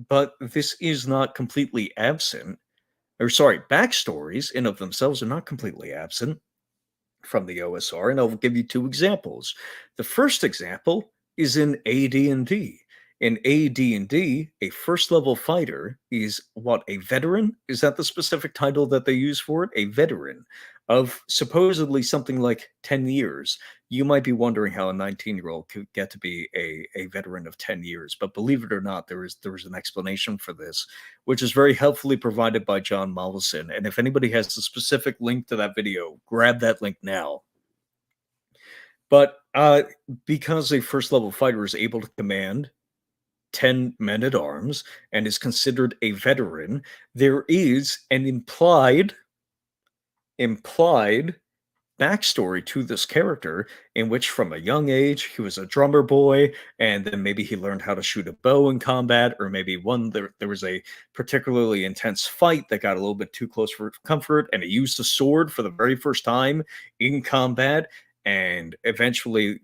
Speaker 1: But this is not completely absent. Backstories in of themselves are not completely absent from the OSR, and I'll give you 2 examples. The first example is in AD&D. In AD&D, a first-level fighter is a veteran? Is that the specific title that they use for it? A veteran of supposedly something like 10 years. You might be wondering how a 19-year-old could get to be a veteran of 10 years, but believe it or not, there was an explanation for this, which is very helpfully provided by John Mollison. And if anybody has the specific link to that video, grab that link now. But because a first-level fighter is able to command 10 men-at-arms and is considered a veteran, there is an implied backstory to this character in which from a young age he was a drummer boy, and then maybe he learned how to shoot a bow in combat, or maybe there was a particularly intense fight that got a little bit too close for comfort and he used a sword for the very first time in combat, and eventually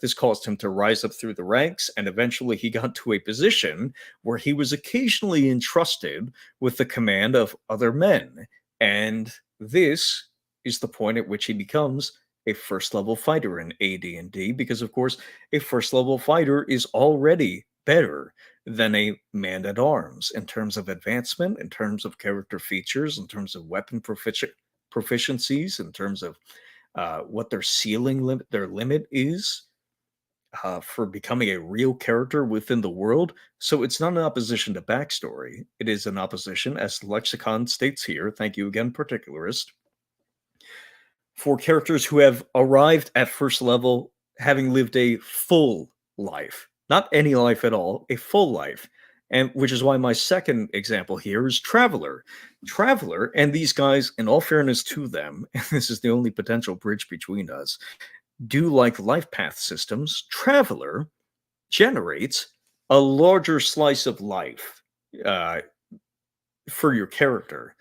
Speaker 1: this caused him to rise up through the ranks, and eventually he got to a position where he was occasionally entrusted with the command of other men. And this is the point at which he becomes a first level fighter in AD&D because, of course, a first level fighter is already better than a man at arms in terms of advancement, in terms of character features, in terms of weapon proficiencies, in terms of what their ceiling limit, their limit is for becoming a real character within the world. So it's not an opposition to backstory. It is an opposition, as the lexicon states here. Thank you again, particularist, for characters who have arrived at first level having lived a full life, not any life at all, a full life. And which is why my second example here is Traveler. Traveler, and these guys, in all fairness to them, and this is the only potential bridge between us, do like life path systems. Traveler generates a larger slice of life for your character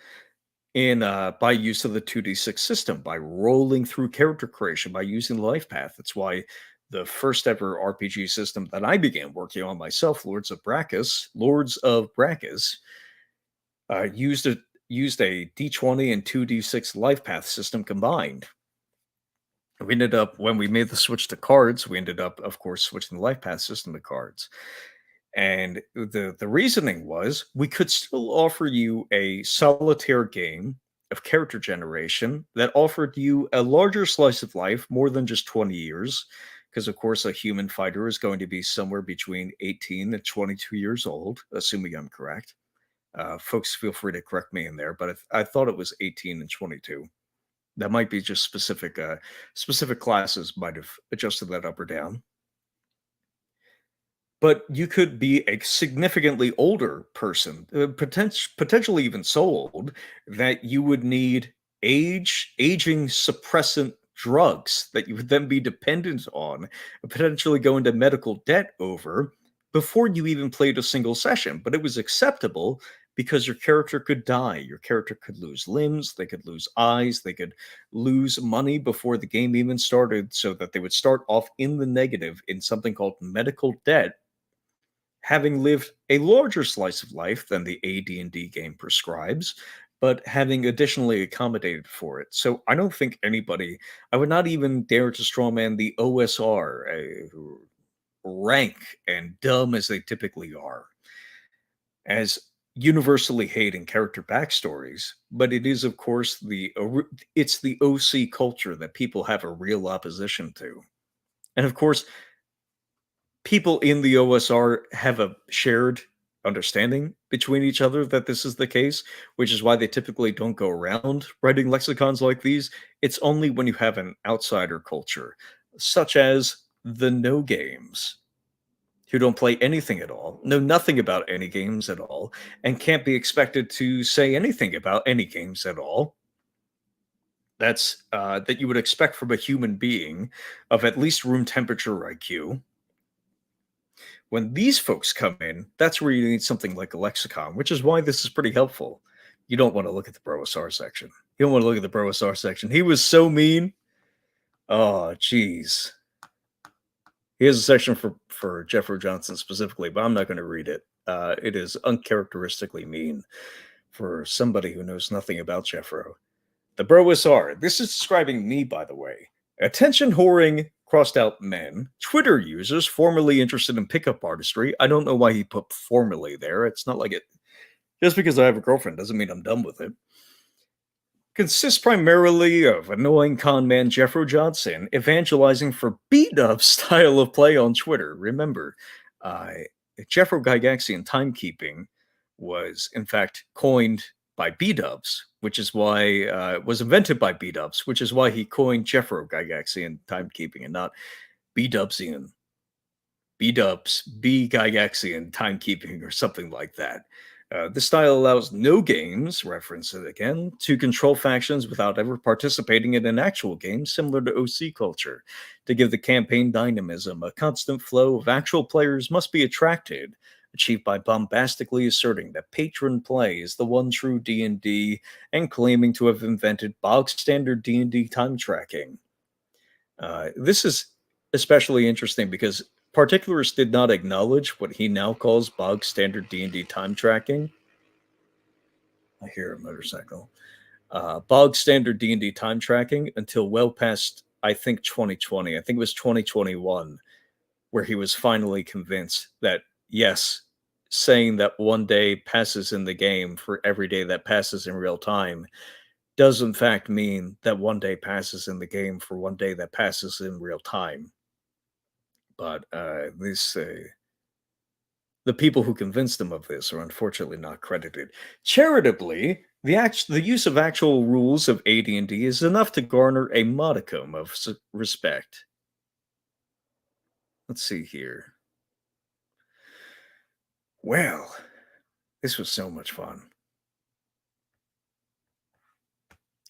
Speaker 1: in by use of the 2d6 system, by rolling through character creation, by using the life path. That's why the first ever RPG system that I began working on myself, Lords of Brachus, used a d20 and 2d6 life path system combined. We ended up, when we made the switch to cards, we ended up, of course, switching the life path system to cards. And the reasoning was we could still offer you a solitaire game of character generation that offered you a larger slice of life, more than just 20 years, because, of course, a human fighter is going to be somewhere between 18 and 22 years old, assuming I'm correct. Folks, feel free to correct me in there, but I thought it was 18 and 22. That might be just specific classes might have adjusted that up or down. But you could be a significantly older person, potentially even so old that you would need aging suppressant drugs that you would then be dependent on and potentially go into medical debt over before you even played a single session. But it was acceptable because your character could die. Your character could lose limbs, they could lose eyes, they could lose money before the game even started, so that they would start off in the negative in something called medical debt, having lived a larger slice of life than the AD&D game prescribes, but having additionally accommodated for it. So I don't think anybody, I would not even dare to strawman the OSR, rank and dumb as they typically are, as universally hating character backstories, but it is, of course, it's the OC culture that people have a real opposition to. And of course, people in the OSR have a shared understanding between each other that this is the case, which is why they typically don't go around writing lexicons like these. It's only when you have an outsider culture, such as the no games, who don't play anything at all, know nothing about any games at all, and can't be expected to say anything about any games at all. That's that you would expect from a human being of at least room temperature IQ. When these folks come in, that's where you need something like a lexicon, which is why this is pretty helpful. You don't want to look at the BroSR section. You don't want to look at the BroSR section. He was so mean. Oh, geez. He has a section for Jeffro Johnson specifically, but I'm not going to read it. It is uncharacteristically mean for somebody who knows nothing about Jeffro. The BroSR. This is describing me, by the way. Attention whoring, crossed out men, Twitter users formerly interested in pickup artistry. I don't know why he put formerly there. It's not like it. Just because I have a girlfriend doesn't mean I'm done with it. Consists primarily of annoying con man Jeffro Johnson evangelizing for B-dub style of play on Twitter. Remember, Jeffro Gygaxian timekeeping was, in fact, coined by B-dubs, which is why it was invented by B-dubs, which is why he coined Jeffro Gygaxian timekeeping and not B-dubsian. B-dubs, B-Gygaxian timekeeping or something like that. This style allows no games, reference it again, to control factions without ever participating in an actual game, similar to OC culture. To give the campaign dynamism, a constant flow of actual players must be attracted, achieved by bombastically asserting that patron play is the one true D&D and claiming to have invented bog-standard D&D time tracking. This is especially interesting because Particulars did not acknowledge what he now calls bog-standard D&D time tracking. I hear a motorcycle. Bog-standard D&D time tracking until well past I think 2020, I think it was 2021, where he was finally convinced that, yes, saying that one day passes in the game for every day that passes in real time does in fact mean that one day passes in the game for one day that passes in real time. But the people who convinced him of this are unfortunately not credited. Charitably, the use of actual rules of AD&D is enough to garner a modicum of respect. Let's see here. Well, this was so much fun.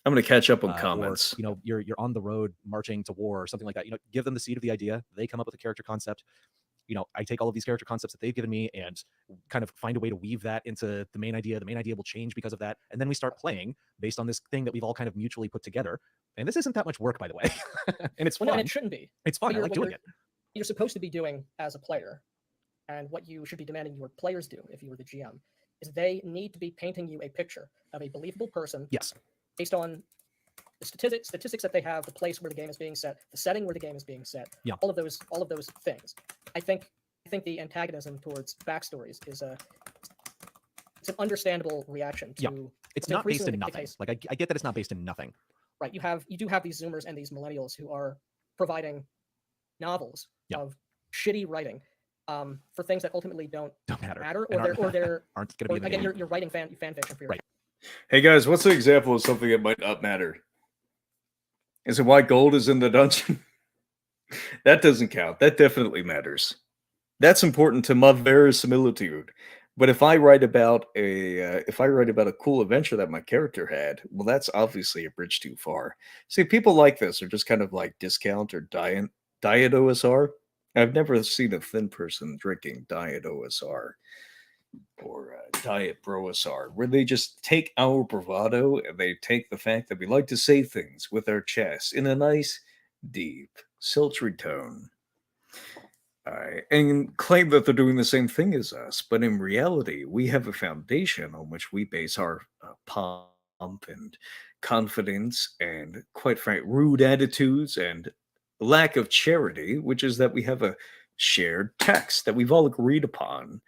Speaker 1: I'm going to catch up on comments.
Speaker 3: Or, you're on the road marching to war or something like that. Give them the seed of the idea. They come up with a character concept. I take all of these character concepts that they've given me and kind of find a way to weave that into the main idea. The main idea will change because of that. And then we start playing based on this thing that we've all kind of mutually put together. And this isn't that much work, by the way. And it's fun.
Speaker 4: Well, no, and it shouldn't be.
Speaker 3: It's fun. I like doing it.
Speaker 4: You're supposed to be doing as a player, and what you should be demanding your players do if you were the GM, is they need to be painting you a picture of a believable person.
Speaker 3: Yes.
Speaker 4: Based on the statistics that they have, the place where the game is being set, the setting where the game is being set,
Speaker 3: yeah.
Speaker 4: all of those things. I think the antagonism towards backstories is it's an understandable reaction to.
Speaker 3: Yeah. It's not based in nothing. Like I get that it's not based in nothing.
Speaker 4: Right. You do have these Zoomers and these millennials who are providing novels of shitty writing for things that ultimately don't matter or they're
Speaker 3: aren't going to be in the
Speaker 4: again
Speaker 3: game.
Speaker 4: You're writing fan fiction for your
Speaker 3: right.
Speaker 1: Hey guys, what's an example of something that might not matter? Is it why gold is in the dungeon? That doesn't count. That definitely matters. That's important to my verisimilitude. But if I write about a cool adventure that my character had, well, that's obviously a bridge too far. See, people like this are just kind of like discount or diet OSR. I've never seen a thin person drinking diet OSR or diet brosr, where they just take our bravado and they take the fact that we like to say things with our chest in a nice, deep, sultry tone. And claim that they're doing the same thing as us, but in reality, we have a foundation on which we base our pomp and confidence and, quite frankly, rude attitudes and lack of charity, which is that we have a shared text that we've all agreed upon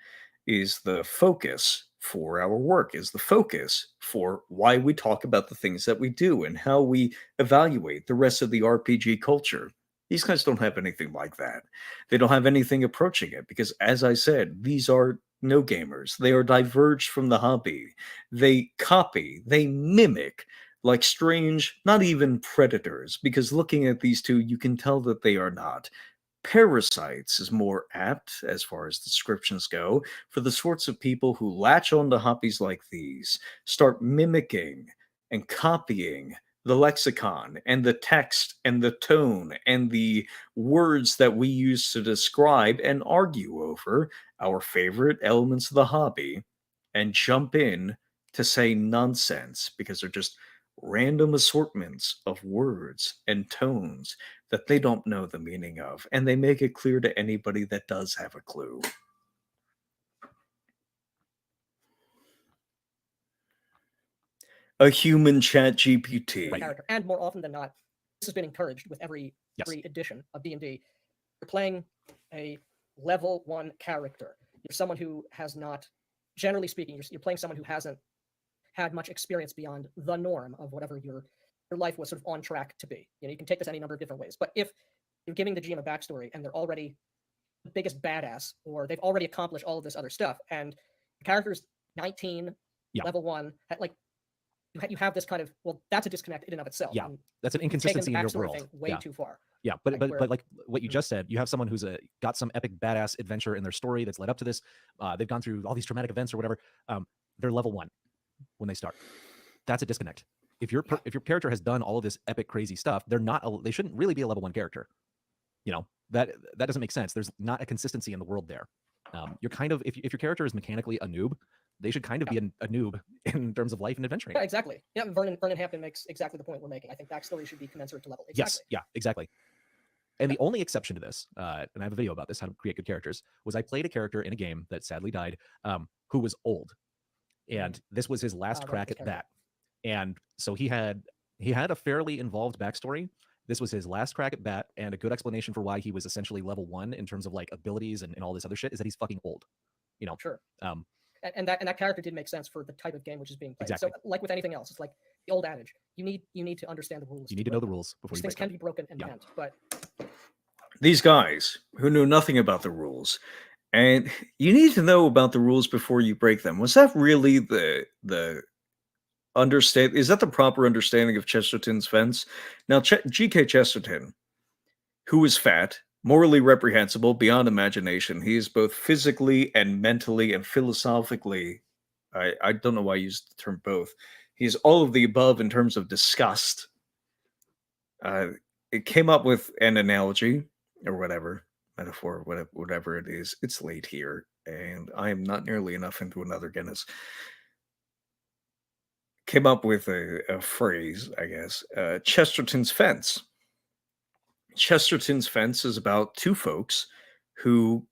Speaker 1: is the focus for our work, is the focus for why we talk about the things that we do and how we evaluate the rest of the RPG culture. These guys don't have anything like that. They don't have anything approaching it because, as I said, these are no gamers. They are diverged from the hobby. They copy, they mimic like strange, not even predators, because looking at these two, you can tell that they are not. Parasites is more apt, as far as descriptions go, for the sorts of people who latch on to hobbies like these, start mimicking and copying the lexicon and the text and the tone and the words that we use to describe and argue over our favorite elements of the hobby and jump in to say nonsense because they're just random assortments of words and tones that they don't know the meaning of, and they make it clear to anybody that does have a clue. A human chat GPT.
Speaker 4: Character. And more often than not, this has been encouraged with every edition of D&D. You're playing a level 1 character. You're someone who has not, generally speaking, you're playing someone who hasn't had much experience beyond the norm of whatever your life was sort of on track to be. You can take this any number of different ways. But if you're giving the GM a backstory and they're already the biggest badass, or they've already accomplished all of this other stuff, and the character's 19, level 1, like, you have this kind of, well, that's a disconnect in and of itself.
Speaker 3: Yeah, that's an inconsistency in your world.
Speaker 4: Thing way too far.
Speaker 3: Yeah, but like what you just said, you have someone who's got some epic badass adventure in their story that's led up to this. They've gone through all these traumatic events or whatever. They're level 1 when they start. That's a disconnect. If your character has done all of this epic crazy stuff, they shouldn't really be a level 1 character. That doesn't make sense. There's not a consistency in the world there. You're kind of, if your character is mechanically a noob, they should kind of be a noob in terms of life and adventuring.
Speaker 4: Yeah, exactly. Yeah, Vernon Hampton makes exactly the point we're making. I think backstory should be commensurate to level. Exactly.
Speaker 3: Yes, yeah, exactly. And the only exception to this, and I have a video about this, how to create good characters, was I played a character in a game that sadly died, who was old. And this was his last crack at that. And so he had a fairly involved backstory, This was his last crack at bat, and a good explanation for why he was essentially level 1 in terms of like abilities and all this other shit is that he's fucking old. You know,
Speaker 4: Sure.
Speaker 3: um,
Speaker 4: And that character did make sense for the type of game which is being played.
Speaker 3: Exactly.
Speaker 4: So like with anything else, it's like the old adage: you need to understand the rules.
Speaker 3: you need to know the rules before
Speaker 4: These
Speaker 3: you
Speaker 4: things
Speaker 3: break
Speaker 4: can be broken and
Speaker 3: Yeah.
Speaker 4: bent, but
Speaker 1: These guys who knew nothing about the rules, and you need to know about the rules before you break them. Was that really the understand? Is that the proper understanding of Chesterton's fence? Now, G.K. Chesterton, who is fat, morally reprehensible beyond imagination, he is both physically and mentally and philosophically. I don't know why I used the term both. He's all of the above in terms of disgust. It came up with an analogy or whatever metaphor, whatever it is. It's late here, and I am not nearly enough into another Guinness. Came up with a phrase, I guess. Chesterton's fence. Chesterton's fence is about two folks who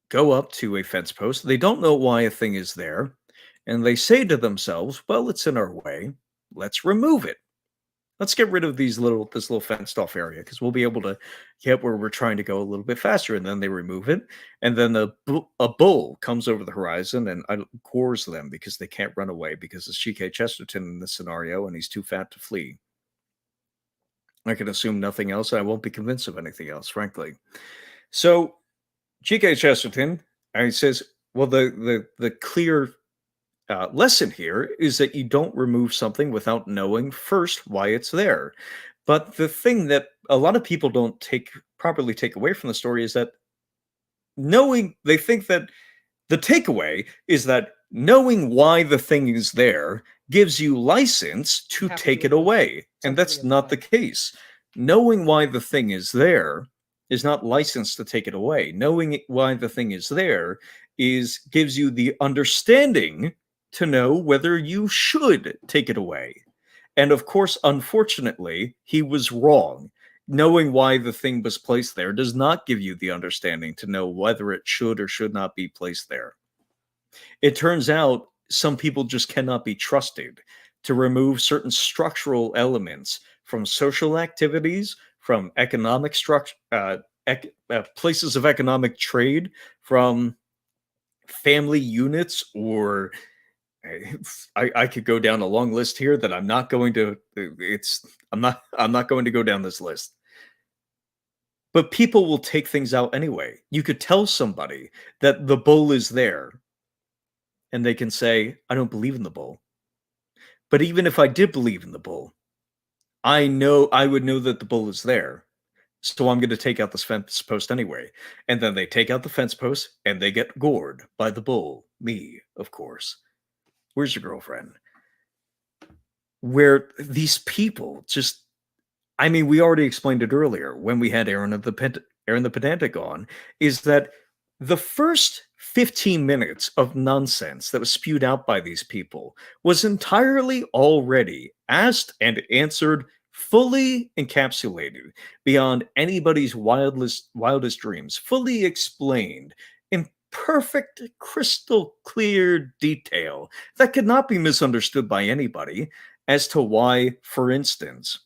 Speaker 1: go up to a fence post. They don't know why a thing is there, and they say to themselves, "Well, it's in our way. Let's remove it. Let's get rid of this little fenced off area because we'll be able to get where we're trying to go a little bit faster." And then they remove it, and then a bull comes over the horizon and gores them because they can't run away because it's G.K. Chesterton in this scenario, and he's too fat to flee. I can assume nothing else. I won't be convinced of anything else, frankly. So G.K. Chesterton, he says, well, the clear lesson here is that you don't remove something without knowing first why it's there. But the thing that a lot of people don't properly take away from the story is that they think that the takeaway is that knowing why the thing is there gives you license to
Speaker 4: Have to
Speaker 1: take
Speaker 4: do
Speaker 1: it
Speaker 4: it
Speaker 1: away.
Speaker 4: some
Speaker 1: And that's
Speaker 4: degree of
Speaker 1: not the
Speaker 4: time.
Speaker 1: case. Knowing why the thing is there is not license to take it away. Knowing why the thing is there gives you the understanding to know whether you should take it away. And of course, unfortunately, he was wrong. Knowing why the thing was placed there does not give you the understanding to know whether it should or should not be placed there. It turns out some people just cannot be trusted to remove certain structural elements from social activities, from economic structure, places of economic trade, from family units, or I could go down a long list here that I'm not going to. I'm not going to go down this list. But people will take things out anyway. You could tell somebody that the bull is there, and they can say, "I don't believe in the bull." But even if I did believe in the bull, I would know that the bull is there. So I'm going to take out this fence post anyway. And then they take out the fence post and they get gored by the bull. Me, of course. Where's your girlfriend? Where these people just, I mean, we already explained it earlier when we had Aaron the Pedantic on, is that the first 15 minutes of nonsense that was spewed out by these people was entirely already asked and answered, fully encapsulated beyond anybody's wildest dreams, fully explained in perfect, crystal clear detail that could not be misunderstood by anybody as to why, for instance,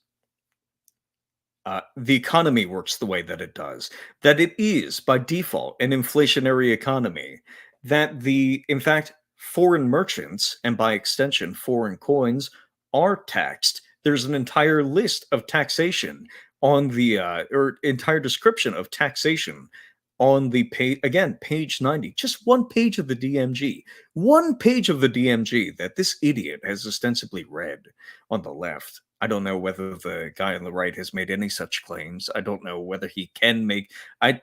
Speaker 1: the economy works the way that it does, that it is by default an inflationary economy, that in fact, foreign merchants and by extension, foreign coins are taxed. There's an entire list of taxation on the, or entire description of taxation on the page, again, page 90, just one page of the DMG, that this idiot has ostensibly read on the left. I don't know whether the guy on the right has made any such claims. I don't know whether he can make. I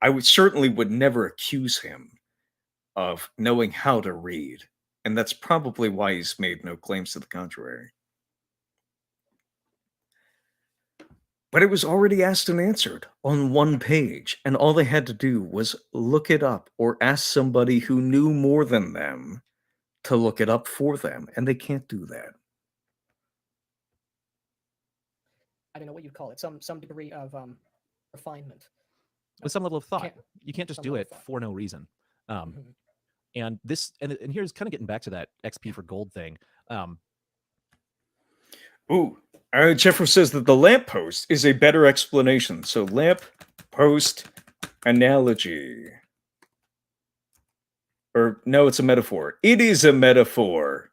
Speaker 1: would never accuse him of knowing how to read, and that's probably why he's made no claims to the contrary. But it was already asked and answered on one page, and all they had to do was look it up or ask somebody who knew more than them to look it up for them, and they can't do that.
Speaker 4: I don't know what you'd call it. Some degree of refinement.
Speaker 3: with some level of thought.
Speaker 4: Can't-
Speaker 3: You can't just
Speaker 4: some
Speaker 3: do
Speaker 4: level
Speaker 3: it
Speaker 4: of thought.
Speaker 3: for no reason.
Speaker 4: Mhm.
Speaker 3: And this, and here's kind of getting back to that XP for gold thing.
Speaker 1: Ooh, Jeffrey says that the lamppost is a better explanation. So lamppost analogy. Or no, it's a metaphor. It is a metaphor.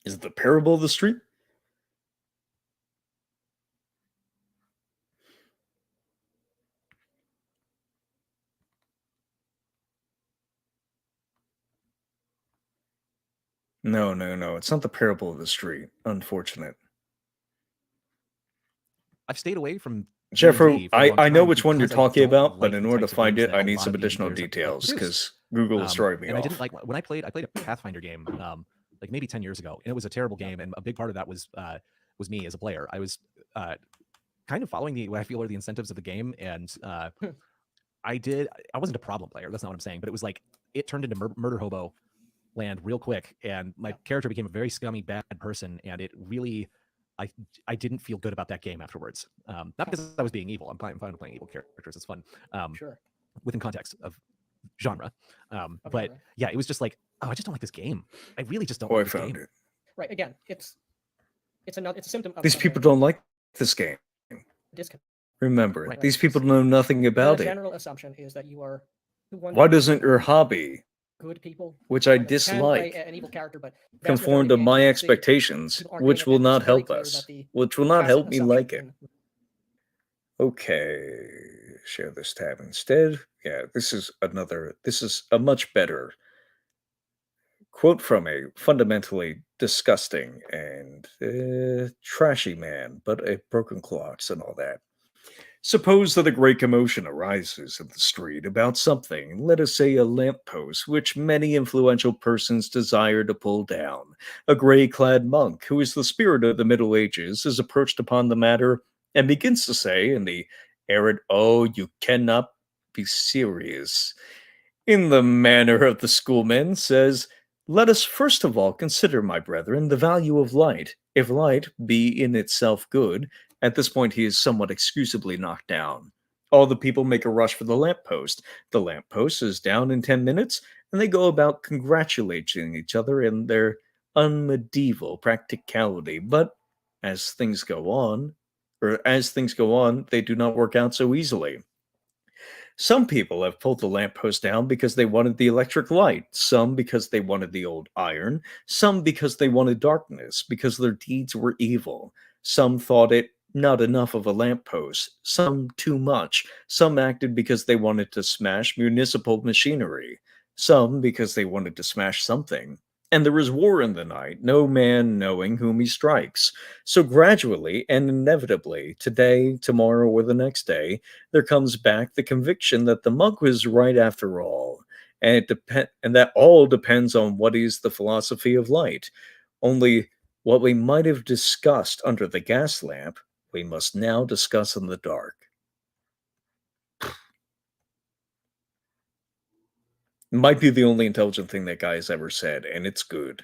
Speaker 1: Is it the parable of the street? No. It's not the parable of the street. Unfortunate.
Speaker 3: I've stayed away from
Speaker 1: Jeffrey,
Speaker 3: D&D for a long
Speaker 1: I know
Speaker 3: time
Speaker 1: which one you're
Speaker 3: because I
Speaker 1: talking
Speaker 3: don't
Speaker 1: about,
Speaker 3: like
Speaker 1: but in
Speaker 3: the
Speaker 1: order to
Speaker 3: types of
Speaker 1: find
Speaker 3: games
Speaker 1: it,
Speaker 3: that
Speaker 1: I
Speaker 3: a
Speaker 1: need
Speaker 3: lot
Speaker 1: some
Speaker 3: of D&D
Speaker 1: additional
Speaker 3: players have
Speaker 1: details
Speaker 3: produced.
Speaker 1: because Google is throwing me
Speaker 3: and
Speaker 1: off.
Speaker 3: I didn't like when I played a Pathfinder game like maybe 10 years ago, and it was a terrible game, and a big part of that was me as a player. I was kind of following what I feel are the incentives of the game, and I wasn't a problem player, that's not what I'm saying, but it was like it turned into murder hobo land real quick, and my character became a very scummy bad person, and it really I didn't feel good about that game afterwards. Not because I was being evil. I'm fine with playing evil characters. It's fun.
Speaker 4: Sure.
Speaker 3: Within context of genre. But yeah, it was just like, oh, I just don't like this game. I really just don't like this game.
Speaker 1: It.
Speaker 4: Right. Again, it's a symptom of
Speaker 1: these people don't like this game.
Speaker 4: Disconnect.
Speaker 1: Remember,
Speaker 4: Right.
Speaker 1: these people know nothing about
Speaker 4: the
Speaker 1: it.
Speaker 4: general assumption is that you are.
Speaker 1: Why doesn't your hobby,
Speaker 4: good people,
Speaker 1: which I dislike,
Speaker 4: an evil character, but
Speaker 1: conform to my expectations, which will not help us, which will not help me like it? Okay, share this tab instead. Yeah, this is a much better quote from a fundamentally disgusting and trashy man, but a broken clocks and all that. Suppose that a great commotion arises in the street about something, let us say a lamppost, which many influential persons desire to pull down. A gray-clad monk, who is the spirit of the Middle Ages, is approached upon the matter and begins to say in the arid, "Oh, you cannot be serious," in the manner of the schoolmen, says, "Let us first of all consider, my brethren, the value of light. If light be in itself good," at this point he is somewhat excusably knocked down. All the people make a rush for the lamppost. The lamppost is down in 10 minutes, and they go about congratulating each other in their unmedieval practicality. But as things go on, they do not work out so easily. Some people have pulled the lamppost down because they wanted the electric light, some because they wanted the old iron, some because they wanted darkness, because their deeds were evil. Some thought it not enough of a lamppost, some too much. Some acted because they wanted to smash municipal machinery, some because they wanted to smash something. And there is war in the night, no man knowing whom he strikes. So gradually and inevitably, today, tomorrow, or the next day, there comes back the conviction that the monk was right after all, and that all depends on what is the philosophy of light. Only what we might have discussed under the gas lamp, we must now discuss in the dark. Might be the only intelligent thing that guy has ever said, and it's good.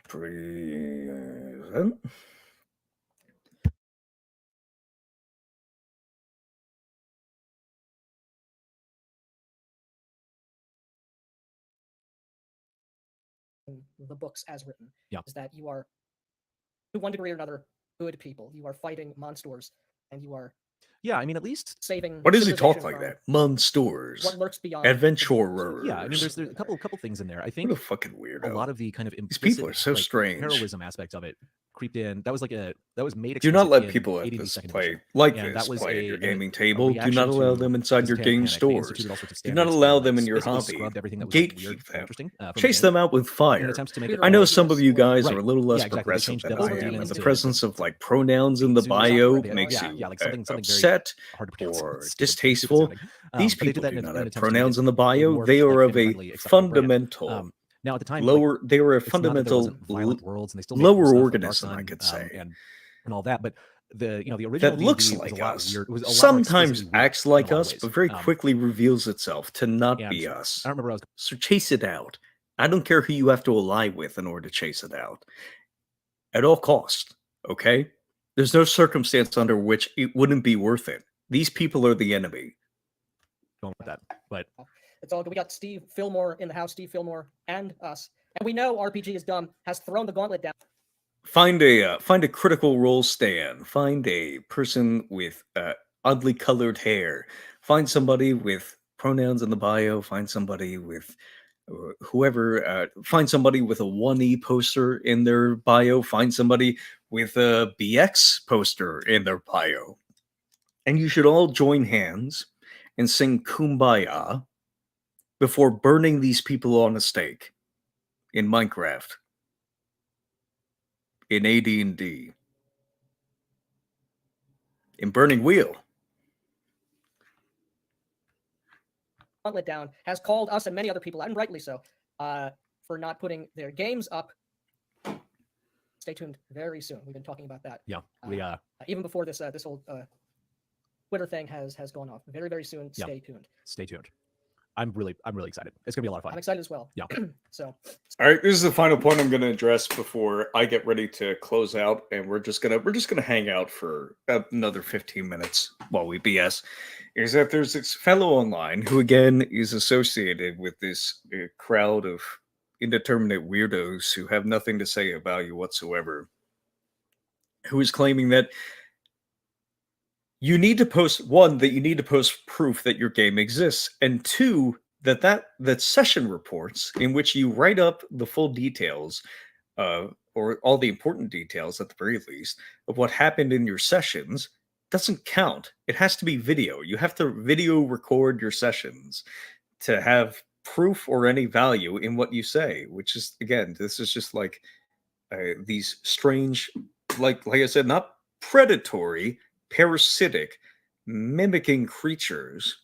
Speaker 1: Present.
Speaker 4: The books as written
Speaker 3: is
Speaker 4: that you are, to one degree or another, good people. You are fighting monsters, and you are
Speaker 3: I mean, at least
Speaker 4: saving.
Speaker 1: What does he talk like that? Monsters.
Speaker 4: What lurks beyond
Speaker 1: adventurers.
Speaker 3: Yeah, I mean, there's a couple things in there. I think
Speaker 1: what a fucking weirdo.
Speaker 3: A lot of the kind of
Speaker 1: these people are so strange.
Speaker 3: Heroism aspect of it creeped in. That was made.
Speaker 1: Do not let people at this play play at your gaming table. Do not allow them inside your game stores. Do not allow them in your hobby. Gatekeep them. Chase them out with fire. I know some of you guys are a little less progressive than I am, and the presence of like pronouns in the bio makes you upset or distasteful. These people do not have pronouns in the bio. They are of a fundamental
Speaker 3: now at the time
Speaker 1: they were a fundamental
Speaker 3: violent worlds, and they still
Speaker 1: lower organism, I could say,
Speaker 3: and all that. But the original
Speaker 1: that looks
Speaker 3: D&D was
Speaker 1: like
Speaker 3: a lot
Speaker 1: us,
Speaker 3: weird. It was a lot more
Speaker 1: sometimes
Speaker 3: explicitly weird
Speaker 1: acts
Speaker 3: in
Speaker 1: like
Speaker 3: a lot of
Speaker 1: us,
Speaker 3: ways.
Speaker 1: but very quickly reveals itself to not
Speaker 3: and
Speaker 1: be us.
Speaker 3: I don't remember what I was.
Speaker 1: So chase it out. I don't care who you have to ally with in order to chase it out. At all cost, okay? There's no circumstance under which it wouldn't be worth it. These people are the enemy.
Speaker 3: Going with that, but
Speaker 4: It's all good. We got Steve Fillmore in the house, Steve Fillmore and us. And we know RPG is dumb, has thrown the gauntlet down.
Speaker 1: Find a critical role stand. Find a person with oddly colored hair. Find somebody with pronouns in the bio. Find somebody with whoever. Find somebody with a 1E poster in their bio. Find somebody with a BX poster in their bio. And you should all join hands and sing Kumbaya before burning these people on a stake in Minecraft, in AD&D, in Burning Wheel.
Speaker 4: Gauntlet down, has called us and many other people, and rightly so, for not putting their games up. Stay tuned very soon. We've been talking about that.
Speaker 3: yeah, we
Speaker 4: Even before this this whole Twitter thing has gone off. Very, very soon.
Speaker 3: Yeah.
Speaker 4: Stay tuned.
Speaker 3: stay tuned. I'm really excited. It's gonna be a lot of fun.
Speaker 4: I'm excited as well.
Speaker 3: Yeah.
Speaker 4: So
Speaker 1: All right, this is the final point I'm going to address before I get ready to close out, and we're just gonna hang out for another 15 minutes while we BS. Is that there's this fellow online who again is associated with this crowd of indeterminate weirdos who have nothing to say about you whatsoever, who is claiming that you need to post proof that your game exists, and two, that session reports in which you write up the full details, or all the important details at the very least, of what happened in your sessions doesn't count. It has to be video. You have to video record your sessions to have proof or any value in what you say, which is, again, this is just like these strange, like I said, not predatory, parasitic, mimicking creatures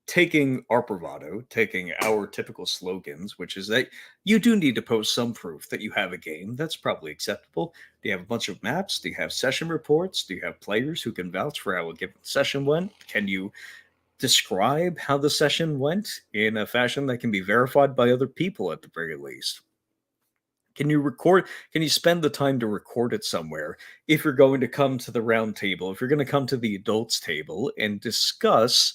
Speaker 1: taking our bravado, taking our typical slogans, which is that you do need to post some proof that you have a game. That's probably acceptable. Do you have a bunch of maps? Do you have session reports? Do you have players who can vouch for how a given session went? Can you describe how the session went in a fashion that can be verified by other people at the very least? Can you spend the time to record it somewhere if you're going to come to the round table, if you're going to come to the adults table and discuss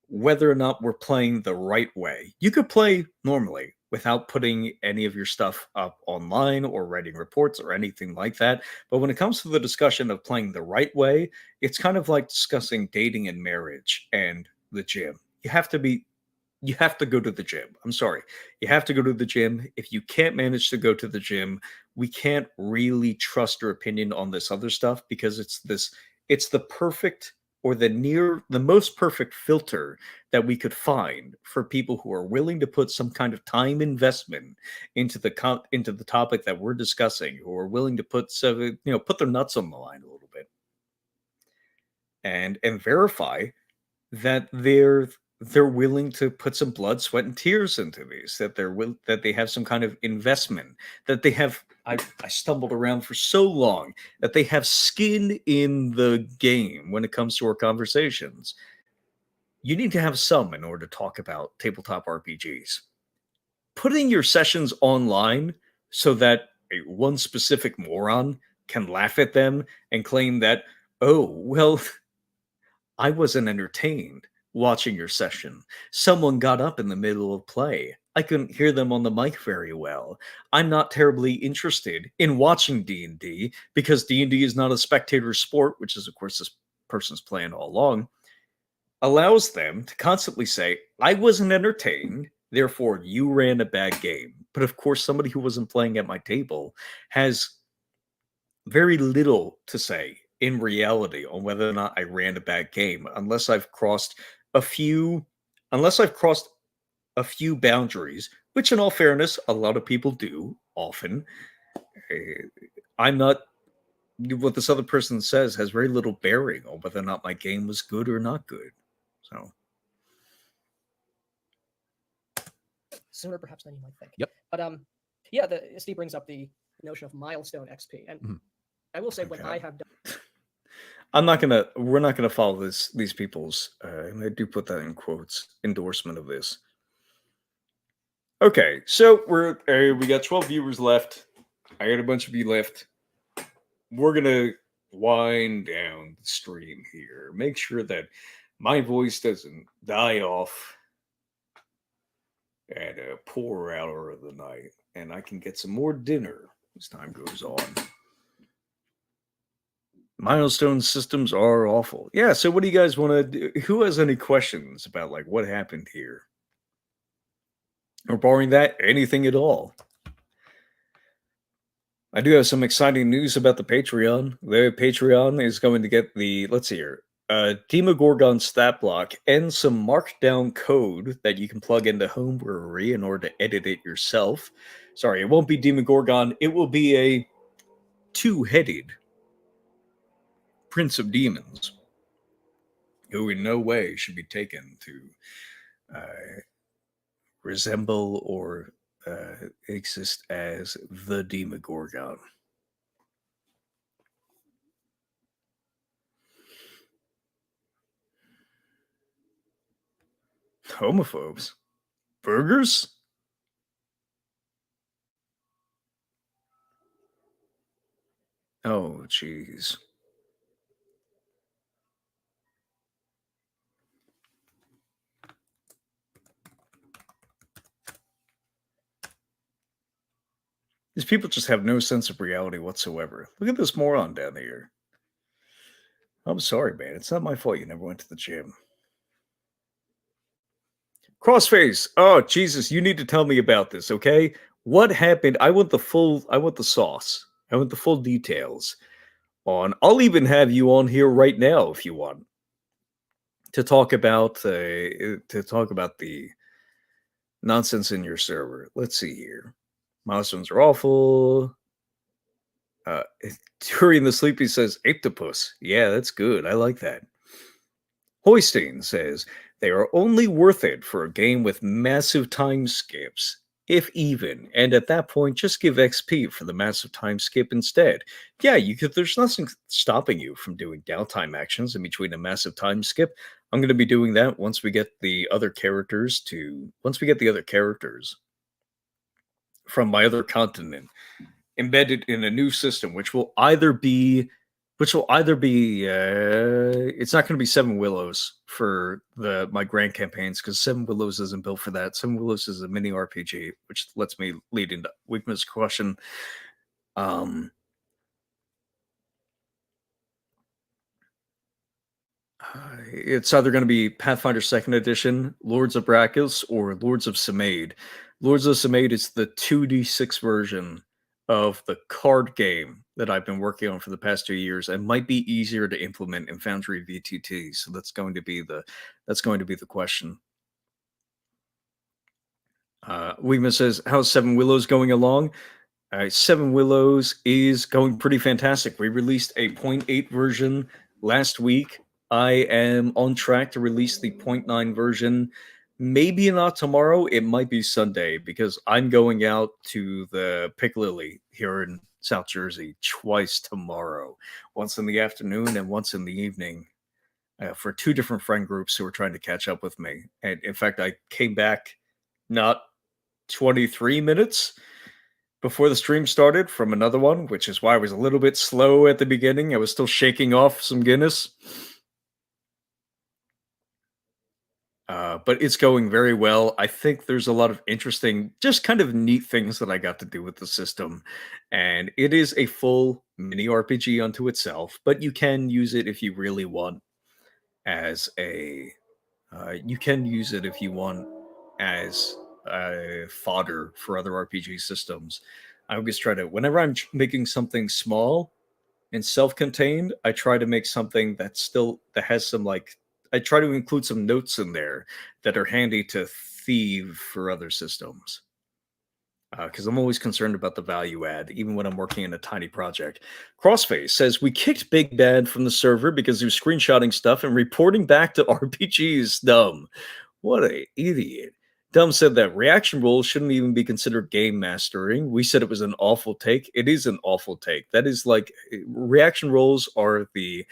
Speaker 1: whether or not we're playing the right way? You could play normally without putting any of your stuff up online or writing reports or anything like that. But when it comes to the discussion of playing the right way, it's kind of like discussing dating and marriage and the gym. You have to go to the gym. I'm sorry. You have to go to the gym. If you can't manage to go to the gym, we can't really trust your opinion on this other stuff, because it's the perfect, or the most perfect filter that we could find for people who are willing to put some kind of time investment into the topic that we're discussing, who are willing to put their nuts on the line a little bit and verify that they're willing to put some blood, sweat, and tears into these, that they have some kind of investment, that they have. I stumbled around for so long, that they have skin in the game when it comes to our conversations. You need to have some in order to talk about tabletop RPGs. Putting your sessions online so that one specific moron can laugh at them and claim that, oh, well, I wasn't entertained watching your session. Someone got up in the middle of play. I couldn't hear them on the mic very well. I'm not terribly interested in watching D&D because D&D is not a spectator sport, which is, of course, this person's plan all along, allows them to constantly say, I wasn't entertained, therefore you ran a bad game. But of course, somebody who wasn't playing at my table has very little to say in reality on whether or not I ran a bad game, unless I've crossed a few boundaries, which in all fairness, a lot of people do often. I'm not, what this other person says has very little bearing on whether or not my game was good or not good. So
Speaker 4: sooner perhaps than you might think.
Speaker 3: Yep.
Speaker 4: But yeah, Steve brings up the notion of milestone XP, and I will say when
Speaker 1: Okay.
Speaker 4: I have done
Speaker 1: we're not gonna follow these people's, and I do put that in quotes, endorsement of this. Okay, so we got 12 viewers left. I got a bunch of you left. We're gonna wind down the stream here. Make sure that my voice doesn't die off at a poor hour of the night, and I can get some more dinner as time goes on. Milestone systems are awful. Yeah, so what do you guys want to do? Who has any questions about like what happened here? Or barring that, anything at all? I do have some exciting news about the Patreon. The Patreon is going to get the, let's see here, Demogorgon stat block and some markdown code that you can plug into Homebrewery in order to edit it yourself. Sorry, it won't be Demogorgon. It will be a two-headed Prince of Demons, who in no way should be taken to resemble or exist as the Demogorgon. Homophobes? Burgers? Oh, jeez. These people just have no sense of reality whatsoever. Look at this moron down here. I'm sorry, man. It's not my fault you never went to the gym. Crossface. Oh, Jesus. You need to tell me about this, okay? What happened? I want the sauce. I want the full details on. I'll even have you on here right now if you want to talk about the nonsense in your server. Let's see here. Milestones are awful. During the sleepy says Octopus. Yeah, that's good. I like that. Hoisting says they are only worth it for a game with massive time skips, if even. And at that point, just give XP for the massive time skip instead. Yeah, you could. There's nothing stopping you from doing downtime actions in between a massive time skip. I'm going to be doing that once we get the other characters from my other continent embedded in a new system, which will either be it's not going to be Seven Willows for my grand campaigns, because Seven Willows isn't built for that. Seven Willows is a mini RPG, which lets me lead into weakness question. It's either going to be Pathfinder 2nd Edition, Lords of Brachus, or Lords of Samaid. Lords of Samaid is the 2d6 version of the card game that I've been working on for the past 2 years, and might be easier to implement in Foundry VTT. So that's going to be the question. Weakness says, how's Seven Willows going along? Seven Willows is going pretty fantastic. We released a 0.8 version last week. I am on track to release the 0.9 version. Maybe not tomorrow. It might be Sunday, because I'm going out to the Piccadilly here in South Jersey twice tomorrow. Once in the afternoon and once in the evening for 2 different friend groups who are trying to catch up with me. And in fact, I came back not 23 minutes before the stream started from another one, which is why I was a little bit slow at the beginning. I was still shaking off some Guinness. But it's going very well. I think there's a lot of interesting, just kind of neat things that I got to do with the system. And it is a full mini RPG unto itself, but you can use it if you really want as fodder for other RPG systems. I always try to, whenever I'm making something small and self-contained, I try to make something that has some I try to include some notes in there that are handy to thieve for other systems. Because I'm always concerned about the value add, even when I'm working in a tiny project. Crossface says, we kicked Big Bad from the server because he was screenshotting stuff and reporting back to RPGs. Dumb. What a idiot. Dumb said that reaction roles shouldn't even be considered game mastering. We said it was an awful take. It is an awful take. That is reaction roles are the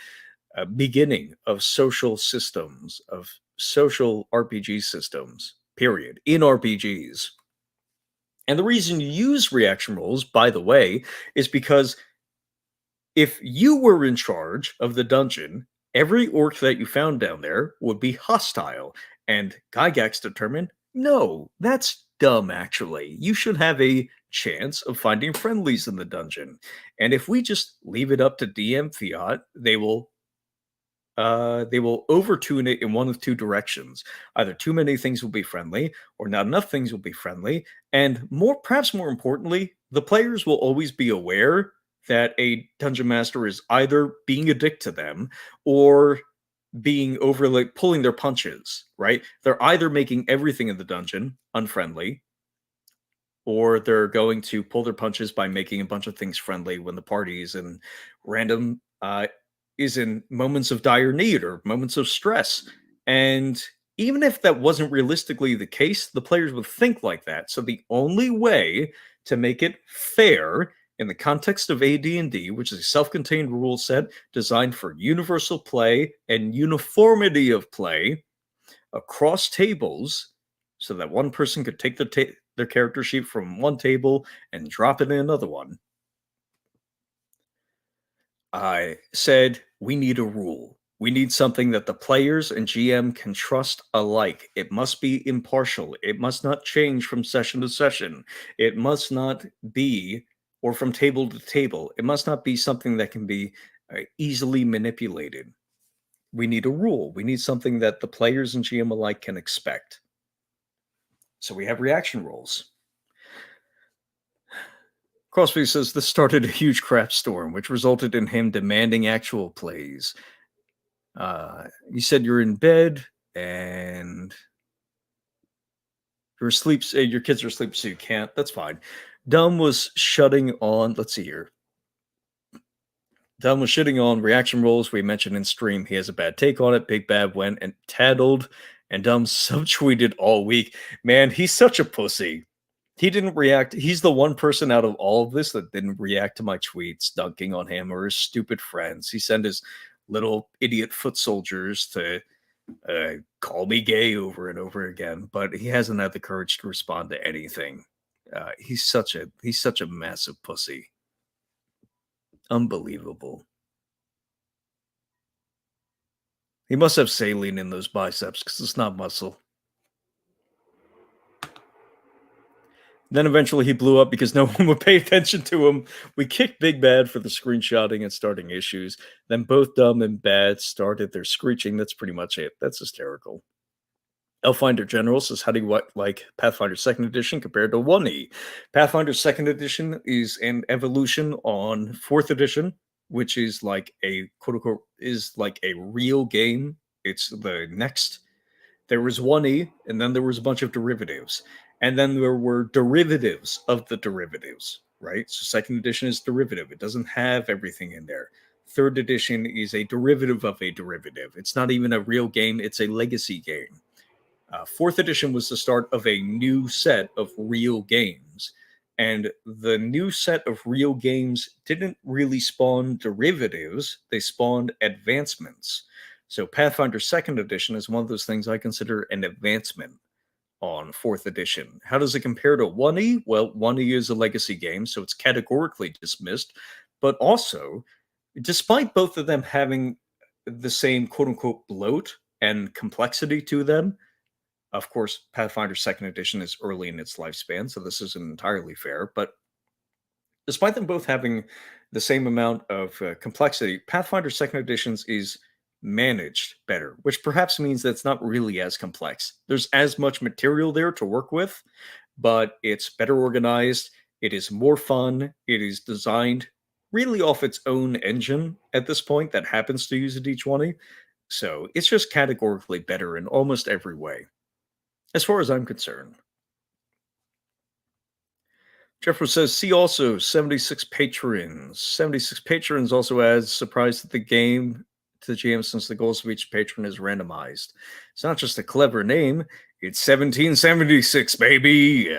Speaker 1: beginning of social systems, of social RPG systems, period, in RPGs. And the reason you use reaction rolls, by the way, is because if you were in charge of the dungeon, every orc that you found down there would be hostile. And Gygax determined, no, that's dumb, actually. You should have a chance of finding friendlies in the dungeon. And if we just leave it up to DM Fiat, they will overtune it in one of two directions. Either too many things will be friendly, or not enough things will be friendly. And perhaps more importantly, the players will always be aware that a dungeon master is either being a dick to them or being overly pulling their punches, right? They're either making everything in the dungeon unfriendly, or they're going to pull their punches by making a bunch of things friendly when the party is in moments of dire need or moments of stress. And even if that wasn't realistically the case, the players would think like that. So the only way to make it fair in the context of AD&D, which is a self-contained rule set designed for universal play and uniformity of play across tables, so that one person could take their character sheet from one table and drop it in another one, I said, we need a rule. We need something that the players and GM can trust alike. It must be impartial. It must not change from session to session. It must not be, or from table to table. It must not be something that can be easily manipulated. We need a rule. We need something that the players and GM alike can expect. So we have reaction rolls. Crosby says this started a huge crap storm, which resulted in him demanding actual plays. You said you're in bed and your kids are asleep, so you can't. That's fine. Dumb was shutting on. Let's see here. Dumb was shitting on reaction rolls. We mentioned in stream he has a bad take on it. Big Bad went and tattled, and Dumb subtweeted all week. Man, he's such a pussy. He didn't react. He's the one person out of all of this that didn't react to my tweets dunking on him or his stupid friends. He sent his little idiot foot soldiers to call me gay over and over again, but he hasn't had the courage to respond to anything. He's such a massive pussy. Unbelievable. He must have saline in those biceps because it's not muscle. Then eventually he blew up because no one would pay attention to him. We kicked Big Bad for the screenshotting and starting issues. Then both Dumb and Bad started their screeching. That's pretty much it. That's hysterical. Elfinder General says, how do you like Pathfinder 2nd Edition compared to 1E? Pathfinder 2nd Edition is an evolution on 4th Edition, which is like a quote-unquote, is like a real game. It's the next. There was 1E, and then there was a bunch of derivatives. And then there were derivatives of the derivatives, right? So 2nd Edition is derivative. It doesn't have everything in there. 3rd Edition is a derivative of a derivative. It's not even a real game. It's a legacy game. 4th Edition was the start of a new set of real games. And the new set of real games didn't really spawn derivatives. They spawned advancements. So Pathfinder 2nd Edition is one of those things I consider an advancement on 4th Edition. How does it compare to 1E? Well, 1E is a legacy game, so it's categorically dismissed. But also, despite both of them having the same quote-unquote bloat and complexity to them, of course, Pathfinder 2nd Edition is early in its lifespan, so this isn't entirely fair. But despite them both having the same amount of complexity, Pathfinder 2nd Editions is managed better, which perhaps means that it's not really as complex. There's as much material there to work with, but it's better organized. It is more fun. It is designed really off its own engine at this point that happens to use a D20. So it's just categorically better in almost every way, as far as I'm concerned. Jeffro says, see also 76 patrons. 76 patrons also adds surprise to the game to the GM since the goals of each patron is randomized. It's not just a clever name, it's 1776, baby.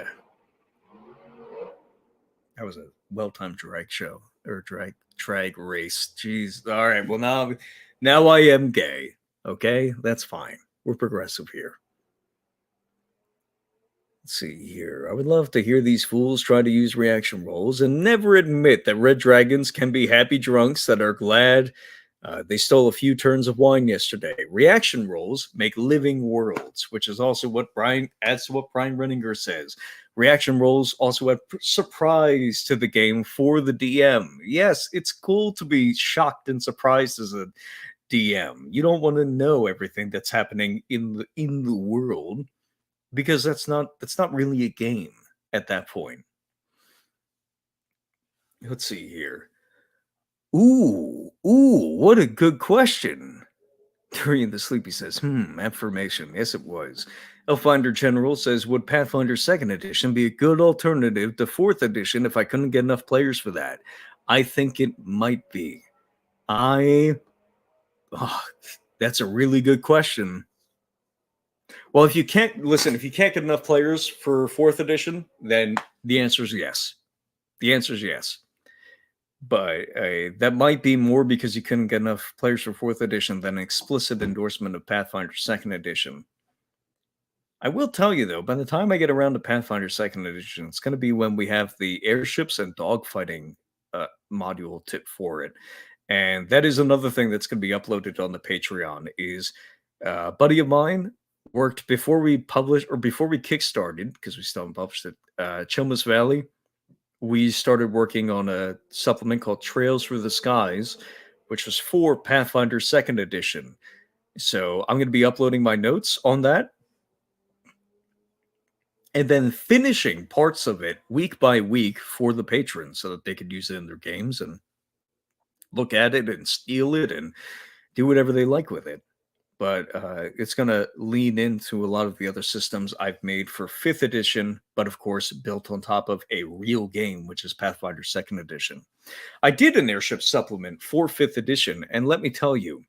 Speaker 1: That was a well-timed drag show or drag race. Jeez. All right. Well, now I am gay. Okay, that's fine. We're progressive here. Let's see here. I would love to hear these fools try to use reaction rolls and never admit that red dragons can be happy drunks that are glad they stole a few turns of wine yesterday. Reaction rolls make living worlds, which is also what Brian adds to what Brian Renninger says. Reaction rolls also add surprise to the game for the DM. Yes, it's cool to be shocked and surprised as a DM. You don't want to know everything that's happening in the world, because that's not really a game at that point. Let's see here. Ooh, what a good question. Durian the Sleepy says, affirmation. Yes, it was. Elfinder General says, would Pathfinder 2nd Edition be a good alternative to 4th Edition if I couldn't get enough players for that? I think it might be. That's a really good question. Well, if you can't get enough players for 4th Edition, then the answer is yes. The answer is yes. But that might be more because you couldn't get enough players for 4th Edition than an explicit endorsement of Pathfinder 2nd Edition. I will tell you, though, by the time I get around to Pathfinder 2nd Edition, it's going to be when we have the airships and dogfighting module tip for it. And that is another thing that's going to be uploaded on the Patreon. Is a buddy of mine worked before we kickstarted, because we still haven't published it, Chilmas Valley. We started working on a supplement called Trails Through the Skies, which was for Pathfinder 2nd Edition. So I'm going to be uploading my notes on that, and then finishing parts of it week by week for the patrons so that they could use it in their games and look at it and steal it and do whatever they like with it. But it's going to lean into a lot of the other systems I've made for 5th Edition, but of course built on top of a real game, which is Pathfinder 2nd Edition. I did an airship supplement for 5th Edition, and let me tell you,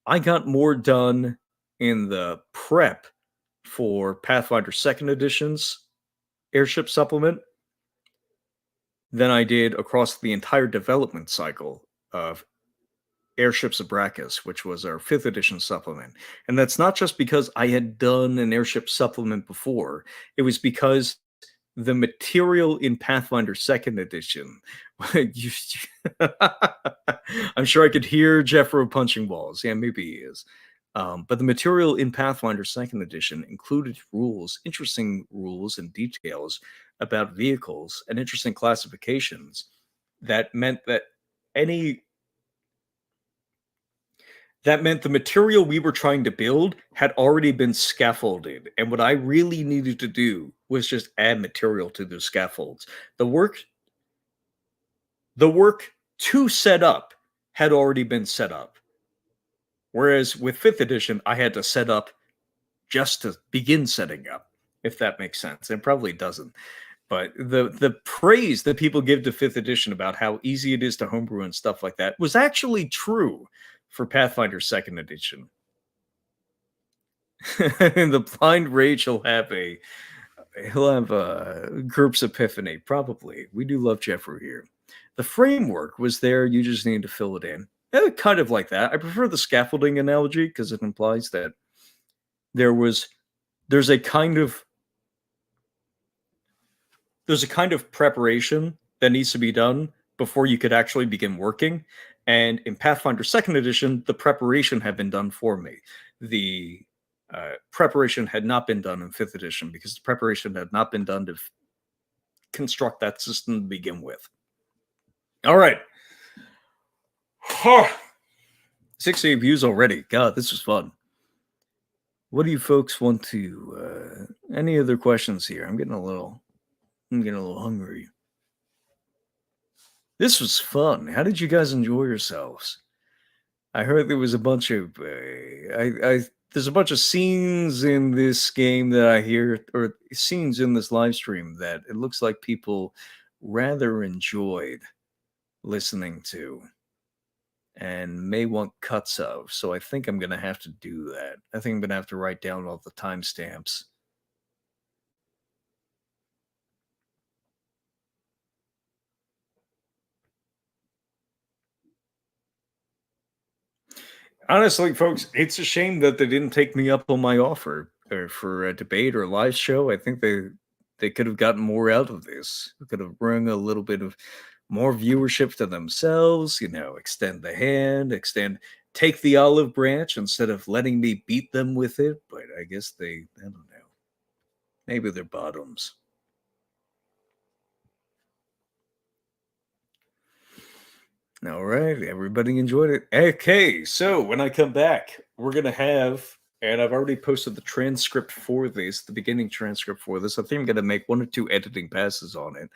Speaker 1: I got more done in the prep for Pathfinder 2nd Edition's airship supplement than I did across the entire development cycle of Airships of Brachus, which was our 5th Edition supplement. And that's not just because I had done an airship supplement before. It was because the material in Pathfinder 2nd Edition, I'm sure I could hear Jeffro punching walls. Yeah, maybe he is. But the material in Pathfinder 2nd Edition included interesting rules and details about vehicles and interesting classifications that meant that the material we were trying to build had already been scaffolded. And what I really needed to do was just add material to those scaffolds. The work to set up had already been set up. Whereas with 5th Edition, I had to set up just to begin setting up, if that makes sense. It probably doesn't. But the praise that people give to 5th Edition about how easy it is to homebrew and stuff like that was actually true for Pathfinder 2nd Edition. And the blind rage he'll have a GURPS epiphany, probably. We do love Jeffrey here. The framework was there, you just need to fill it in. Kind of like that. I prefer the scaffolding analogy because it implies that there's a kind of preparation that needs to be done before you could actually begin working. And in Pathfinder 2nd Edition, the preparation had been done for me. The preparation had not been done in 5th Edition because the preparation had not been done to construct that system to begin with. All right. 68 views already. God, this was fun. What do you folks want to... any other questions here? I'm getting a little hungry. This was fun. How did you guys enjoy yourselves? I heard there was a bunch of there's a bunch of scenes in this game that I hear, or scenes in this live stream that it looks like people rather enjoyed listening to and may want cuts of. So I think I'm going to have to do that. I think I'm going to have to write down all the timestamps. Honestly, folks, it's a shame that they didn't take me up on my offer for a debate or a live show. I think they could have gotten more out of this. They could have brought a little bit of more viewership to themselves. Extend the hand, take the olive branch instead of letting me beat them with it. But I guess I don't know. Maybe they're bottoms. All right, everybody enjoyed it. Okay, so when I come back, we're gonna have, and I've already posted the transcript for this, the beginning transcript for this. I think I'm gonna make 1 or 2 editing passes on it.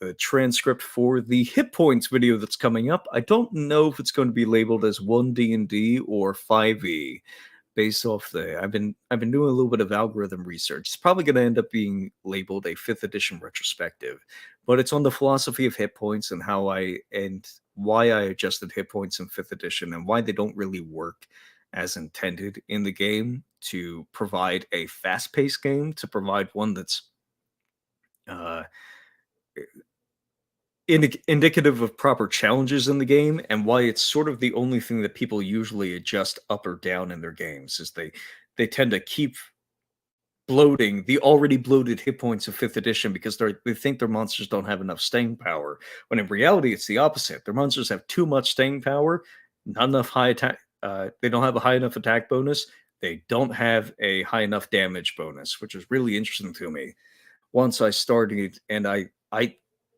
Speaker 1: The transcript for the hit points video that's coming up. I don't know if it's going to be labeled as 1D&D or 5e. Based off I've been doing a little bit of algorithm research. It's probably going to end up being labeled a 5th edition retrospective, but it's on the philosophy of hit points and why I adjusted hit points in 5th edition and why they don't really work as intended in the game to provide a fast-paced game, to provide one that's indicative of proper challenges in the game, and why it's sort of the only thing that people usually adjust up or down in their games is they tend to keep bloating the already bloated hit points of 5th edition because they think their monsters don't have enough staying power, when in reality it's the opposite. Their monsters have too much staying power, not enough high attack. They don't have a high enough attack bonus. They don't have a high enough damage bonus, which is really interesting to me. Once I started, and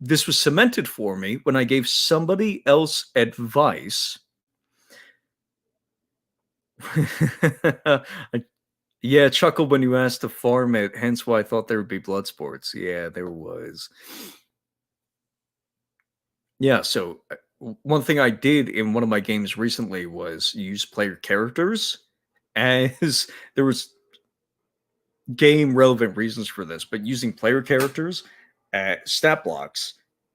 Speaker 1: this was cemented for me when I gave somebody else advice. Yeah, chuckled when you asked to farm it, hence why I thought there would be blood sports. Yeah, there was. Yeah, so one thing I did in one of my games recently was use player characters, as there was game relevant reasons for this, but using player characters stat blocks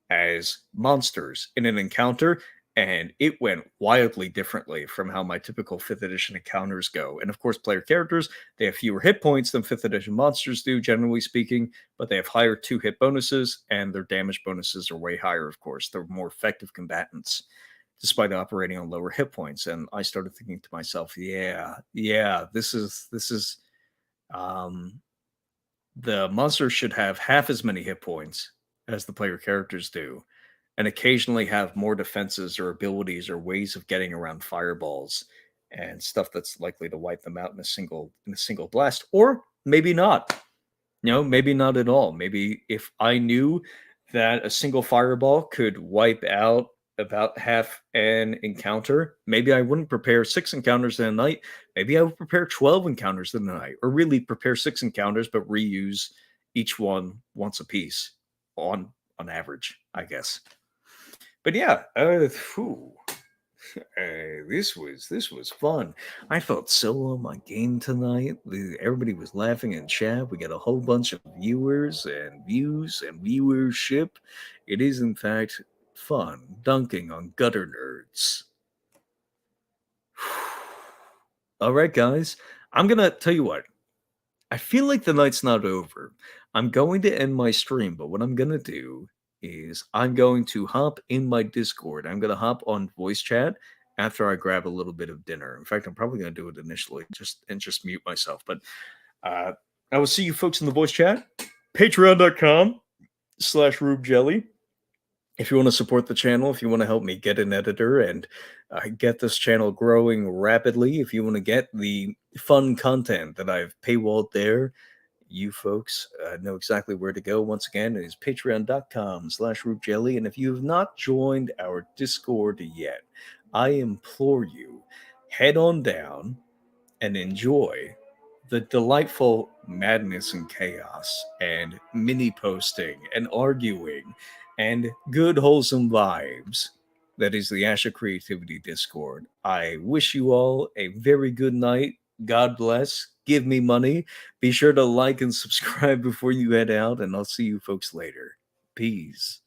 Speaker 1: as monsters in an encounter, and it went wildly differently from how my typical 5th edition encounters go. And of course, player characters, they have fewer hit points than 5th edition monsters do, generally speaking, but they have higher 2-hit bonuses, and their damage bonuses are way higher, of course. They're more effective combatants, despite operating on lower hit points. And I started thinking to myself, this is the monsters should have half as many hit points as the player characters do, and occasionally have more defenses or abilities or ways of getting around fireballs and stuff that's likely to wipe them out in a single blast, or maybe not. Maybe not at all. Maybe if I knew that a single fireball could wipe out about half an encounter, maybe I wouldn't prepare 6 encounters in a night. Maybe I would prepare 12 encounters in a night, or really prepare 6 encounters but reuse each one once a piece on average, I guess. But yeah, this was fun. I felt so on my game tonight. Everybody was laughing in chat. We got a whole bunch of viewers and views and viewership. It is in fact fun dunking on gutter nerds. All right, guys. I'm gonna tell you what. I feel like the night's not over. I'm going to end my stream, but what I'm gonna do is I'm going to hop in my Discord. I'm gonna hop on voice chat after I grab a little bit of dinner. In fact, I'm probably gonna do it initially, just mute myself. But I will see you folks in the voice chat. Patreon.com/Rube Jelly. If you want to support the channel, if you want to help me get an editor and get this channel growing rapidly, if you want to get the fun content that I've paywalled there, you folks know exactly where to go. Once again, it is patreon.com/RubeJelly. And if you have not joined our Discord yet, I implore you, head on down and enjoy the delightful madness and chaos and mini posting and arguing and good wholesome vibes that is the Asha Creativity Discord. I wish you all a very good night. God bless. Give me money. Be sure to like and subscribe before you head out, and I'll see you folks later. Peace.